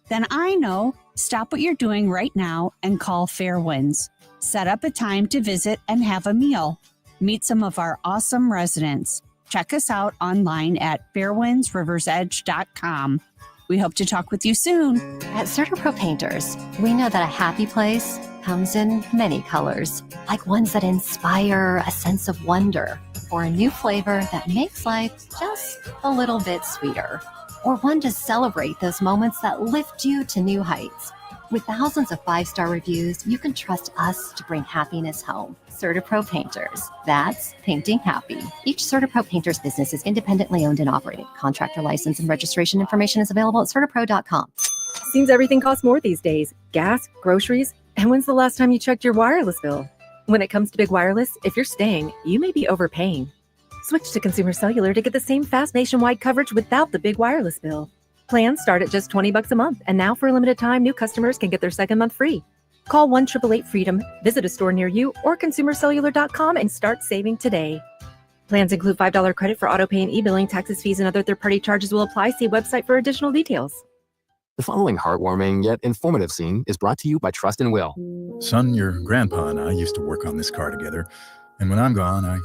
Then I know. Stop what you're doing right now and call Fairwinds. Set up a time to visit and have a meal. Meet some of our awesome residents. Check us out online at fairwindsriversedge.com. We hope to talk with you soon. At CertaPro Painters, we know that a happy place comes in many colors, like ones that inspire a sense of wonder, or a new flavor that makes life just a little bit sweeter, or one to celebrate those moments that lift you to new heights. With thousands of 5-star reviews, you can trust us to bring happiness home. CertaPro Painters. That's painting happy. Each CertaPro Painters business is independently owned and operated. Contractor license and registration information is available at CertaPro.com. Seems everything costs more these days. Gas, groceries, and when's the last time you checked your wireless bill? When it comes to big wireless, if you're staying, you may be overpaying. Switch to Consumer Cellular to get the same fast nationwide coverage without the big wireless bill. Plans start at just $20 a month, and now for a limited time, new customers can get their second month free. Call 1-888-FREEDOM, visit a store near you, or consumercellular.com and start saving today. Plans include $5 credit for autopay and e-billing. Taxes, fees, and other third-party charges will apply. See website for additional details. The following heartwarming yet informative scene is brought to you by Trust and Will. Son, your grandpa and I used to work on this car together, and when I'm gone, I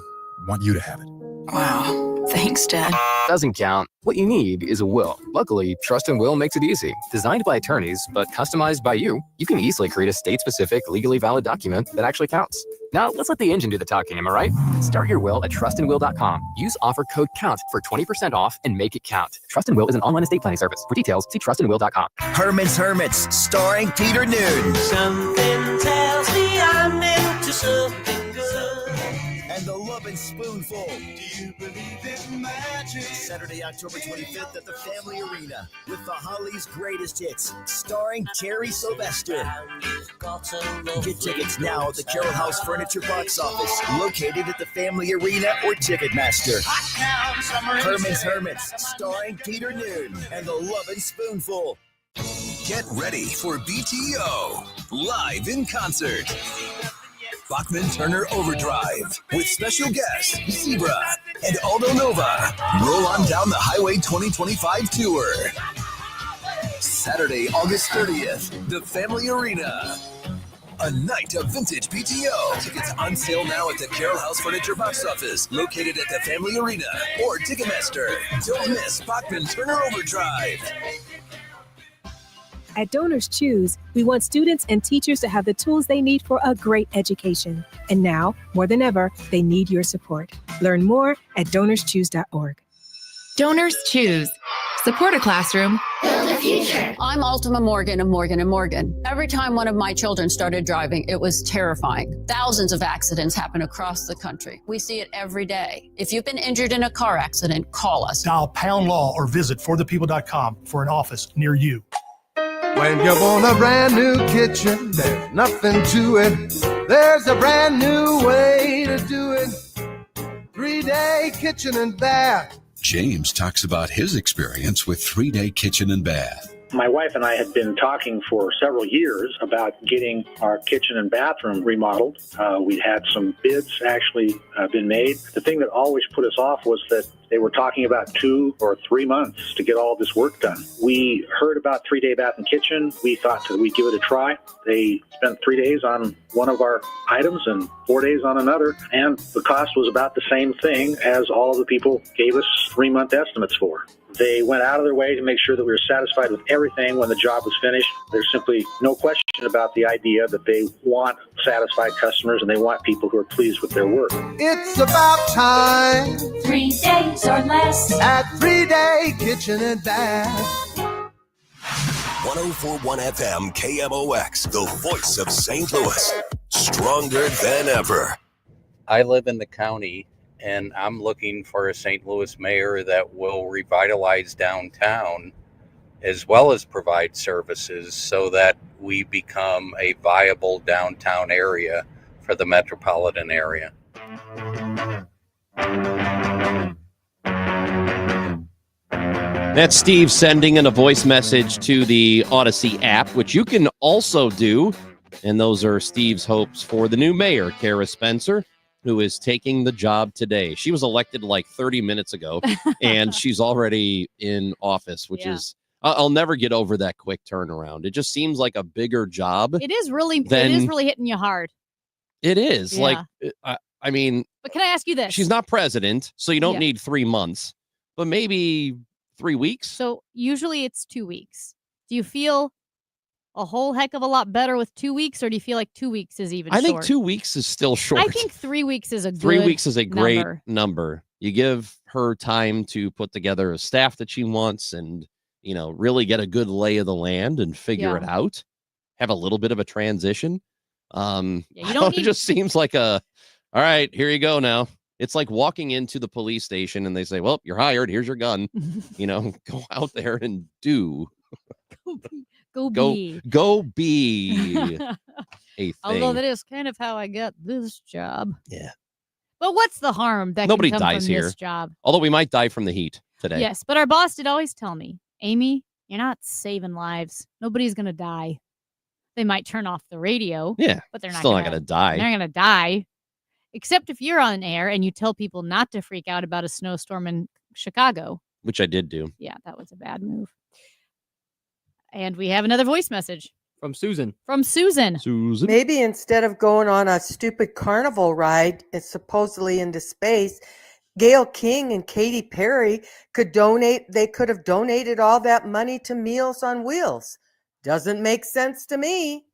want you to have it. Wow. Thanks, Dad. Doesn't count. What you need is a will. Luckily, Trust and Will makes it easy. Designed by attorneys, but customized by you can easily create a state-specific, legally valid document that actually counts. Now, let's let the engine do the talking, am I right? Start your will at trustandwill.com. Use offer code COUNT for 20% off and make it count. Trust and Will is an online estate planning service. For details, see trustandwill.com. Herman's Hermits, starring Peter Noon. Something tells me I'm into something good. And the Lovin' Spoonful. Do you believe in magic? Saturday, October 25th at the Family Arena with the Hollies' greatest hits, starring Terry Sylvester. Get tickets now at the Carroll House Furniture box office, located at the Family Arena or Ticketmaster. Herman's Hermits, starring Peter Noon and the Lovin' Spoonful. Get ready for BTO live in concert. Bachman Turner Overdrive with special guests Zebra and Aldo Nova. Roll on down the Highway 2025 tour. Saturday, August 30th, the Family Arena. A night of vintage BTO. Tickets on sale now at the Carroll House Furniture box office, located at the Family Arena or Ticketmaster. Don't miss Bachman Turner Overdrive. At Donors Choose, we want students and teachers to have the tools they need for a great education. And now, more than ever, they need your support. Learn more at donorschoose.org. Donors Choose. Support a classroom. Build a future. I'm Altima Morgan of Morgan & Morgan. Every time one of my children started driving, it was terrifying. Thousands of accidents happen across the country. We see it every day. If you've been injured in a car accident, call us. Dial # law or visit forthepeople.com for an office near you. When you want a brand new kitchen, there's nothing to it. There's a brand new way to do it. 3-day kitchen and bath. James talks about his experience with 3-day kitchen and bath. My wife and I had been talking for several years about getting our kitchen and bathroom remodeled. We'd had some bids actually been made. The thing that always put us off was that They were talking about 2 or 3 months to get all this work done. We heard about 3-day bath and kitchen. We thought that we'd give it a try. They spent 3 days on one of our items and 4 days on another, and the cost was about the same thing as all the people gave us 3-month estimates for. They went out of their way to make sure that we were satisfied with everything when the job was finished. There's simply no question about the idea that they want satisfied customers and they want people who are pleased with their work. It's about time. 3 days or less at 3-day Kitchen and Bath. 104.1 FM KMOX, the voice of St. Louis. Stronger than ever. I live in the county, and I'm looking for a St. Louis mayor that will revitalize downtown as well as provide services so that we become a viable downtown area for the metropolitan area. That's Steve sending in a voice message to the Odyssey app, which you can also do. And those are Steve's hopes for the new mayor, Kara Spencer, who is taking the job today. She was elected like 30 minutes ago, and she's already in office, which is, I'll never get over that quick turnaround. It just seems like a bigger job. It is really hitting you hard. It is. Yeah. Like, I mean, But can I ask you this? she's not president, so you don't Yeah. need 3 months, but maybe 3 weeks. So usually it's 2 weeks. Do you feel a whole heck of a lot better with 2 weeks, or do you feel like 2 weeks is even I think short? 2 weeks is still short. I think 3 weeks is a good 3 weeks is a great number. number. You give her time to put together a staff that she wants and, really get a good lay of the land and figure it out. Have a little bit of a transition. you don't it just seems like all right, here you go now. It's like walking into the police station and they say, well, you're hired. Here's your gun. Go out there and do. Go be a thing. Although that is kind of how I got this job. Yeah. But what's the harm that Nobody can come dies from here. this job? Although we might die from the heat today. Yes, but our boss did always tell me, Amy, you're not saving lives. Nobody's going to die. They might turn off the radio. Yeah, but they're still not gonna die. They're not going to die. Except if you're on air and you tell people not to freak out about a snowstorm in Chicago. Which I did do. Yeah, that was a bad move. And we have another voice message From Susan. from Susan. Susan. Maybe instead of going on a stupid carnival ride, it's supposedly into space, Gail King and Katy Perry could donate. They could have donated all that money to Meals on Wheels. Doesn't make sense to me.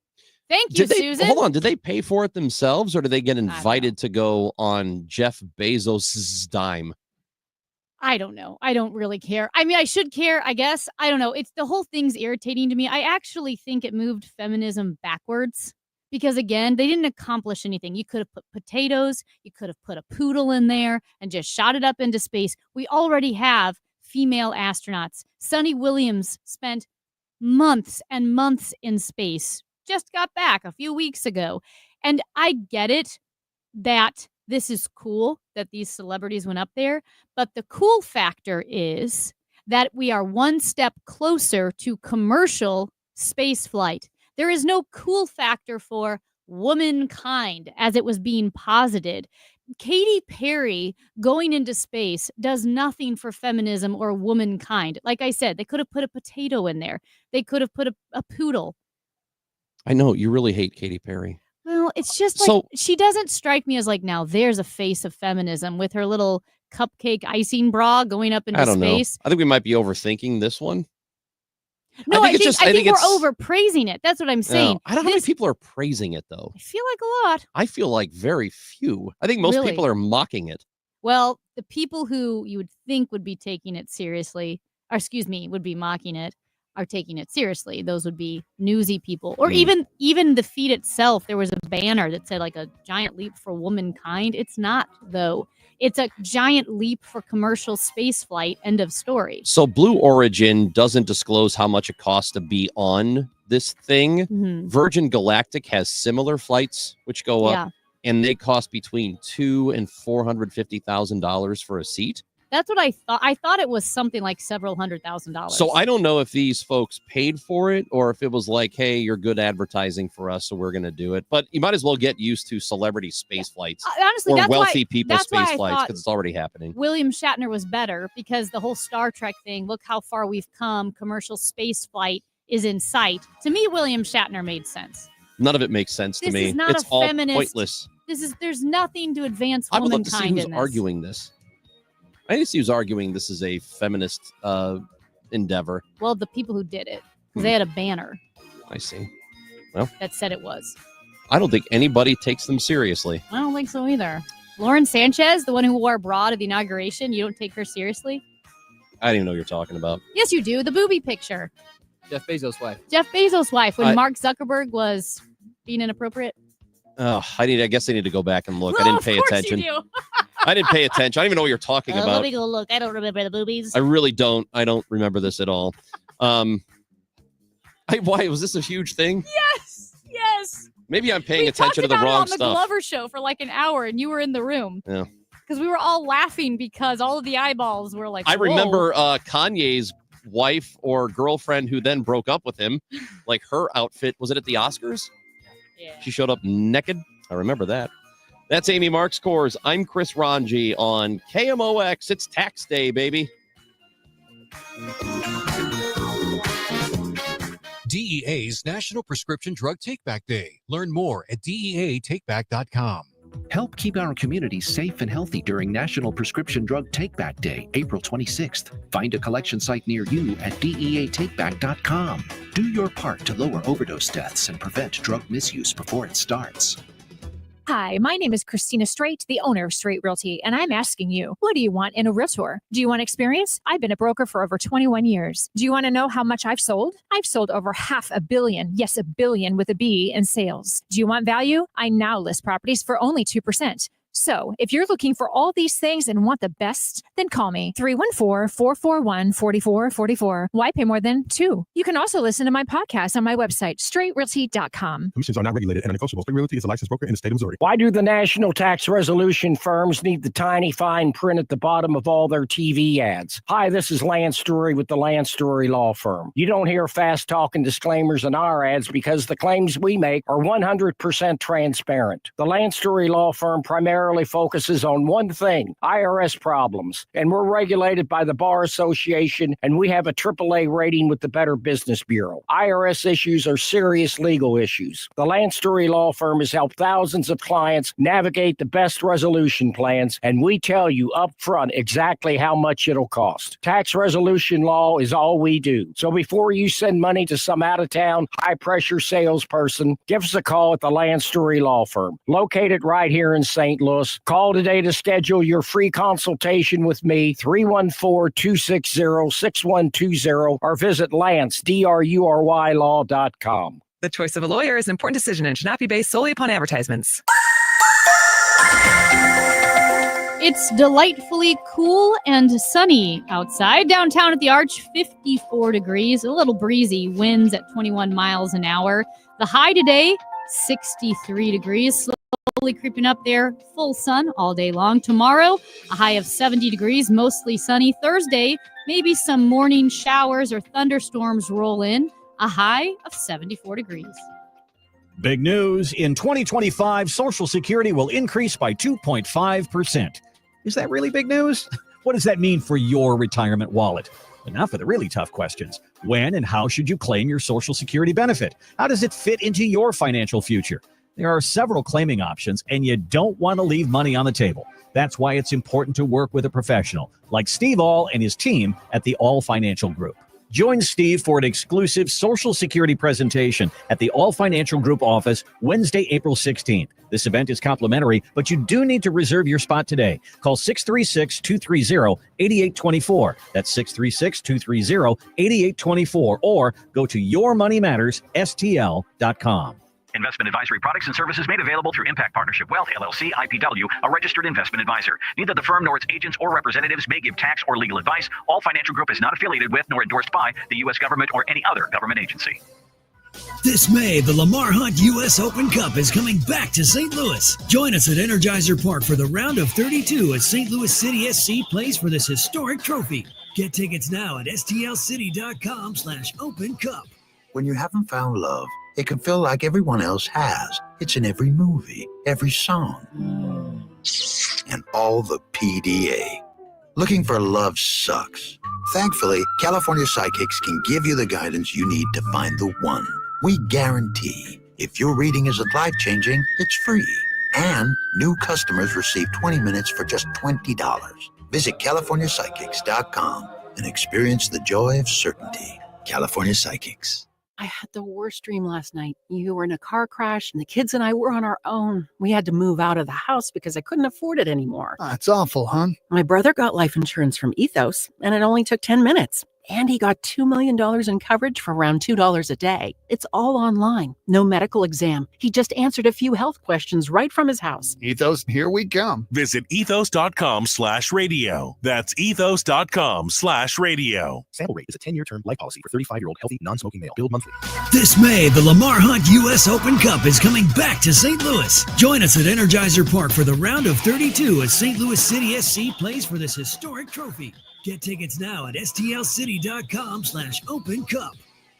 Thank you, Did they, Susan. hold on, did they pay for it themselves or did they get invited to go on Jeff Bezos' dime? I don't know. I don't really care. I mean, I should care, I guess. I don't know. It's the whole thing's irritating to me. I actually think it moved feminism backwards because, again, they didn't accomplish anything. You could have put potatoes, you could have put a poodle in there and just shot it up into space. We already have female astronauts. Sunny Williams spent months and months in space, just got back a few weeks ago. And I get it that this is cool that these celebrities went up there, but the cool factor is that we are one step closer to commercial space flight. There is no cool factor for womankind as it was being posited. Katy Perry going into space does nothing for feminism or womankind. Like I said, they could have put a potato in there. They could have put a poodle. I know you really hate Katy Perry. Well, it's just like she doesn't strike me as like, now there's a face of feminism with her little cupcake icing bra going up into I don't space. know. I think we might be overthinking this one. No, I think we're it's overpraising it. That's what I'm saying. I don't know how many people are praising it though. I feel like a lot. I feel like very few. I think most Really? people are mocking it. Well, the people who you would think would be taking it seriously, or excuse me, would be mocking it, are taking it seriously. Those would be newsy people. Or even the feat itself, there was a banner that said like a giant leap for womankind. It's not, though. It's a giant leap for commercial space flight. End of story. So Blue Origin doesn't disclose how much it costs to be on this thing. Mhm. Virgin Galactic has similar flights which go up, Yeah. and they cost between $200,000 and $450,000 for a seat. That's what I thought. I thought it was something like several $100,000. So I don't know if these folks paid for it or if it was like, hey, you're good advertising for us, so we're going to do it. But you might as well get used to celebrity space flights honestly, or that's wealthy why, people's that's why space I flights thought because it's already happening. William Shatner was better because the whole Star Trek thing, look how far we've come, commercial space flight is in sight. To me, William Shatner made sense. None of it makes sense to This me. is not It's a all feminist- pointless. There's nothing to advance I would love womankind to see who's in this. arguing this. I need to see who's arguing this is a feminist endeavor. Well, the people who did it, because they had a banner I see. Well, that said it was. I don't think anybody takes them seriously. I don't think so either. Lauren Sanchez, the one who wore a bra to the inauguration, you don't take her seriously? I don't even know what you're talking about. Yes, you do. The booby picture. Jeff Bezos' wife. Jeff Bezos' wife, when I- Mark Zuckerberg was being inappropriate. Oh, I guess I need to go back and look. Well, I didn't of pay course attention. You do. I didn't pay attention. I don't even know what you're talking Let about. me go look. I don't remember the boobies. I really don't. I don't remember this at all. Why was this a huge thing? Yes. Maybe I'm paying We attention to talked the about it wrong on the stuff. Glover show for like an hour, and you were in the room Yeah. because we were all laughing because all of the eyeballs were like. I "Whoa." remember Kanye's wife or girlfriend who then broke up with him. Like her outfit, was it at the Oscars? Yeah. She showed up naked. I remember that. That's Amy Marks Scores. I'm Chris Ranji on KMOX. It's tax day, baby. DEA's National Prescription Drug Takeback Day. Learn more at DEATakeback.com. Help keep our communities safe and healthy during National Prescription Drug Takeback Day, April 26th. Find a collection site near you at DEATakeback.com. Do your part to lower overdose deaths and prevent drug misuse before it starts. Hi, my name is Christina Straight, the owner of Straight Realty, and I'm asking you, what do you want in a realtor? Do you want experience? I've been a broker for over 21 years. Do you want to know how much I've sold? I've sold over $500 million, yes, $1 billion with a B, in sales. Do you want value? I now list properties for only 2%. So, if you're looking for all these things and want the best, then call me 314-441-4444. Why pay more than $2? You can also listen to my podcast on my website, straightrealty.com. Commissions are not regulated and negotiable. Straight Realty is a licensed broker in the state of Missouri. Why do the national tax resolution firms need the tiny fine print at the bottom of all their TV ads? Hi, this is Lance Story with the Lance Story Law Firm. You don't hear fast-talking disclaimers in our ads because the claims we make are 100% transparent. The Lance Story Law Firm primarily focuses on one thing, IRS problems. And we're regulated by the Bar Association, and we have a AAA rating with the Better Business Bureau. IRS issues are serious legal issues. The Lance Story Law Firm has helped thousands of clients navigate the best resolution plans, and we tell you up front exactly how much it'll cost. Tax resolution law is all we do. So before you send money to some out-of-town, high-pressure salesperson, give us a call at the Lance Story Law Firm, located right here in St. Louis. Call today to schedule your free consultation with me, 314-260-6120, or visit LanceDRURYLaw.com. The choice of a lawyer is an important decision and should not be based solely upon advertisements. It's delightfully cool and sunny outside. Downtown at the Arch, 54 degrees, a little breezy, winds at 21 miles an hour. The high today, 63 degrees, slowly creeping up there. Full sun all day long. Tomorrow, a high of 70 degrees, mostly sunny. Thursday, maybe some morning showers or thunderstorms roll in. A high of 74 degrees. Big news. In 2025, Social Security will increase by 2.5%. Is that really big news? What does that mean for your retirement wallet? But now for the really tough questions. When and how should you claim your Social Security benefit? How does it fit into your financial future? There are several claiming options, and you don't want to leave money on the table. That's why it's important to work with a professional like Steve All and his team at the All Financial Group. Join Steve for an exclusive Social Security presentation at the All Financial Group office Wednesday, April 16th. This event is complimentary, but you do need to reserve your spot today. Call 636-230-8824. That's 636-230-8824, or go to yourmoneymattersstl.com. Investment advisory products and services made available through Impact Partnership Wealth, LLC, IPW, a registered investment advisor. Neither the firm nor its agents or representatives may give tax or legal advice. All Financial Group is not affiliated with nor endorsed by the U.S. government or any other government agency. This May, the Lamar Hunt U.S. Open Cup is coming back to St. Louis. Join us at Energizer Park for the round of 32 as St. Louis City SC plays for this historic trophy. Get tickets now at stlcity.com/Open Cup. When you haven't found love, it can feel like everyone else has. It's in every movie, every song, and all the PDA. Looking for love sucks. Thankfully, California Psychics can give you the guidance you need to find the one. We guarantee if your reading isn't life-changing, it's free. And new customers receive 20 minutes for just $20. Visit CaliforniaPsychics.com and experience the joy of certainty. California Psychics. I had the worst dream last night. You were in a car crash and the kids and I were on our own. We had to move out of the house because I couldn't afford it anymore. That's awful, hon. My brother got life insurance from Ethos and it only took 10 minutes. And he got $2 million in coverage for around $2 a day. It's all online. No medical exam. He just answered a few health questions right from his house. Ethos, here we come. Visit ethos.com/radio. That's ethos.com/radio. Sample rate is a 10-year term life policy for 35-year-old healthy, non-smoking male. Billed monthly. This May, the Lamar Hunt U.S. Open Cup is coming back to St. Louis. Join us at Energizer Park for the round of 32 as St. Louis City SC plays for this historic trophy. Get tickets now at stlcity.com/Open Cup.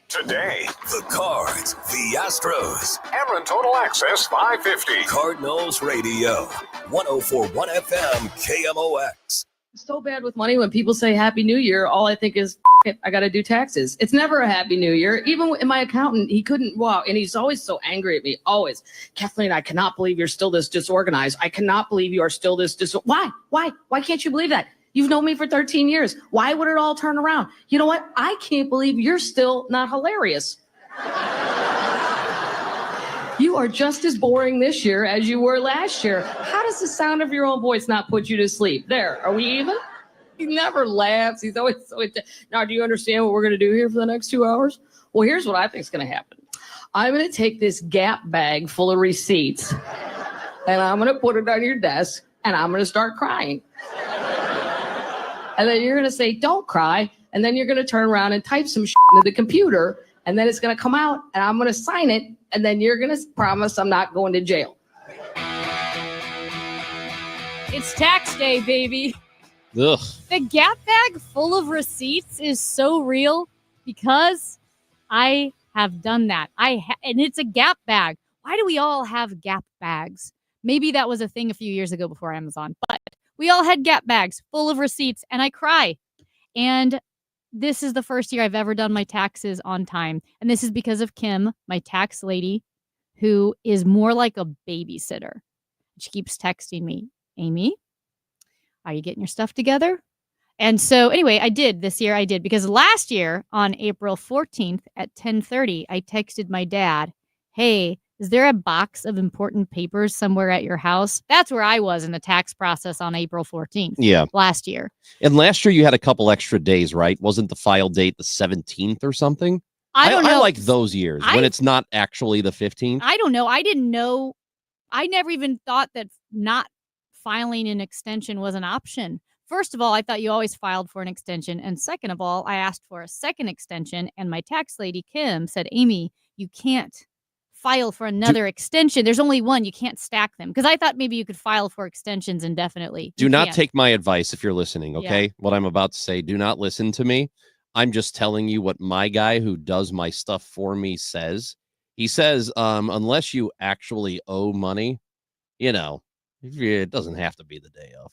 Today, the Cards, the Astros. Ameren Total Access 550. Cardinals Radio, 104.1 FM, KMOX. So bad with money when people say Happy New Year, all I think is, it, I got to do taxes. It's never a Happy New Year. Even in my accountant, he couldn't, and he's always so angry at me, always. Kathleen, I cannot believe you're still this disorganized. I cannot believe you are still this Why? Why can't you believe that? You've known me for 13 years. Why would it all turn around? You know what? I can't believe you're still not hilarious. You are just as boring this year as you were last year. How does the sound of your own voice not put you to sleep? There, are we even? He never laughs. He's always so Now, do you understand what we're going to do here for the next 2 hours? Well, here's what I think is going to happen. I'm going to take this Gap bag full of receipts, and I'm going to put it on your desk, and I'm going to start crying. And then you're going to say, don't cry. And then you're going to turn around and type some shit into the computer. And then it's going to come out and I'm going to sign it. And then you're going to promise I'm not going to jail. It's tax day, baby. Ugh. The Gap bag full of receipts is so real because I have done that. And it's a Gap bag. Why do we all have Gap bags? Maybe that was a thing a few years ago before Amazon, but we all had Gap bags full of receipts, and I cry. And this is the first year I've ever done my taxes on time. And this is because of Kim, my tax lady, who is more like a babysitter. She keeps texting me, Amy, are you getting your stuff together? And so anyway, I did this year. I did because last year on April 14th at 10:30, I texted my dad, hey, is there a box of important papers somewhere at your house? That's where I was in the tax process on April 14th. Yeah. Last year. And last year you had a couple extra days, right? Wasn't the file date the 17th or something? I don't know. I like those years when it's not actually the 15th. I don't know. I didn't know. I never even thought that not filing an extension was an option. First of all, I thought you always filed for an extension. And second of all, I asked for a second extension. And my tax lady, Kim, said, Amy, you can't file for another extension. There's only one. You can't stack them. Because I thought maybe you could file for extensions indefinitely. Do not take my advice if you're listening, okay? Yeah. What I'm about to say, do not listen to me. I'm just telling you what my guy who does my stuff for me says. He says, unless you actually owe money, it doesn't have to be the day of.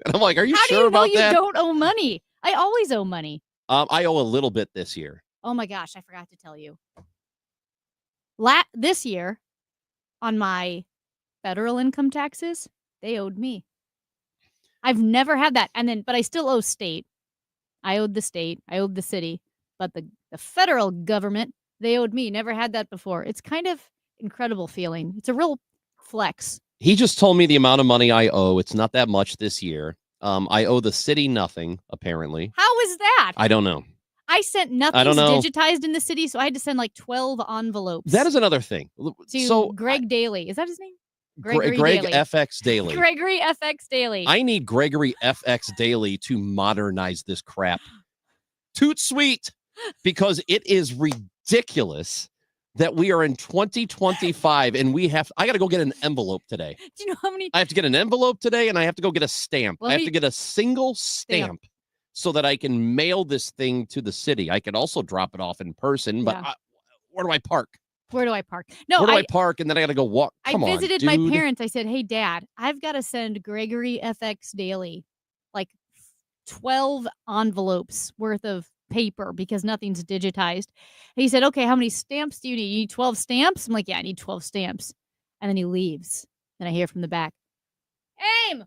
And I'm like, are you sure about that? How do you know you don't owe money? I always owe money. I owe a little bit this year. Oh my gosh, I forgot to tell you. This year, on my federal income taxes, they owed me. I've never had that. But I still owe state. I owed the state. I owed the city. But the federal government, they owed me. Never had that before. It's kind of incredible feeling. It's a real flex. He just told me the amount of money I owe. It's not that much this year. I owe the city nothing, apparently. How is that? I don't know. I sent nothing digitized in the city, so I had to send like 12 envelopes. That is another thing. To Greg Daly. Is that his name? Greg Daly. FX Daly. Gregory FX Daly. I need Gregory FX Daly to modernize this crap. Toot sweet, because it is ridiculous that we are in 2025 and I got to go get an envelope today. Do you know how many? I have to get an envelope today and I have to go get a stamp. I have to get a single stamp so that I can mail this thing to the city. I could also drop it off in person, but where do I park? Where do I park? No, where do I park? And then I got to go walk. I visited my parents. I said, hey, Dad, I've got to send Gregory FX Daily like 12 envelopes worth of paper because nothing's digitized. And he said, okay, how many stamps do you need? You need 12 stamps? I'm like, yeah, I need 12 stamps. And then he leaves. Then I hear from the back, Aim,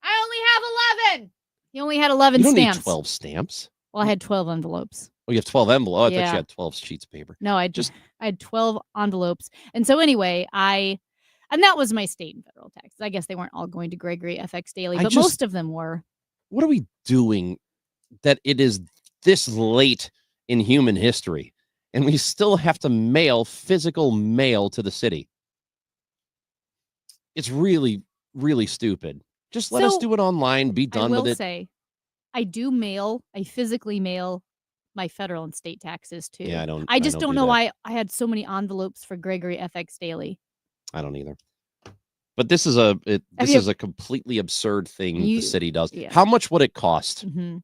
I only have 11. He only had 11 you don't stamps. Need 12 stamps. Well, I had 12 envelopes. Oh, you have 12 envelopes. I Yeah. thought you had 12 sheets of paper. No, I had 12 envelopes. And so anyway, and that was my state and federal taxes. I guess they weren't all going to Gregory FX Daily, but most of them were. What are we doing that it is this late in human history and we still have to mail physical mail to the city? It's really, really stupid. Just let us do it online, be done with it. I will say, I physically mail my federal and state taxes too. Yeah, I just don't know why I had so many envelopes for Gregory FX Daily. I don't either. But this is a completely absurd thing the city does. Yeah. How much would it cost Mhm.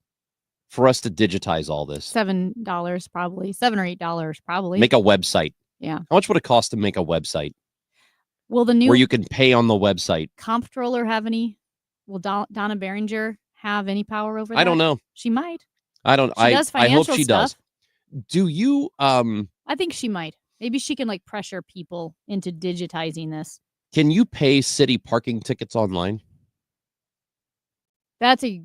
for us to digitize all this? $7 probably, $7 or $8 probably. Make a website. Yeah. How much would it cost to make a website? Will the new where you can pay on the website? comptroller have any? Will Donna Behringer have any power over that? I don't know. She might. I don't. She does I hope financial she does. stuff. Do you? I think she might. Maybe she can like pressure people into digitizing this. Can you pay city parking tickets online? That's a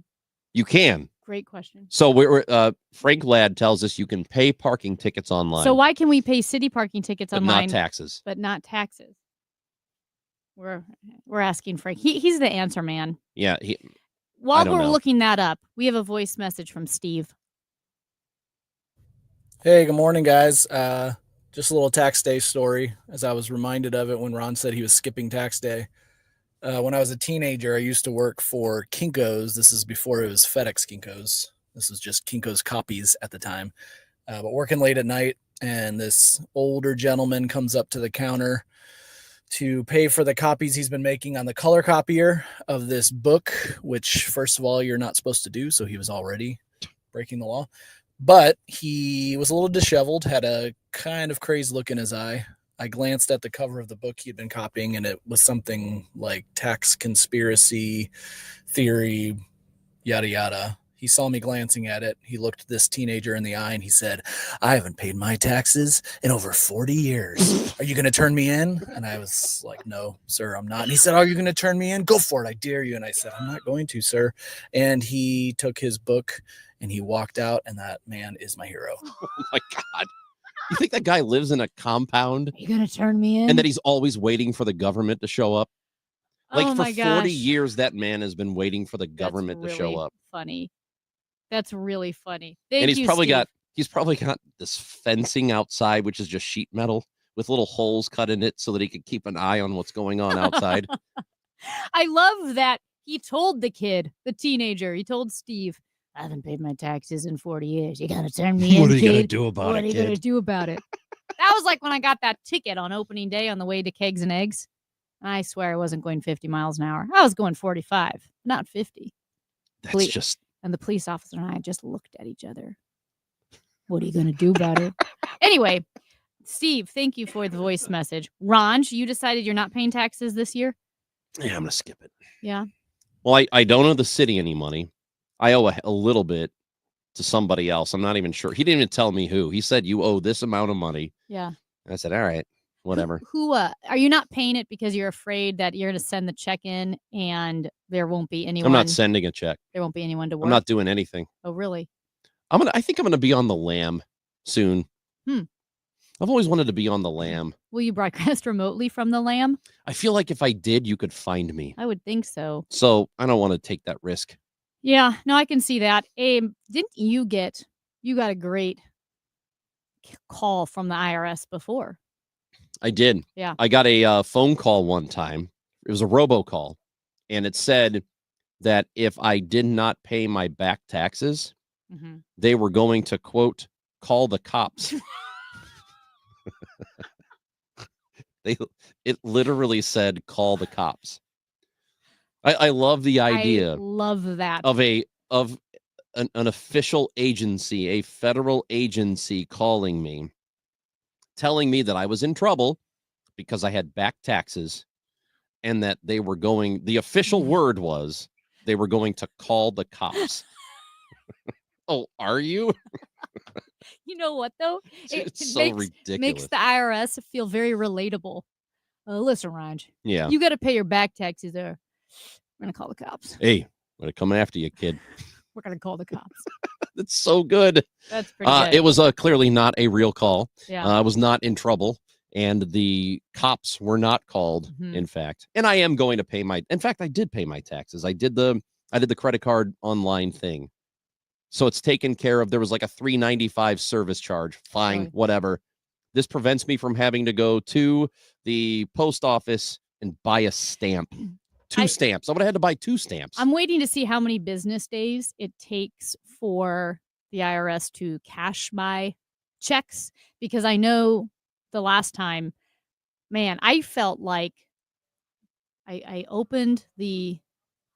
You can. great question. So Frank Ladd tells us you can pay parking tickets online. So why can we pay city parking tickets but online, not taxes? but not taxes? We're asking Frank. He's the answer man. Yeah. While don't we're know. looking that up, we have a voice message from Steve. Hey, good morning, guys. Just a little tax day story, as I was reminded of it when Ron said he was skipping tax day. When I was a teenager, I used to work for Kinko's. This is before it was FedEx Kinko's. This was just Kinko's Copies at the time. But working late at night, and this older gentleman comes up to the counter to pay for the copies he's been making on the color copier of this book, which, first of all, you're not supposed to do. So he was already breaking the law. But he was a little disheveled, had a kind of crazed look in his eye. I glanced at the cover of the book he'd been copying, and it was something like tax conspiracy theory, yada, yada. He saw me glancing at it. He looked this teenager in the eye and he said, I haven't paid my taxes in over 40 years. Are you going to turn me in? And I was like, no, sir, I'm not. And he said, are you going to turn me in? Go for it. I dare you. And I said, I'm not going to, sir. And he took his book and he walked out, and that man is my hero. Oh my God. You think that guy lives in a compound? Are you going to turn me in? And that he's always waiting for the government to show up? Like Oh for my 40 gosh. years, that man has been waiting for the government to show Really up. Funny. That's really funny. Thank And he's you, probably Steve. got this fencing outside, which is just sheet metal with little holes cut in it so that he could keep an eye on what's going on outside. I love that he told the kid, the teenager, he told Steve, I haven't paid my taxes in 40 years. You gotta turn me in, What are you gonna kid. do about What it, are you gonna kid?" do about it? That was like when I got that ticket on opening day on the way to Kegs and Eggs. I swear I wasn't going 50 miles an hour. I was going 45, not 50. That's just... And the police officer and I just looked at each other. What are you going to do about it? Anyway, Steve, thank you for the voice message. Ron, you decided you're not paying taxes this year? Yeah, I'm going to skip it. Yeah. Well, I don't owe the city any money. I owe a little bit to somebody else. I'm not even sure. He didn't even tell me who. He said, you owe this amount of money. Yeah. And I said, all right, whatever. Who are you not paying it because you're afraid that you're going to send the check in and there won't be anyone? I'm not sending a check. There won't be anyone to work. I'm not doing anything. Oh, really? I think I'm going to be on the Lam soon. Hmm. I've always wanted to be on the Lam. Will you broadcast remotely from the Lamb? I feel like if I did, you could find me. I would think so. So I don't want to take that risk. Yeah, no, I can see that. Didn't you got a great call from the IRS before? I did. Yeah. I got a phone call one time. It was a robocall. And it said that if I did not pay my back taxes, Mhm. they were going to, quote, call the cops. It literally said, call the cops. I love the idea. I love that. Of an official agency, a federal agency calling me, telling me that I was in trouble because I had back taxes and that they were going, the official word was they were going to call the cops. Oh, are you? You know what, though? It's so ridiculous. Makes the IRS feel very relatable. Listen, Ryan. Yeah. You got to pay your back taxes there. We're going to call the cops. Hey, we're coming after you, kid. We're going to call the cops. That's so good. That's pretty good. It was clearly not a real call. Yeah. I was not in trouble. And the cops were not called, in fact. And I am going to pay in fact, I did pay my taxes. I did the credit card online thing. So it's taken care of. There was like a $3.95 service charge. Fine, whatever. This prevents me from having to go to the post office and buy a stamp. Two stamps. I would have had to buy 2 stamps. I'm waiting to see how many business days it takes for the IRS to cash my checks, because I know the last time, man, I felt like I opened the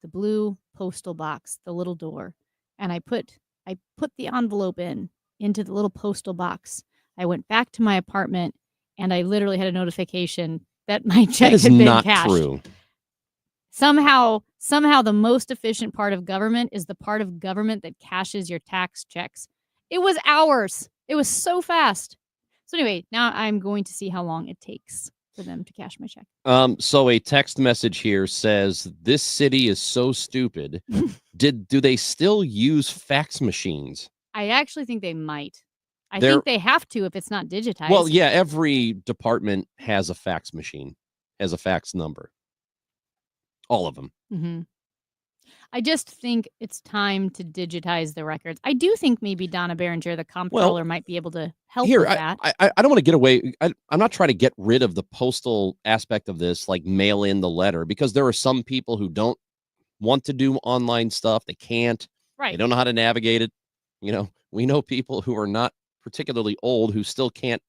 blue postal box, the little door, and I put the envelope into the little postal box. I went back to my apartment and I literally had a notification that my check had been cashed. That is not true. Somehow the most efficient part of government is the part of government that cashes your tax checks. It was hours. It was so fast. So anyway, now I'm going to see how long it takes for them to cash my check. So a text message here says, this city is so stupid. Do they still use fax machines? I actually think they might. I think they have to if it's not digitized. Well, yeah, every department has a fax machine, has a fax number. All of them. Mm-hmm. I just think it's time to digitize the records. I do think maybe Donna Berenger, the comptroller, might be able to help with that. I don't want to get away. I'm not trying to get rid of the postal aspect of this, like mail in the letter, because there are some people who don't want to do online stuff. They can't. Right. They don't know how to navigate it. You know, we know people who are not particularly old who still can't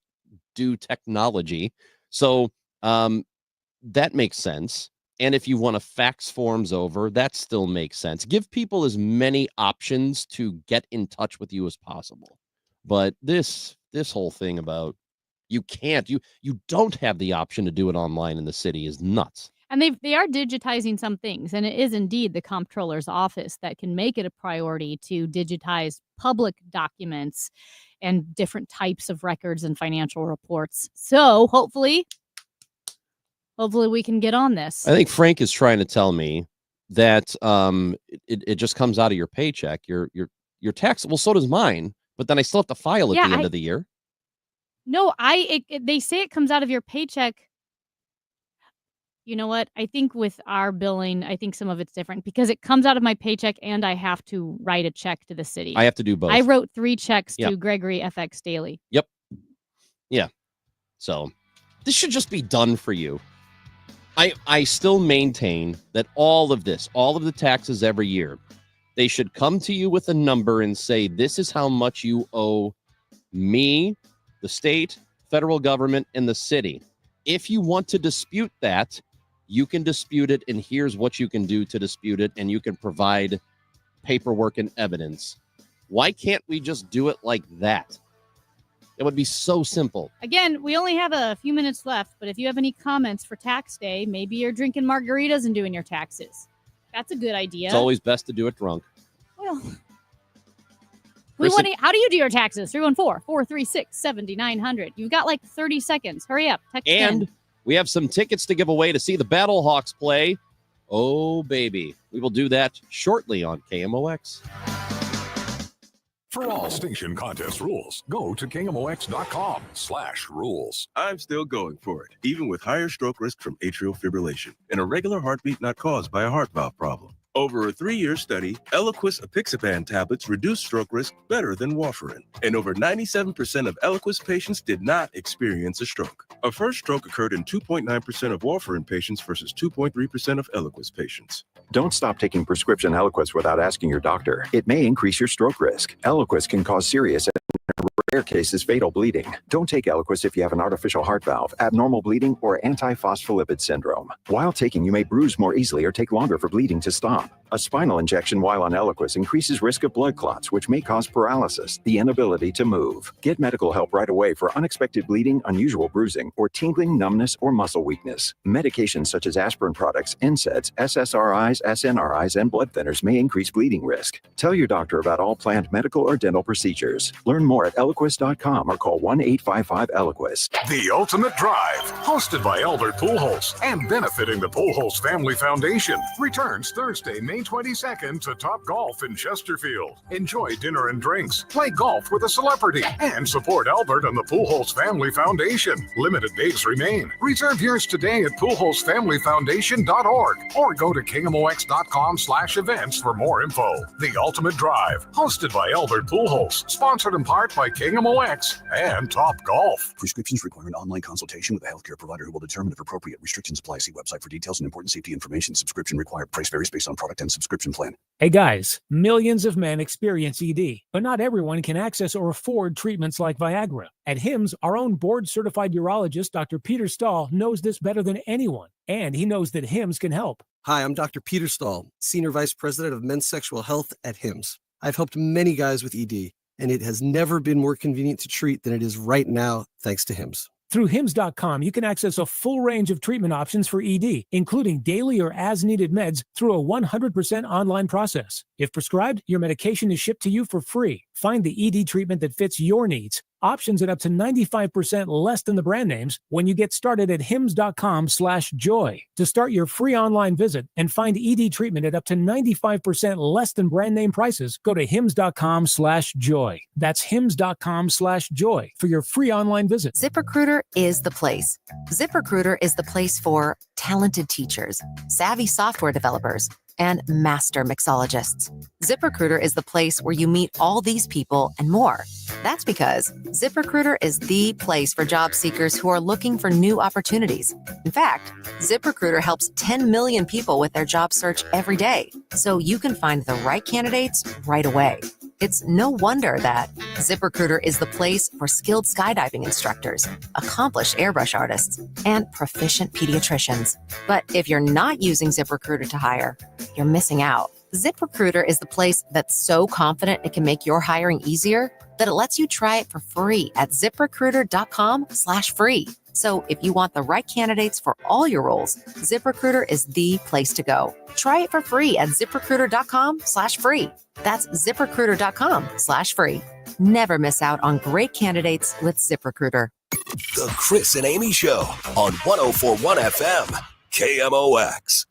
do technology. So that makes sense. And if you want to fax forms over, that still makes sense. Give people as many options to get in touch with you as possible. But this whole thing about you don't have the option to do it online in the city is nuts. And they are digitizing some things, and it is indeed the comptroller's office that can make it a priority to digitize public documents and different types of records and financial reports. So hopefully we can get on this. I think Frank is trying to tell me that it just comes out of your paycheck, your tax. Well, so does mine, but then I still have to file at the end of the year. No, they say it comes out of your paycheck. You know what? I think with our billing, I think some of it's different because it comes out of my paycheck and I have to write a check to the city. I have to do both. I wrote 3 checks to Gregory FX Daily. Yep. Yeah. So this should just be done for you. I still maintain that all of the taxes every year, they should come to you with a number and say, this is how much you owe me, the state, federal government, and the city. If you want to dispute that, you can dispute it, and here's what you can do to dispute it, and you can provide paperwork and evidence. Why can't we just do it like that? It would be so simple. Again, we only have a few minutes left, but if you have any comments for tax day, maybe you're drinking margaritas and doing your taxes. That's a good idea. It's always best to do it drunk. Well, Kristen, how do you do your taxes? 314-436-7900. You've got like 30 seconds. Hurry up. Text and in. We have some tickets to give away to see the Battlehawks play. Oh, baby. We will do that shortly on KMOX. For all station contest rules, go to KMOX.com/rules. I'm still going for it, even with higher stroke risk from atrial fibrillation and a regular heartbeat not caused by a heart valve problem. Over a 3-year study, Eliquis apixaban tablets reduced stroke risk better than warfarin, and over 97% of Eliquis patients did not experience a stroke. A first stroke occurred in 2.9% of warfarin patients versus 2.3% of Eliquis patients. Don't stop taking prescription Eliquis without asking your doctor. It may increase your stroke risk. Eliquis can cause serious and rare cases, fatal bleeding. Don't take Eliquis if you have an artificial heart valve, abnormal bleeding, or antiphospholipid syndrome. While taking, you may bruise more easily or take longer for bleeding to stop. A spinal injection while on Eliquis increases risk of blood clots, which may cause paralysis, the inability to move. Get medical help right away for unexpected bleeding, unusual bruising, or tingling, numbness, or muscle weakness. Medications such as aspirin products, NSAIDs, SSRIs, SNRIs, and blood thinners may increase bleeding risk. Tell your doctor about all planned medical or dental procedures. Learn more at Eliquis.com or call 1-855-ELIQUIS. The Ultimate Drive, hosted by Albert Pujols and benefiting the Pujols Family Foundation, returns Thursday, May 22nd to Top Golf in Chesterfield. Enjoy dinner and drinks, play golf with a celebrity, and support Albert and the Pujols Family Foundation. Limited days remain. Reserve yours today at PujolsFamilyFoundation.org or go to KMOX.com/events for more info. The Ultimate Drive, hosted by Albert Pujols, sponsored in part by KMOX and Top Golf. Prescriptions require an online consultation with a healthcare provider who will determine if appropriate. Restrictions apply. See website for details and important safety information. Subscription required. Price varies based on product and subscription plan. Hey guys, millions of men experience ED, but not everyone can access or afford treatments like Viagra. At HIMSS, our own board-certified urologist, Dr. Peter Stahl, knows this better than anyone, and he knows that HIMSS can help. Hi, I'm Dr. Peter Stahl, Senior Vice President of Men's Sexual Health at HIMSS. I've helped many guys with ED, and it has never been more convenient to treat than it is right now, thanks to HIMSS. Through HIMSS.com, you can access a full range of treatment options for ED, including daily or as-needed meds through a 100% online process. If prescribed, your medication is shipped to you for free. Find the ED treatment that fits your needs. Options at up to 95% less than the brand names when you get started at hims.com/joy. To start your free online visit and find ED treatment at up to 95% less than brand name prices, go to hims.com/joy. That's hims.com/joy for your free online visit. ZipRecruiter is the place. ZipRecruiter is the place for talented teachers, savvy software developers, and master mixologists. ZipRecruiter is the place where you meet all these people and more. That's because ZipRecruiter is the place for job seekers who are looking for new opportunities. In fact, ZipRecruiter helps 10 million people with their job search every day, so you can find the right candidates right away. It's no wonder that ZipRecruiter is the place for skilled skydiving instructors, accomplished airbrush artists, and proficient pediatricians. But if you're not using ZipRecruiter to hire, you're missing out. ZipRecruiter is the place that's so confident it can make your hiring easier that it lets you try it for free at ZipRecruiter.com/free. So if you want the right candidates for all your roles, ZipRecruiter is the place to go. Try it for free at ZipRecruiter.com/free. That's ZipRecruiter.com/free. Never miss out on great candidates with ZipRecruiter. The Chris and Amy Show on 104.1 FM, KMOX.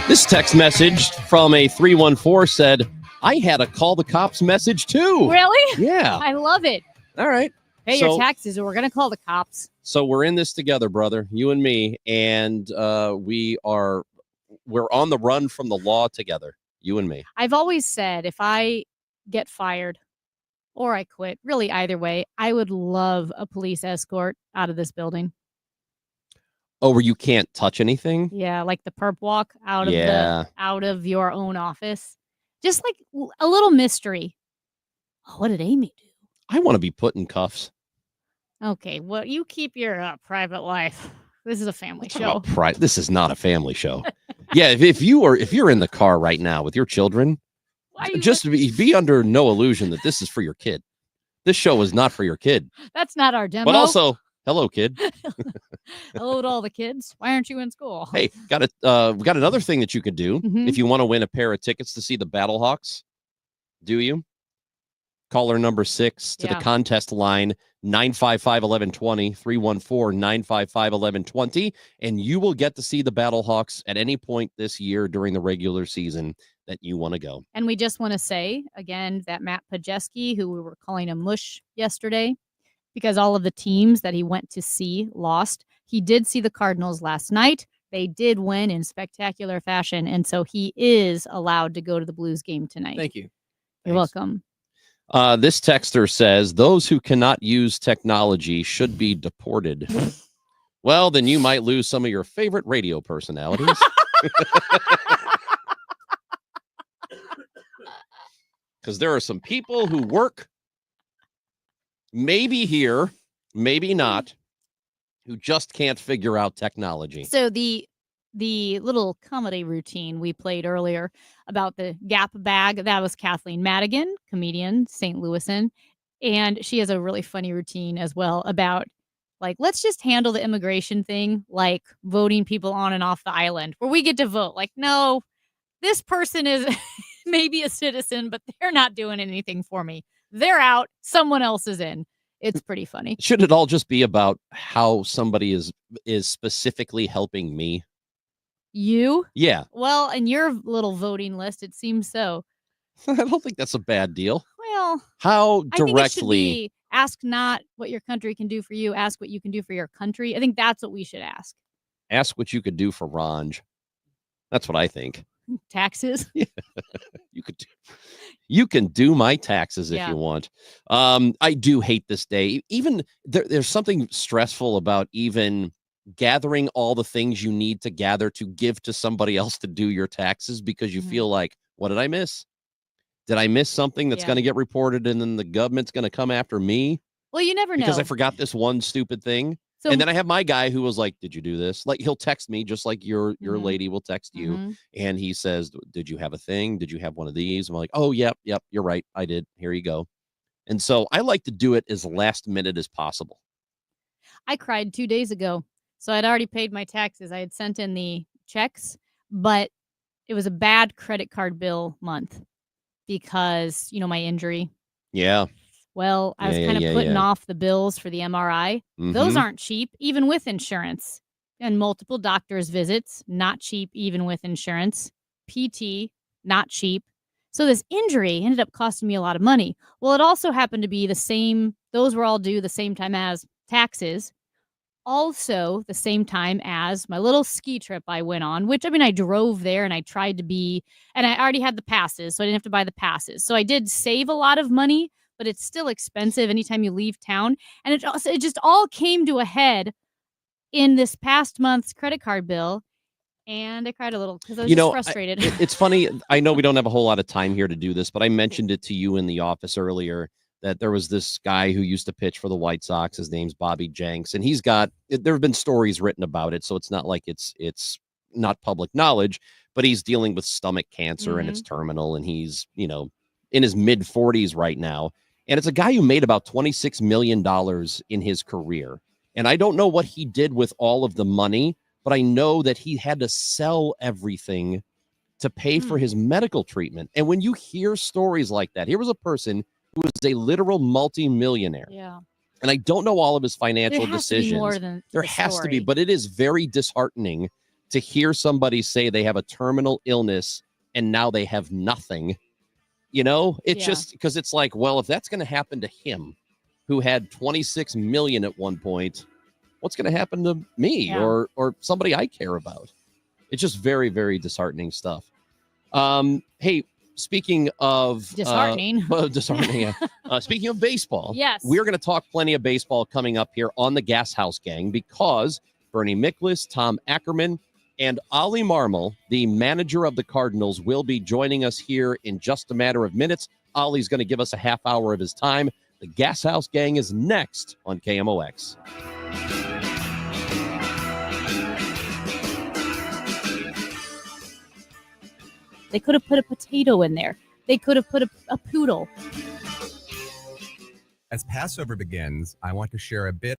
This text message from a 314 said, I had a call the cops message too. Really? Yeah. I love it. All right. Pay your taxes or we're going to call the cops. So we're in this together, brother, you and me, and we're on the run from the law together, you and me. I've always said if I get fired or I quit, really either way, I would love a police escort out of this building. Oh, where you can't touch anything? Yeah, like the perp walk out of Yeah. out of your own office. Just like a little mystery. Oh, what did Amy do? I want to be put in cuffs. Okay, well, you keep your private life. This is a family show. This is not a family show. Yeah, if you're in the car right now with your children, just be under no illusion that this is for your kid. This show is not for your kid. That's not our demo. But also, hello, kid. Hello to all the kids. Why aren't you in school? Hey, we got another thing that you could do if you want to win a pair of tickets to see the Battlehawks. Do you? Caller number 6 to the contest line, 955-1120, 314-955-1120, and you will get to see the Battlehawks at any point this year during the regular season that you want to go. And we just want to say, again, that Matt Pajeski, who we were calling a mush yesterday, because all of the teams that he went to see lost. He did see the Cardinals last night. They did win in spectacular fashion, and so he is allowed to go to the Blues game tonight. Thank you. You're welcome. This texter says, those who cannot use technology should be deported. Well, then you might lose some of your favorite radio personalities. because there are some people who work maybe here, maybe not, who just can't figure out technology. So the little comedy routine we played earlier about the Gap bag, that was Kathleen Madigan, comedian, St. Louisan. And she has a really funny routine as well about, like, let's just handle the immigration thing like voting people on and off the island where we get to vote. Like, no, this person is maybe a citizen, but they're not doing anything for me. They're out. Someone else is in. It's pretty funny. Should it all just be about how somebody is specifically helping me? You? Yeah. Well, in your little voting list, it seems so. I don't think that's a bad deal. Well, How I think it should directly? be, ask not what your country can do for you, ask what you can do for your country. I think that's what we should ask. Ask what you could do for Ranj. That's what I think. Taxes. You can do my taxes if Yeah. you want. I do hate this day. Even there's something stressful about even gathering all the things you need to gather to give to somebody else to do your taxes, because you feel like, what did I miss? Did I miss something that's Yeah. going to get reported and then the government's going to come after me Well, you never know. because I forgot this one stupid thing? So- and then I have my guy who was like, did you do this? Like, he'll text me just like your Mhm. lady will text you. Mhm. And he says, did you have a thing? Did you have one of these? I'm like, oh, yep, you're right. I did. Here you go. And so I like to do it as last minute as possible. I cried 2 days ago. So I'd already paid my taxes. I had sent in the checks, but it was a bad credit card bill month because, my injury. Yeah. Well, I was Yeah, kind of yeah, putting yeah. off the bills for the MRI. Those Mhm. aren't cheap, even with insurance. And multiple doctor's visits, not cheap, even with insurance. PT, not cheap. So this injury ended up costing me a lot of money. Well, it also happened to be the same, those were all due the same time as taxes. Also, the same time as my little ski trip I went on, which, I drove there and I tried to be, and I already had the passes, so I didn't have to buy the passes. So I did save a lot of money, but it's still expensive anytime you leave town. And it just all came to a head in this past month's credit card bill. And I cried a little because I was just frustrated. It's funny. I know we don't have a whole lot of time here to do this, but I mentioned it to you in the office earlier that there was this guy who used to pitch for the White Sox. His name's Bobby Jenks, and there have been stories written about it, so it's not like it's not public knowledge, but he's dealing with stomach cancer and it's terminal, and he's, in his mid 40s right now. And it's a guy who made about $26 million in his career. And I don't know what he did with all of the money, but I know that he had to sell everything to pay for his medical treatment. And when you hear stories like that, here was a person who was a literal multi-millionaire. Yeah. And I don't know all of his financial There has to be decisions. more than There the has to be, story. but it is very disheartening to hear somebody say they have a terminal illness and now they have nothing. It's just because it's like, well, if that's going to happen to him, who had 26 million at one point, what's going to happen to me or somebody I care about? It's just very, very disheartening stuff. Hey, speaking of Disheartening. disheartening. Speaking of baseball, Yes. we're going to talk plenty of baseball coming up here on the Gas House Gang because Bernie Miklasz, Tom Ackerman, and Ollie Marmol, the manager of the Cardinals, will be joining us here in just a matter of minutes. Ollie's going to give us a half hour of his time. The Gas House Gang is next on KMOX. They could have put a potato in there. They could have put a poodle. As Passover begins, I want to share a bit